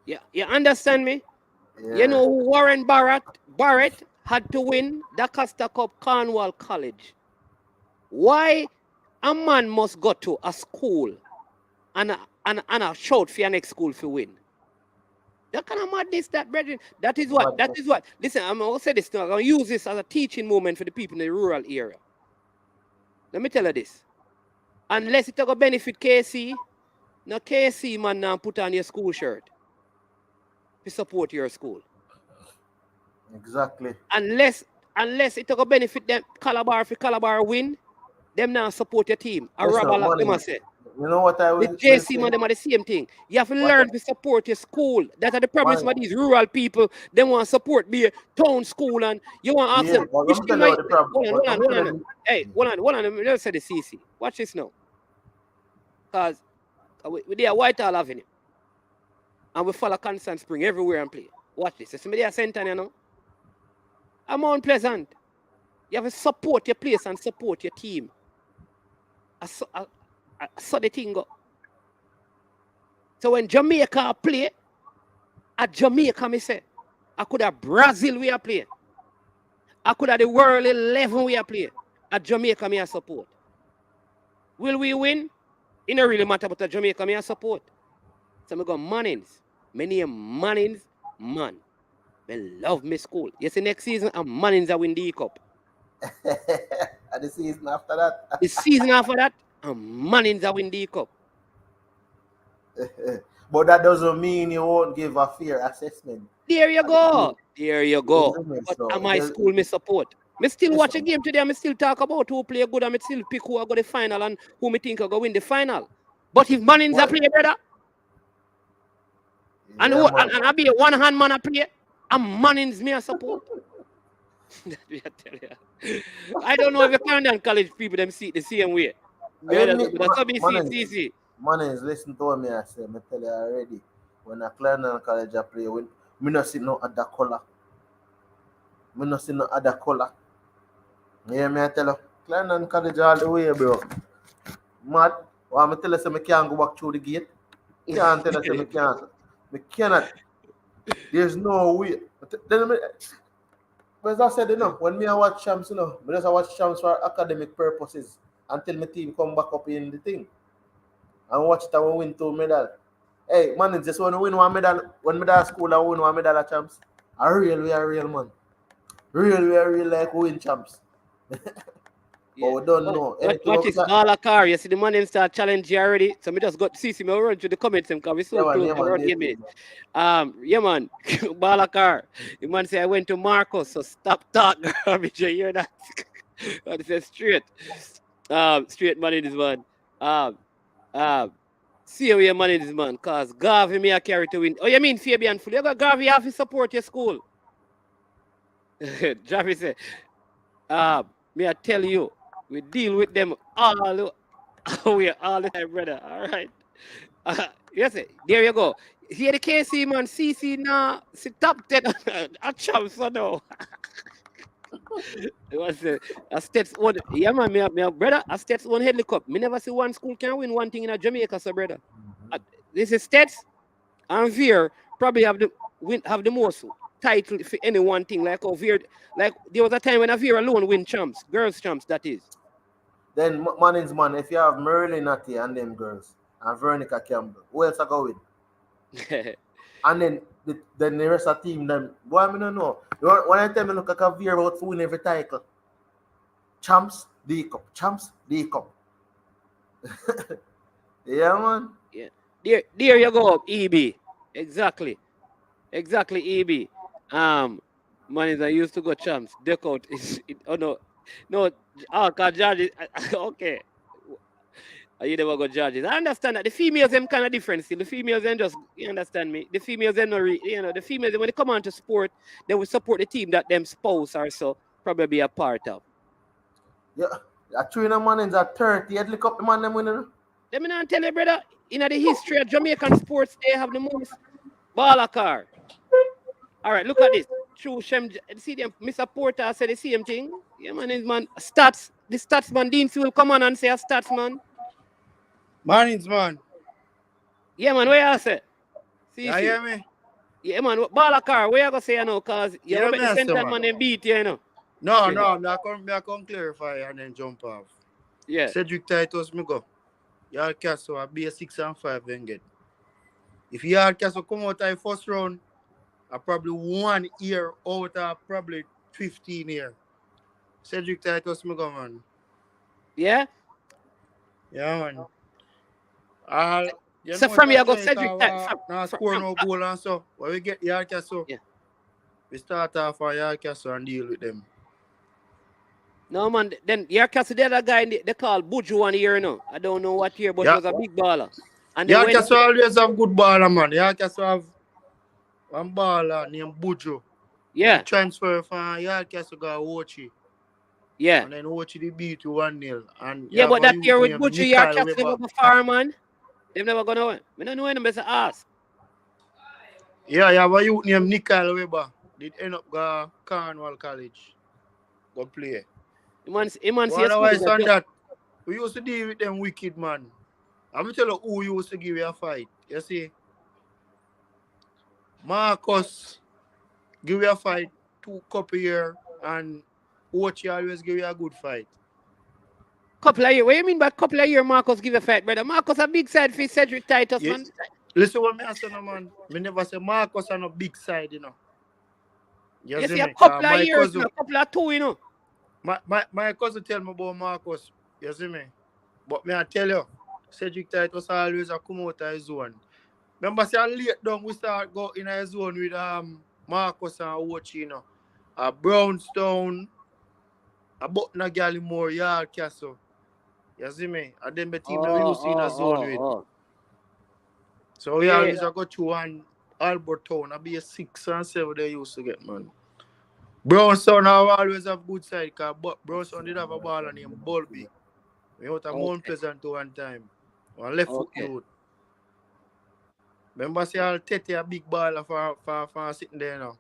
Yeah, you understand me? Yeah. You know who Warren Barrett had to win the Costa Cup, Cornwall College. Why a man must go to a school and a shout for your next school to win. That kind of madness, that brethren. That is what. Listen, I'm gonna say this now. I'm gonna use this as a teaching moment for the people in the rural area. Let me tell you this. Unless it's gonna benefit KC, no KC man now put on your school shirt to support your school. Exactly. Unless it's gonna benefit them Calabar if Calabar win, them now support your team. A Listen, rubber like money. them I say. You know what I The will JC say? man, them are the same thing. You have to What learn to support your school. That's the problem with some of these rural people. They want to support be a town school and you want to ask Yeah, them, but which let me team tell you are what the problem. hold But on. let me tell you- Hey, hold on. Let's say the CC. Watch this now. Because we there Whitehall Avenue. And we follow Constant Spring everywhere and play. Watch this. You see me there Centennial, you know? I'm Mount Pleasant. You have to support your place and support your team. I saw the thing go. So when Jamaica play, at Jamaica, me say, I could have Brazil we are playing. I could have the World 11 we are playing. At Jamaica, me I support. Will we win? It don't really matter about Jamaica, me I support. So I got Mannings. Many Mannings, man. They love me school. You see, next season, I'm Mannings I win the cup. And the season after that. The season after that, I'm Mannings I win the cup. But that doesn't mean you won't give a fair assessment. There you go. There you go. Isn't it? But So, at my school, me support. Me still watch a Listen. game today. Me still talk about who play good and me still pick who I go the final and who me think I go win the final. But if Mannings a play, brother, and I be a one-hand man a play, and Mannings me a support. I don't know if the Clarendon College people them see it the same way. CC. Mannings, listen to me I say, me tell you already. When a Clarendon College I play, me not see no other color. Me not see no other color. Yeah, me I tell you, Clarendon College all the way, bro. Mad. Why me tell you say me can't go back through the gate? Can't tell you say me can't. Me cannot. There's no way. As I said, when me I watch champs, me just watch champs for academic purposes until my team come back up in the thing. And watch it and win 2 medals. Hey, man, it's just when we win 1 medal, when medal school and win 1 medal at champs. We are real, man. We are real like we win champs. But we don't know. Watch this, Balakar. You see the man start challenge you already. So me just got to see me run through the comments because we so close around 8 minutes. Yeah, man. Balakar. The man say I went to Marcos, so stop talking garbage. You hear that? It says straight. Straight money this man. See how your money this man. Cause Garvey me a carry to win. Oh, you mean Fabian Full? You got Garvey have to support your school. Javi say, me I tell you, we deal with them all the time, brother. All right. Yes, there you go. Here the KC man, CC now, top 10 a champ, so no. It was a States one. Yeah, man, me brother, a States one Headley Cup. Me never see one school can win one thing in a Jamaica, so brother. This is States and Veer probably have the most title for any one thing. Like Veer, like there was a time when Veer alone win champs, girls champs, that is. Then Mannings man, if you have Merlin Natty and them girls and Veronica Campbell, who else are going? And then the rest of the team, them, boy, I don't know. When I tell me look at Veer about to win every title. Champs, the cup. Champs, the cup. Yeah, man. Yeah. There you go, EB. Exactly, EB. Man, I used to go champs. Deck out. God, judges. Okay. You never got judges. I understand that the females them kind of different still. The females them just, you understand me? The females them not the females when they come on to sport, they will support the team that them spouse or so probably be a part of. Yeah, I train a man in that 30. You'd look up the man them winning. Let me not tell you, brother. In the history of Jamaican sports, they have the most Balakar. All right, look at this. True Shem. See them, Mr. Porter said the same thing. Yeah, man, stats. The stats man, Dean will come on and say a stats man. Mornings, man. Yeah, man, where you say? See, you hear me? Yeah, man, Balakar, where you going to say, you know, because you know, the center man and beat you, you know. No, I come clarify and then jump off. Yeah. Cedric Titus, me go. Yard Castle will be a 6 and 5 then get. If Yard Castle come out of the first round, I probably 1 year out of probably 15 years. Cedric Titus, me go, man. Yeah? Yeah, man. You So know, from if I here, I go play Cedric Titus. now score no goal and so, when we get Yard Castle, Yeah. we start off on Yard Castle and deal with them. No, man. Then Yard Castle, the other guy, they call Buju 1 year, you know. I don't know what year, but he was a big baller. And Yard Castle always have good baller, man. Yard Castle have one baller named Buju. Yeah. He transfer from Yard Castle to Ochi. Yeah. And then Ochi the beat you 1-0. And Yeah, but that year with Buju, Yard Castle never go far, man. They've never gone away. We don't know any better ask. Yeah, you have a youth named Nickel Weber. Did end up go Cornwall College. Go play. Otherwise on that, we used to deal with them wicked, man. I'm going to tell you who used to give you a fight. You see? Marcus give you a fight 2 couple years, and Ochi always give you a good fight. Couple of years? What do you mean by couple of years Marcus give a fight, brother? Marcus a big side for Cedric Titus, man. Listen what I say, no, man. I never say Marcus on a big side, you know. You see a couple of years, a couple of 2, you know. My cousin tell me about Marcus, you see me? But me I tell you, Cedric Titus always a come out of his zone. Remember, say late down we start go in a zone with Marcus and Ochi, you know. A Brownstown, a Butner Gallimore, Yard Castle. You see me? And then the team that we used to in a zone with. So we always go to one Albert Town. I'll be a 6 and 7 they used to get, man. Brownstown always have good side, because Brownstown did have a baller named Bulby. We out of Mount Pleasant to one time. One left foot youth. Remember, say I'll Tete a big baller for sitting there now.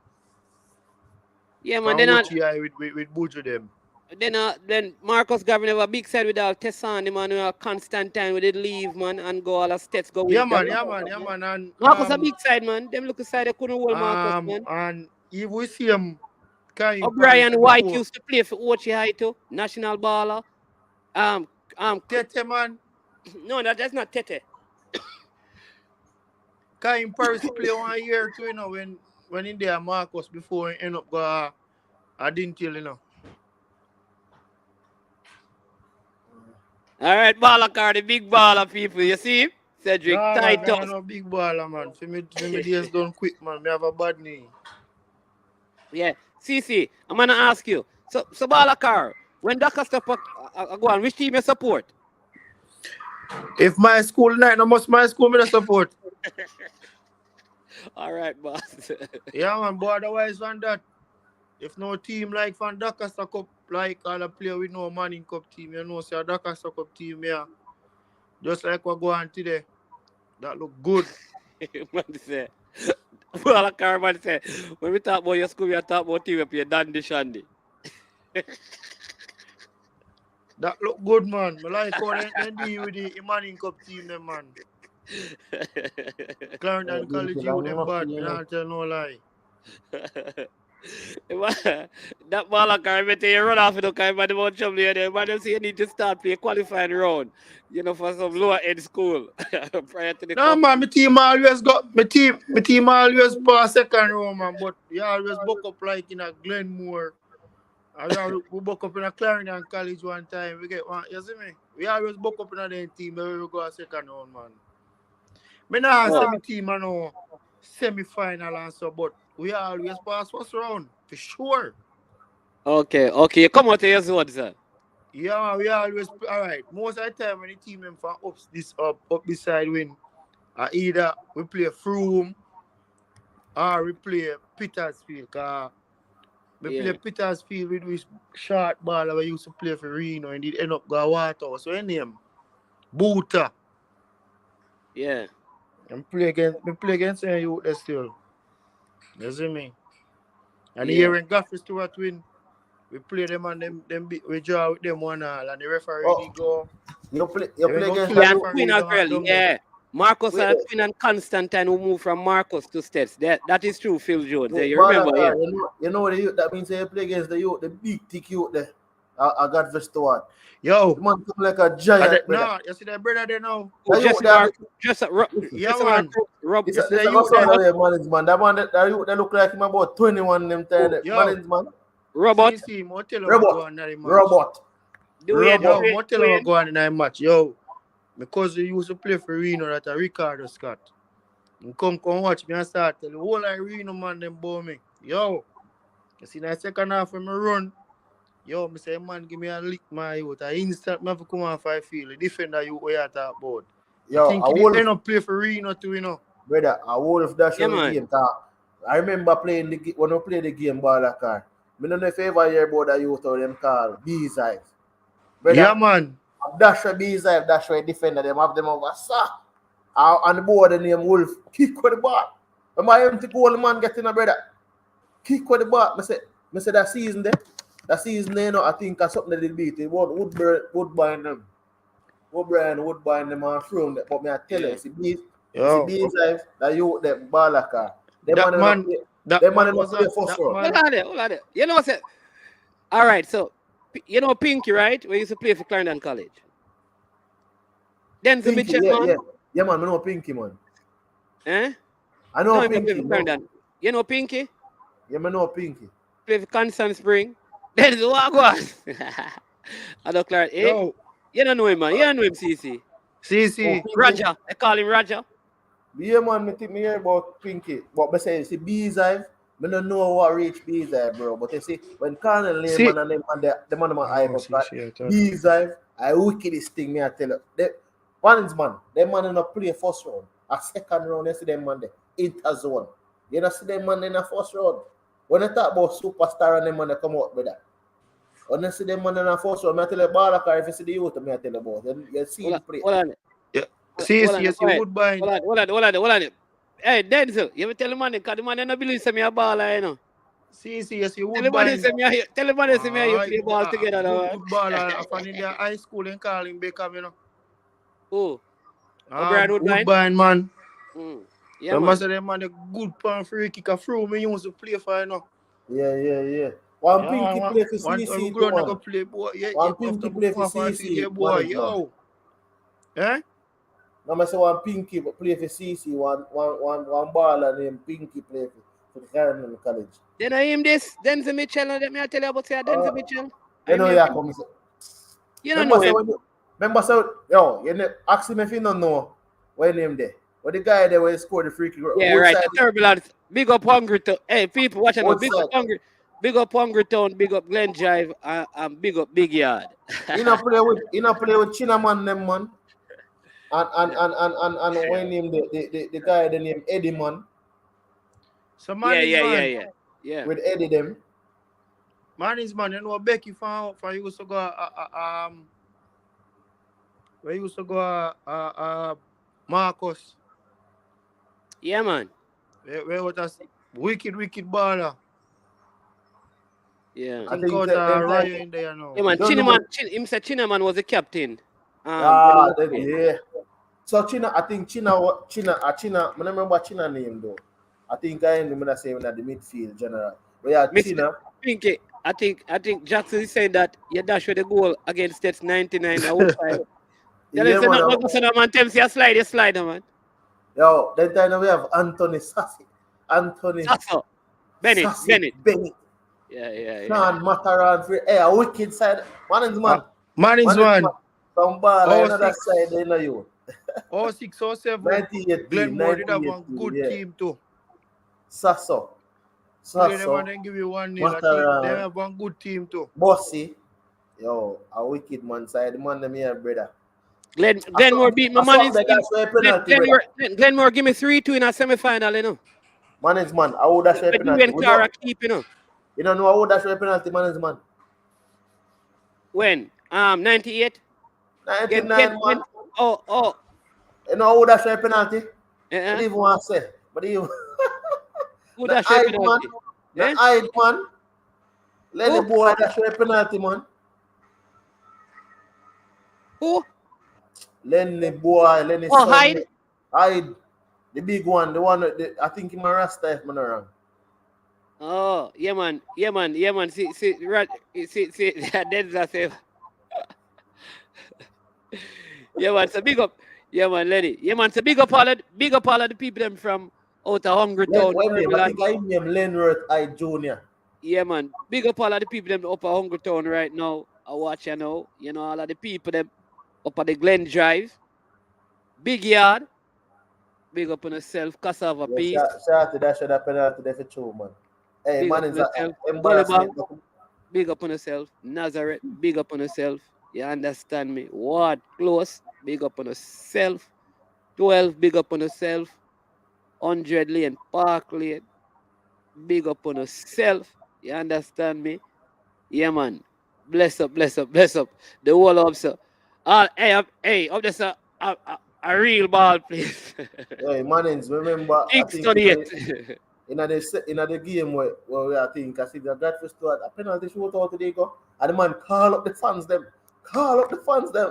Yeah, man. Then with Buju them. Then Marcus Gavin have a big side with all Tessan, the man who have Constantine with it leave, man, and go all the steps go with Yeah, man. And Marcus a big side, man. Them look aside, they couldn't hold Marcus, man. And if we see him O'Brien White used to play for Ochi High too, national baller. Tete, man. No, that's not Tete. Kaim Paris play 1 year too, you know, when in there Marcus before he end up go I didn't tell you know. All right, baller card, the big baller people, you see? Cedric Titus. Man, no big baller, man. For me days done quick, man. Me have a bad knee. Yeah. CC, I'm gonna ask you. So baller card, when Daka step up, go on, which team you support? If my school night, no must my school me support. All right, boss. Yeah, man, but otherwise from that, if no team like Van Daka stuck up, like all the player with no Manning Cup team, you know, say a Daka stuck up team, yeah. Just like what go on today. That look good. Man say, baller card, man say, when we talk about your school, we talk about team up here, Dandy Shandy. That look good, man. I like how they deal with the Manning Cup team, them, man. Clarendon College, you them bad. I don't tell no lie. That baller card, I tell you, run off in the kind of about trouble here. There, man, say you need to start play qualifying round, you know, for some lower end school prior to the. No, man, my team always pass second round, man. But you always buck up like in a Glenmore. We buck up in a Clarendon College one time. We get one, you see me? We always buck up in a them team where we go a second round, man. Me not say my team, I know, semi-final and so, but we always pass first round, for sure. Okay. You come out to your zone, sir. Yeah, we always, all right. Most of the time when the team them from up this side win, either we play Froome or we play Petersfield. Cause we play Petersfield with this short ball that we used to play for Reno and it end up go water. So any name, Boota. Yeah. And play against you there still. You see me? And here when Gaffrey Stewart win, we play them and we draw with them 1-1 and the referee go. You play against Queen as well. Yeah. Marcus and Queen and Constantine who moved from Marcus to Stets. That is true, Phil Jones. You remember, you know the youth, that means you play against the youth, the big thick youth there. I got vest to what? Yo, The man come like a giant, brother. no, you see that brother there now? That you Just that Yeah, just man. Rob. this Yes, is a you son there. of a man's man. That man that you that look like him about 21 them time. Yo. Man's man. Robot. See, more tell him go on that match. Robot. Yo, more tell him go on in that match. Yo, because he used to play for Reno that a Ricardo Scott. You come watch me and start tell the whole like Reno man them bow me. Yo, you see that second half of me run. Yo, me say man give me a lick my youth. I instant me have to come off I feel the defender you where you talk about. Yo, I think he end up play for Reno too, you know. Brother, I would have dashed Yeah, the man. game. I remember playing when we play the game ball like car. I don't know if you ever hear about that youth or them call Bees Eyes. Brother, Yeah, man. Dash for Bees Eyes, dash for defender, them have them over sack. On the board, the name Wolf, kick with the ball. When my empty goal, the man getting a brother. Kick with the ball. I say that season there, you know, I think that's something that they beat. It was Woodbine them. Woodbine them and throw them. But me I tell you, see Bees Eyes, that you the ball like car. That man was play first round. Hold on there. You know what? All right, so you know Pinky, right? We used to play for Clarendon College. Denzel Mitchell, man. Yeah, man, I know Pinky, man. Eh? I know No, Pinky. No. You know Pinky? Yeah, I know Pinky. Play for Constant Spring. Denzel, what go on? I know Clarendon. Yo. You don't know him, man. You don't know him, CC. CC. Roger. They call him Roger. Yeah, man, me think me hear about Pinky. But I say, see, Bees Eye, I don't know what reach Bees Eye, bro. But you see, when Colonel Lehman and them and the man eye up, Bees Eye, I wickedest thing, me I tell you. One man, them man not play first round. A second round, you see them man there, interzone. You don't see them man in the first round. When I talk about superstar and them man come out with that. When I see them man in the first round, I tell you about if you see the youth, I tell you about. You see him play. Hold on. Yeah. See, Woodbine. Hold on. Hey, Denzel, you ever tell the man, because the man don't believe me a baller, you know. See, Woodbine. Tell the man, say me you play ball together. Good baller. From India high school and call him Beckham, you know. Who? Brian Woodbine, man. Yeah, man. Say them man, a good pan free kick through me used to play for, you know. Yeah. One Pinky play for CC. One play, boy. Yeah, one Pinky play for CC. Boy, yo. Eh? No, I say one Pinky play for CC. One baller named Pinky play for the Clarendon College. Then I him this Denzel Mitchell. Let me tell you about Denzel Mitchell. You know yeah, come. You don't know him. Remember, so you ask him if you don't know what name there. What the guy there where he scored the free kick. Yeah, right. Turbulence. Big up Hungry Town. Hey, people watching now. Big up Hungry Town. Big up Glen Drive. And big up Big Yard. He not play with Chinaman them man. And when name the guy the name Eddie man. So man Yeah. With Eddie them. Man is man, you know Becky for used to go where used to go Marcus. Yeah, man. Where was that wicked baller? Yeah. I think Raya in there now. Yeah, man. Chinaman was the captain. Yeah. So I think China, I don't remember China name though. I think I am gonna say that the midfield general. But yeah, China. Pinky, I think Jackson is saying that you dash with the goal against States 99 outside. Yeah, man. Tell you slide, man. Yo, that time we have Anthony Sassy. Sasso. Bennett. Yeah. Sean Mataran for a wicked side. Man is man. Some ball another side they know you. 06, 07. 98. Glenmore did have one good team too. Sasso. They give you 1-0. They have one good team too. Bossy. Yo, a wicked man side. The man them here, brother. Glenmore beat my man. Glenmore give me 3-2 in a semi-final, you know. Man, I would dash a penalty. Keep, you know. You don't know I would dash a penalty, man. When? 98? 99, man. Oh. You know I would dash a penalty? I don't even want to say. But even... Who dash a penalty? Man. Let the boy dash a penalty, man. Who? Lenny Hyde. The big one, the one that I think in my Rasta if I'm not wrong. Oh, yeah, man. See, right, see, that's the same. Yeah, man. So big up. Yeah, man, Lenny. Yeah, man. So big up all of the people them from out of Hungry Town, When name? I Cumberland. think I name Lenworth I Junior. Yeah, man. Big up all of the people them up at Hungry Town right now. I watch you know. You know, all of the people them up at the Glen Drive. Big yard. Big up on yourself. Cassava Yeah, piece. shout to that shot that penalty there for true, man. Hey, Big up man, on is a yourself. embarrassment. Volleyball. Big up on yourself. Nazareth. Big up on yourself. You understand me? Ward. Close. Big up on yourself. 12. Big up on yourself. 100 Lane. Park Lane. Big up on yourself. You understand me? Yeah, man. Bless up. The whole up, sir. Hey, up there, sir. A real ball, please. Hey, Mannings, remember, I think Study it. in the game where we I think I see the Bradford start a penalty shootout today go, and the man call up the fans them,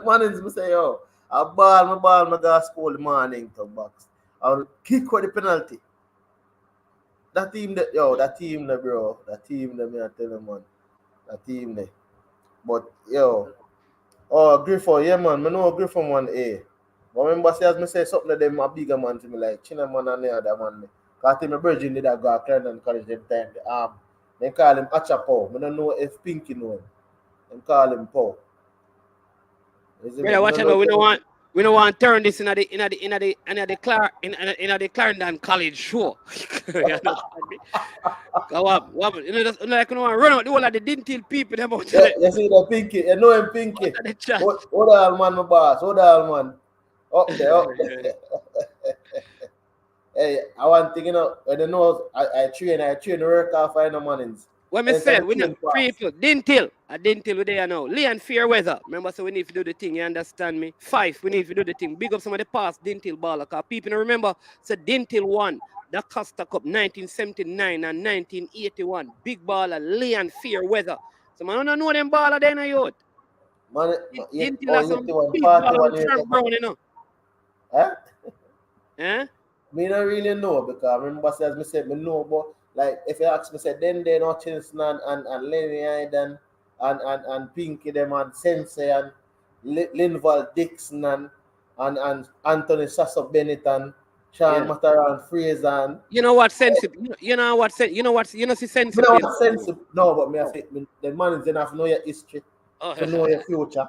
Mannings me say yo, my ball, my gas score the morning to box. I'll kick for the penalty. That team there, bro. That team there, me I tell you, man. That team there. But yo, Griffon, yeah man, I know Griffon one A. But remember, see, as me say something to them a bigger man to me, like China man and the other man. Because I think my virgin did that go to Clarendon College them time. They call him Achapo. I don't know if Pinky know him. They call him Paul. Brother, watch out. We don't want to turn this in the Clarendon College show. You understand me? Go up. You know, that's like you know, run out the whole of the Dintil people them out there. You see the Pinky, you know him Pinky. The chat. Hold on, man, my boss. Hold on, man. Up there. Hey, I want to, you know, I don't know, I train work off I know Mannings. What me say, we know people, Dintil we there now. Leon Fairweather. Remember, so we need to do the thing, you understand me? 5, we need to do the thing. Big up some of the past Dintil baller, because people don't remember, so Dintil won the Costa Cup 1979 and 1981. Big baller, Leon Fairweather. So man, don't know them baller then, youth. Man, Dintil has some big baller with Frank Brown, you know. Huh? Eh? Me don't really know, because remember, as me said, me know, but like if you ask me, say then Hutchinson and Lenny Hayden and Pinky them and Sensei and Linval Dixon and Anthony Sasso Bennett and Sean Mataran Fraser and you know what sense? You see sense? You know what sense? No, but me I say the man is enough to know your history, to know your future.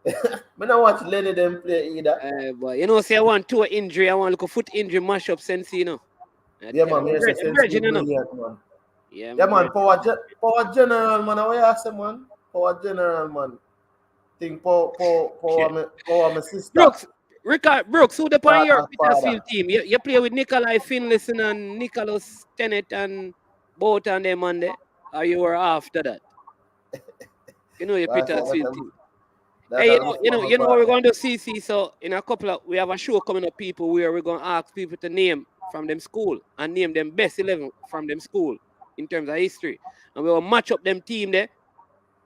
Me not watch Lenny them play either. But you know, say I want 2 injury, I want look a foot injury mash up sense, you know. Yeah, man, me say sense brilliant, man. Yeah, man, power general, man. What you say, man? Power general, man. Think power my sister. Brooks, who the on your Petersfield team? You play with Nikolai Finlayson and Nicholas Tennant and both on them on there? Or you were after that? You know your Petersfield team. Hey, you know what we're going to do, CC? So in a couple of, we have a show coming up, people, where we're going to ask people to name from them school and name them best 11 from them school in terms of history. And we will match up them team there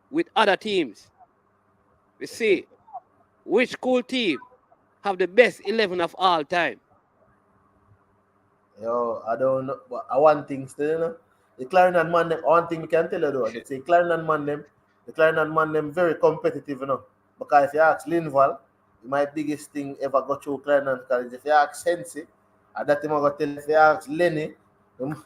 with other teams. We see which school team have the best 11 of all time. Yo, I don't know, but I want things still, you know. The Clarendon man, them, one thing we can tell you though, they say Clarendon man, them very competitive, you know. Because if you ask Linval, my biggest thing ever got through Clarendon College. If you ask Sensei, that thing I got tell. If you ask Lenny,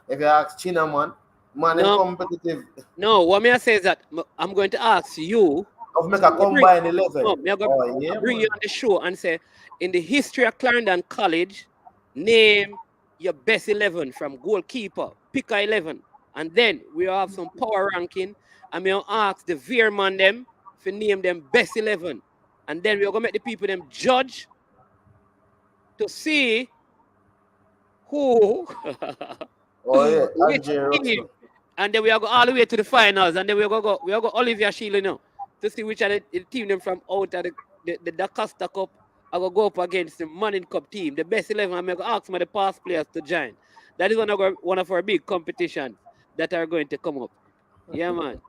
if you ask Chinaman, man, no, competitive. No, what me I say is that I'm going to ask you. Of make a combine 11. No, I'll bring you on the show and say, in the history of Clarendon College, name your best 11 from goalkeeper. Pick a 11. And then we have some power ranking. And we'll ask the Veerman them to name them best 11. And then we're going to make the people them judge to see who which team. And then we are go all the way to the finals. And then we are go Olivia Shield, you know, to see which are the team them from out of the Costa Cup. I will go up against the Manning Cup team, the best 11. I'm going to ask my the past players to join. That is one of our big competitions that are going to come up. Yeah, man.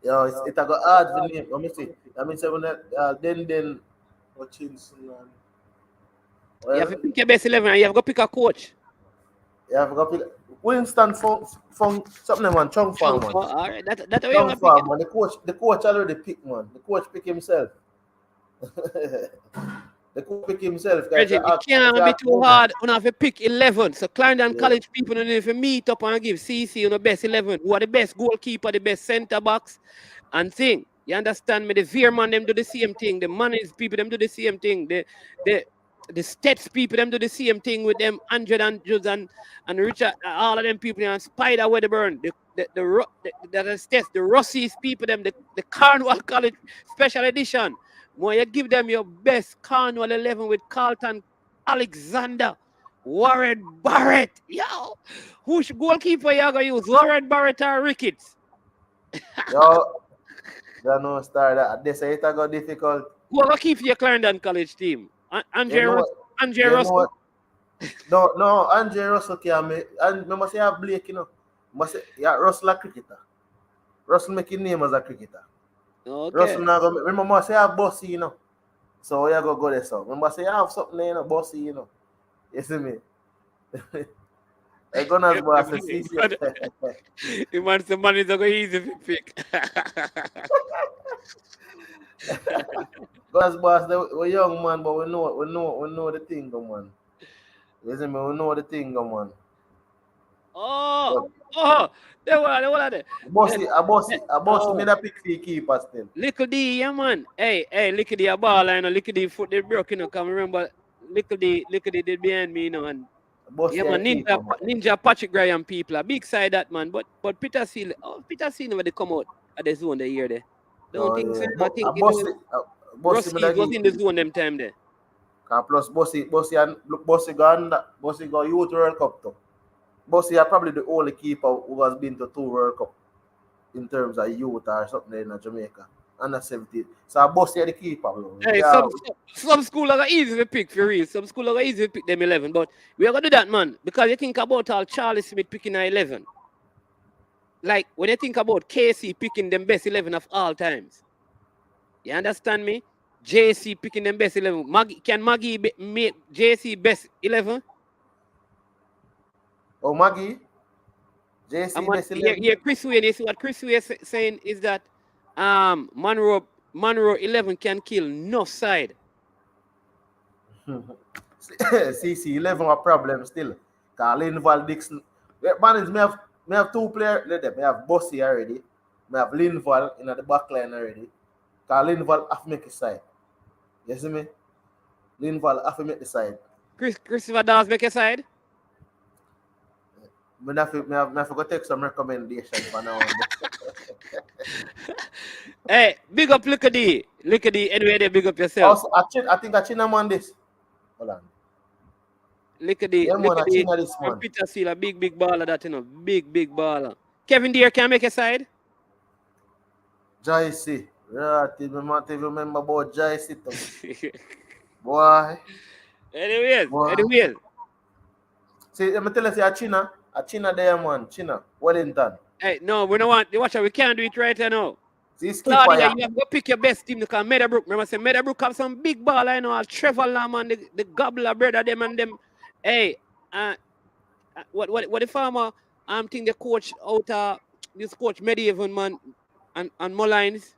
Yo, it's a go hard for name. Let me see. Let me say when then Hutchinson. You have to pick your best 11 and you have to pick a coach. You have to pick Winston from something man, Chung Farm man. All right, that way Chung Farm man. The coach already picked man. The coach pick himself. The coach pick himself. Reggie, it can't be too hard. You have to pick 11. So Clarendon College people don't need to meet up and give CC on the best 11. Who are the best goalkeeper, the best centre backs, and thing. You understand me? The Veerman them do the same thing. The Manners people them do the same thing. The Stets people them do the same thing with them. Andrew and Richard, all of them people and Spider Wedderburn. The Stets, the Rossies people them, the Cornwall College Special Edition. When you give them your best Cornwall 11 with Carlton Alexander, Warren Barrett. Yo, who should goalkeeper you gonna use? Warren Barrett or Ricketts? Yo, don't know start that. They say it got difficult. Who gonna keep your Clarendon College team? Andre Russell. No, Andre Russell can't make. And I must have Blake, you know. Russell a cricketer. Russell make his name as a cricketer. Okay. Russell not gonna remember say have Bossy, you know. So you go there so. Remember say have something there, you know, Bossy, you know. You see me? I gonna boss the CC. He wants the money to go easy to pick. Because boss, we're young man, but we know the thing, go man. You see me? We know the thing, go man. They were there. Bossy made a pick for keeper still. Little D, yeah man. Hey, Little D a ball, you know. Little D foot they broke, you know. Come remember, Little D did behind me, you know. And yeah, man, Ninja Patrick Graham people, a big side that man. But Peter Seal when they come out at the zone the year there. Don't think so. I think Bossy was in the zone them time there. Plus Bossy go Youth World Cup too. Bossy are probably the only keeper who has been to 2 World Cup in terms of youth or something in Jamaica. Under 17. So Bossy are the keeper. Bro. Hey, some school are easy to pick for real. Some school are easy to pick them 11. But we are gonna do that, man. Because you think about all Charlie Smith picking an 11. Like when you think about KC picking them best 11 of all times. You understand me? JC picking them best 11. Can Maggie make JC best 11? Oh, Maggie? JC best 11? Yeah, Chris Wayne. You see what Chris Wayne is saying is that Monroe 11 can kill no side. CC 11 a problem still. Carlin Val Dixon. Man, me have 2 players. Me have Bossy already. Me have Linval in the back line already. Because Linval have to make his side. You see me? Linval have to make the side. Christopher Dawes make a side? I have to go take some recommendations for now. Hey, big up Licky D. Anyway, they big up yourself. Also, I think China man this. Hold on. Licky D. From Peter Seal, a big baller that, you know. Big baller. Kevin Deere can make a side? Joycey. Yeah, I remember about Joycey too. Boy. Anyways. See, let me tell you, China there, man. China. Wellington. Hey, no, we don't want the watcher. We can't do it right now. See, Claudia, you have to go pick your best team because Meadowbrook. Remember, say Meadowbrook have some big ball. I know. Trevor Lamb, the Gobbler brother, them and them. Hey, what the farmer? Think the coach out this coach Medieval man and Mullines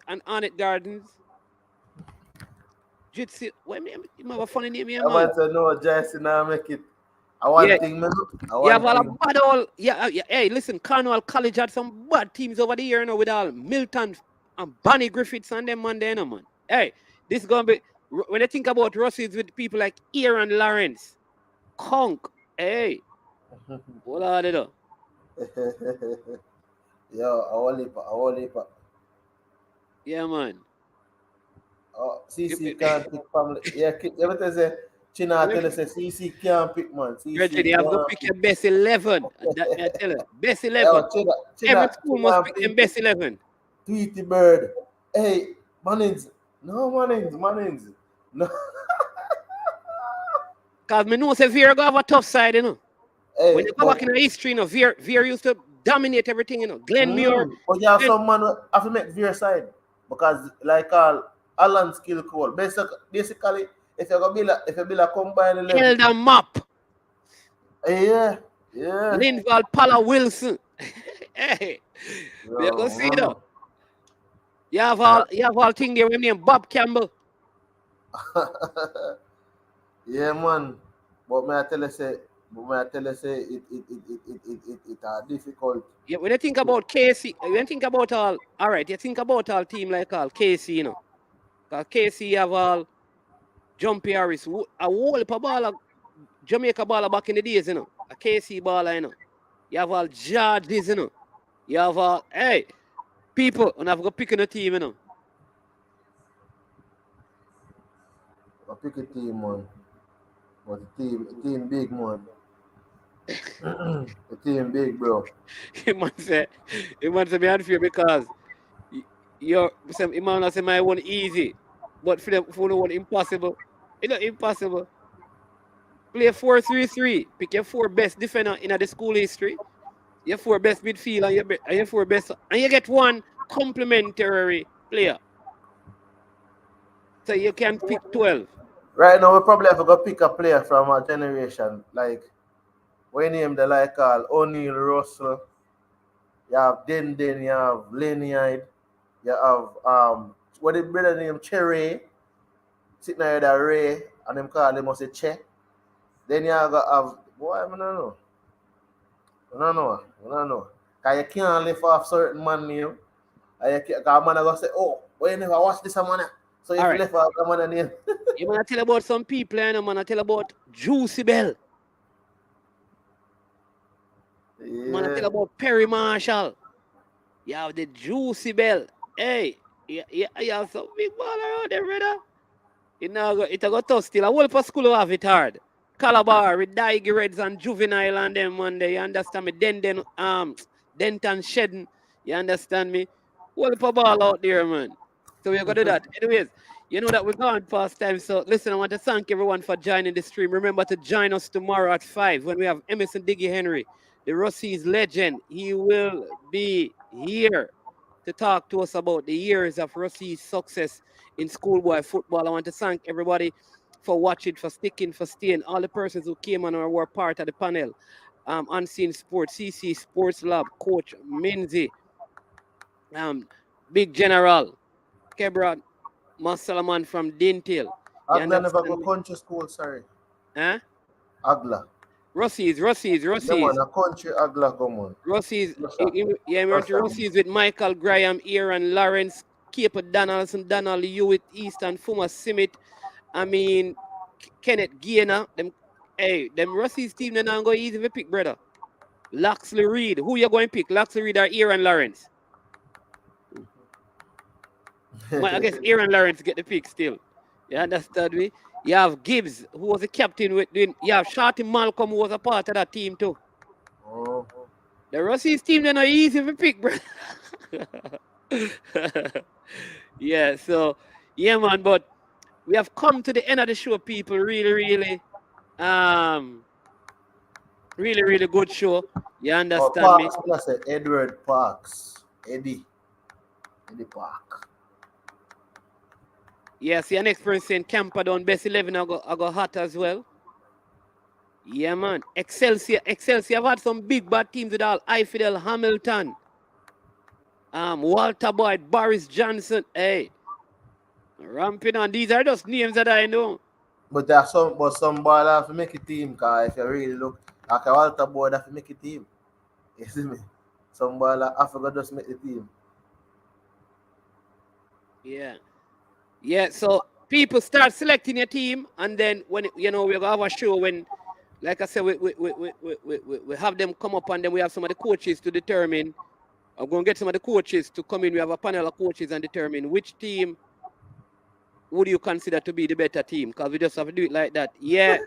and Arnett Gardens. Jutsi, what you have a funny name here, man? I want to know Jason now make it. I want thing, man. Hey, listen, Cornwall College had some bad teams over the year, you know, with all Milton and Bonnie Griffiths and them man there, man. Hey, this is gonna be when I think about Russies with people like Aaron Lawrence, Conk, hey. What are they do? Yo, I leap. Yeah, man. Oh, CC can't pick family. Yeah, everything say China tell us CC can't pick man. Reggie, you have to pick your best 11. That I tell you. Best 11. Every school must pick them best 11. Tweety Bird. Hey, Mannings. No. Because I know say Veer go have a tough side, you know. Hey, when you go back in the history, you know, Veer used to dominate everything, you know. Glenn Muir. But you have some man have to make Veer side. Because like Alan skill call. Basically, if you build a combined 11. Elder Map. Yeah. Yeah. Linval Pala Wilson. Hey, we are gonna see that. No. You have all thing there with name Bob Campbell. Yeah, man. But may I tell you say, it difficult. Yeah, when you think about KC, when you think about all right, you think about all team like all KC, you know. Cause KC have all Jumpy Harris, a whole heap of baller, Jamaica baller back in the days, you know. A KC baller, you know. You have all Jardis, you know. You have all people, and I've got picking a team, you know. I pick a team, man. But the team big, man. The team big, bro. He man say me unfair because you're he man say my one easy, but for the one impossible. You know, impossible. Play 4-3-3. Pick your 4 best defender in the school history. Your 4 best midfielder and your 4 best, and you get 1 complementary player. So you can pick 12. Right now, we probably have to go pick a player from our generation. Like, we name the like O'Neal Russell. You have Denden, you have Lanyard, you have what the brother named Cherry, sitting there with Ray, and them call them say Che. Then you have boy, I don't know. I don't know. Cause you can't live off certain man name. And you can't, man go say, oh, why you never watch this man? So if you live off the man name. You wanna tell about some people, you know, man. I tell about Juicy Bell. Yeah. Man, I tell about Perry Marshall. You have the Juicy Bell. Hey, you have some big baller out there, brother. It a go tough still. A whole school will have it hard. Calabar with Daigi Reds and Juvenile and them one day. You understand me? Denton Shedden. You understand me? Whole ball out there, man. So we're gonna do that. Anyways, you know that we're going past time. So listen, I want to thank everyone for joining the stream. Remember to join us tomorrow at 5 when we have Emerson Diggy Henry, the Rossies legend. He will be here to talk to us about the years of Rossi's success in schoolboy football. I want to thank everybody for watching, for sticking, for staying. All the persons who came on or were part of the panel. Unseen Sports, CC Sports Lab, Coach Minzy, Big General, Kebra Masalaman from Dintil. Agla never go country school, sorry. Huh? Agla. Rossi's. Yeah, man, a country Agla go, man. Rossi's, Rossi's with Michael Graham, Aaron Lawrence, Cape Donaldson, Donald Hewitt, Easton, Fuma Simit. I mean, Kenneth Gainer. Them Rossi's team, they're not going easy to pick, brother. Loxley Reed. Who you going to pick? Loxley Reed or Aaron Lawrence? I guess Aaron Lawrence get the pick still. You understand me? You have Gibbs, who was a captain with. You have Shorty Malcolm, who was a part of that team too. Oh. The Rossi's team, they're not easy to pick, bro. Yeah, so, yeah, man, but we have come to the end of the show, people. Really good show. You understand me? That's Edward Parks. Eddie Park. Yeah, see, an experience saying Camper down best 11 I go hot as well. Yeah, man. Excelsior have had some big bad teams with all Fidel Hamilton, Walter Boyd, Boris Johnson. Hey, ramping on. These are just names that I know. But there's some ball have to make a team, cause if you really look, like Walter Boyd have to make a team. You see me? Some ball have to just make the team. Yeah, so people start selecting your team, and then when we're gonna have a show when, like I said, we have them come up, and then we have some of the coaches to determine. I'm gonna get some of the coaches to come in. We have a panel of coaches and determine which team would you consider to be the better team, because we just have to do it like that. Yeah.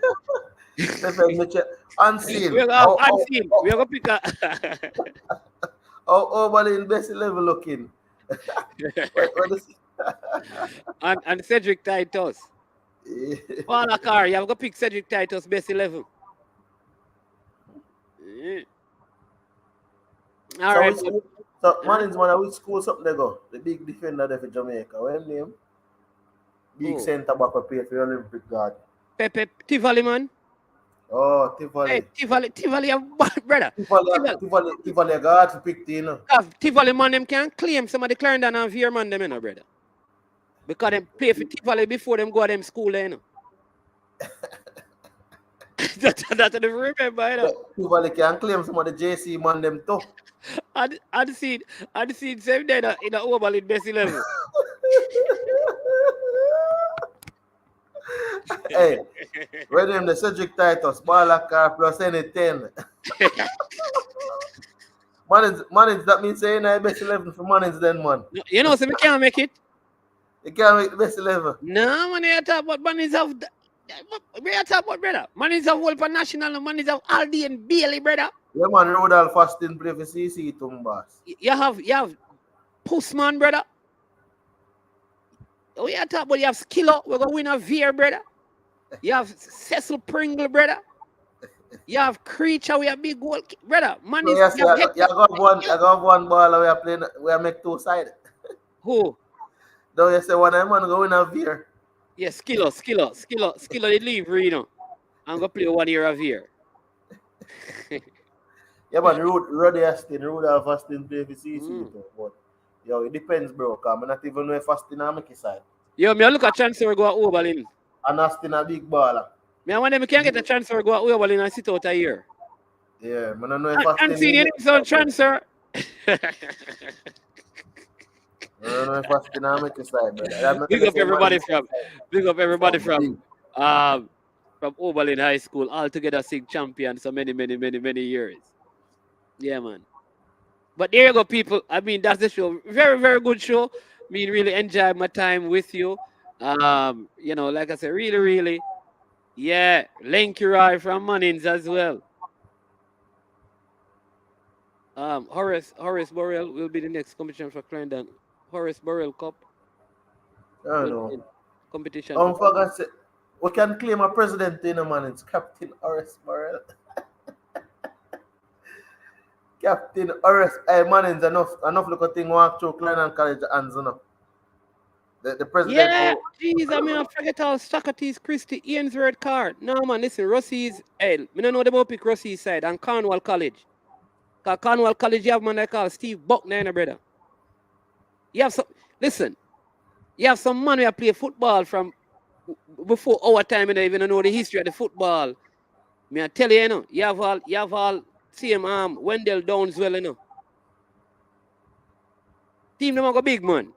Unseen. We're gonna pick a over the best level looking. and Cedric Titus. Yeah. Paul Akar, you have to pick Cedric Titus best 11. Yeah. All right. So man, which school something they go? The big defender there for Jamaica. What name? Big centre back prepared for the Olympic guard. Pepe Tivoli, man. Oh, Hey, Tivoli. Tivoli, brother. Tivoli got to pick the, you know. Tivoli man, them can claim some of the Clarendon and Veer man, them, you know, brother. Because them play for Tivoli before them go to them school, you know. That's what I remember, you know. Tivoli can claim some of the JC man them too. I'd seen same day in the Oval in best 11. Hey, when them the Cedric Titus, Balakar plus any 10. Manage, that means saying I best 11 for Manage then, man. You know, so we can't make it. You can't make the best 11. No, man, you talk about Manage of... We are talking about, brother. Manage of World National and Manage of Aldi and Bailey, brother. Yeah, man, Rodolph Fasting play for CC Tumbas. You have Postman, brother. We are talking about, you have Skiller. We're going to win a Veer, brother. You have Cecil Pringle, brother. You have Creature. We have big goal, brother. Man, So yes, you got one ball. We are playing. We are make two sides. Who? Don't you say one man go win a Veer? Yeah, Skiller. They leave, you know. I'm gonna play 1 year of Veer. Yeah, but Rodolph Fasting play for CC too. But yo, it depends, bro. Cause I not even know if Fasting on make side. Yo, me look at transfer go at Oberlin. And Aston a big baller. Me I want them can get a transfer go at Oberlin and sit out a year. Yeah, I don't know if Aston. And see the some transfer. I don't know if Aston a make side, brother. Big up everybody from Oberlin High School, all together SIG champions so many years. Yeah, man. But there you go, people. I mean, that's the show. Very, very good show. I mean, really enjoyed my time with you. You know, like I said, really, yeah. Lenky Roy from Mannings as well. Horace Burrell will be the next competition for Clarendon. Horace Burrell Cup. I don't know. Competition. We can claim a president in a man. It's Captain Horace Burrell. Captain Horace, Mannings, enough look at thing walk through Clarendon College hands, you know. The president. Yeah, jeez, I mean, I forget all Socrates, Christie, Ian's red card. No, man, listen, Rossi's, me don't know about pick Rossi's side and Cornwall College. Because Cornwall College, you have man like call Steve Buckner, brother. You have some, listen, you have some man who play football from before our time, you don't even know the history of the football. Me I tell you, you know, you have all same Wendell Downs well, you know. Team them go big, man.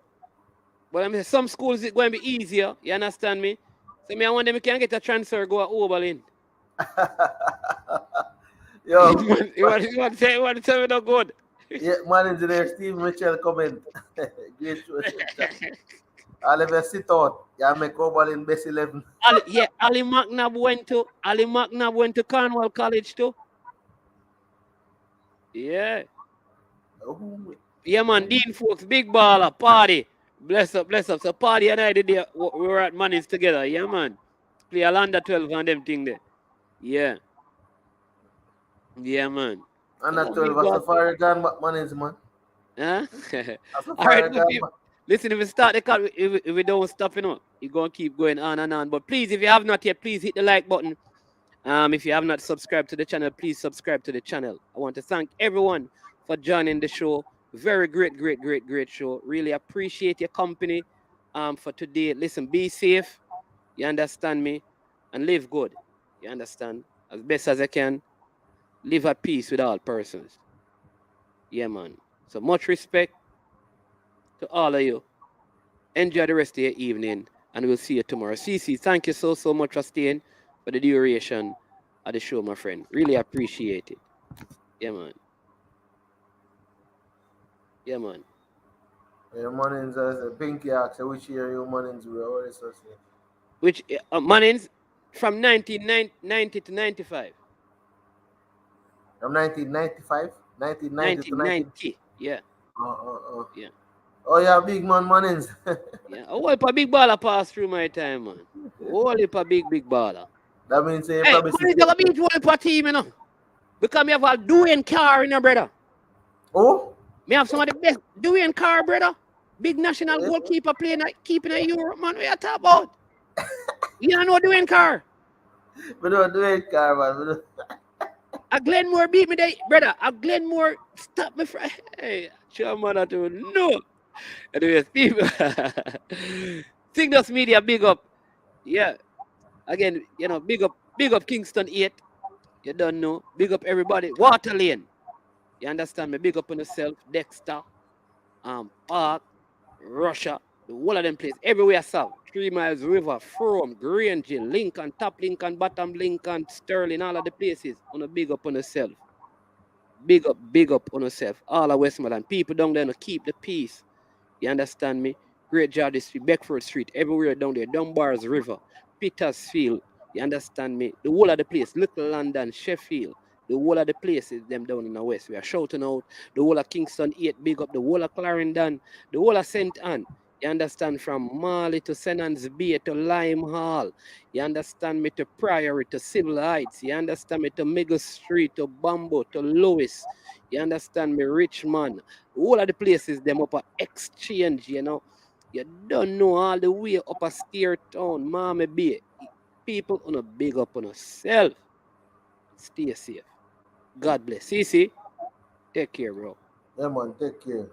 But I mean, some schools it's going to be easier. You understand me? So I want them can get a transfer go at Oberlin. Yo, you want to tell me no good? Yeah, manager there, Steve Mitchell comment. Great show. All of you sit out. You make Oberlin best 11. Ali McNabb went to Cornwall College too. Yeah. Oh. Yeah, man. Dean Folks, big baller, party. Bless up. So party and I did there. We were at Mannings together. Yeah, man. Play Alanda 12 and them thing there. Yeah. Yeah, man. Under 12 was a fire gun, Mannings, man. Huh? All right, listen, if we start the cut, if we don't stop, you know, you're going to keep going on and on. But please, if you have not yet, please hit the like button. If you have not subscribed to the channel, please subscribe to the channel. I want to thank everyone for joining the show. Very great show. Really appreciate your company for today. Listen, be safe. You understand me? And live good. You understand? As best as I can. Live at peace with all persons. Yeah, man. So much respect to all of you. Enjoy the rest of your evening. And we'll see you tomorrow. CC, thank you so much for staying for the duration of the show, my friend. Really appreciate it. Yeah, man. Yeah, man. Yeah, Mannings as a pinky axe. Which year you Mannings were always so say? Which Mannings from 1990 to 95. From 1995? 1990 to 1990. Yeah. Yeah. Oh yeah, big man Mannings. Yeah. A whole heap of big baller pass through my time, man. A whole heap of big baller. That means you hey, probably Mannings are beat whole heap of team, you know. Because me have a Dwayne Carr in your brother. Oh? Me have some of the best Dwayne Carr, brother. Big national goalkeeper playing keeping a Europe, man. What you talking about? You don't know Dwayne Carr? We don't do it, car, man. We don't- A Glenmore beat me there, brother. A Glenmore stop me from. Hey, sure, man, to no. Anyways, people. Signals Media, big up. Yeah. Again, big up Kingston 8. You don't know. Big up everybody. Water Lane. You understand me? Big up on yourself. Dexter, Park, Russia, the whole of them places. Everywhere south. 3 Miles River, Frome, Grange, Lincoln, Top Lincoln, Bottom Lincoln, Sterling, all of the places. On a big up on yourself. Big up on yourself. All of Westmoreland. People down there to keep the peace. You understand me? Great Jardy Street, Beckford Street, everywhere down there. Dunbar's River, Petersfield. You understand me? The whole of the place. Little London, Sheffield. The whole of the places, them down in the west. We are shouting out. The whole of Kingston 8, big up. The whole of Clarendon. The whole of St. Anne. You understand? From Marley to St. Anne's Bay to Lime Hall. You understand me? To Priory to Civil Heights. You understand me? To Mega Street to Bamboo to Lewis. You understand me? Richmond. All of the places them up a exchange, You don't know all the way up a steer town, Mama Bay. People on a big up on yourself. Stay safe. God bless. See, take care, bro. Yeah, man, take care.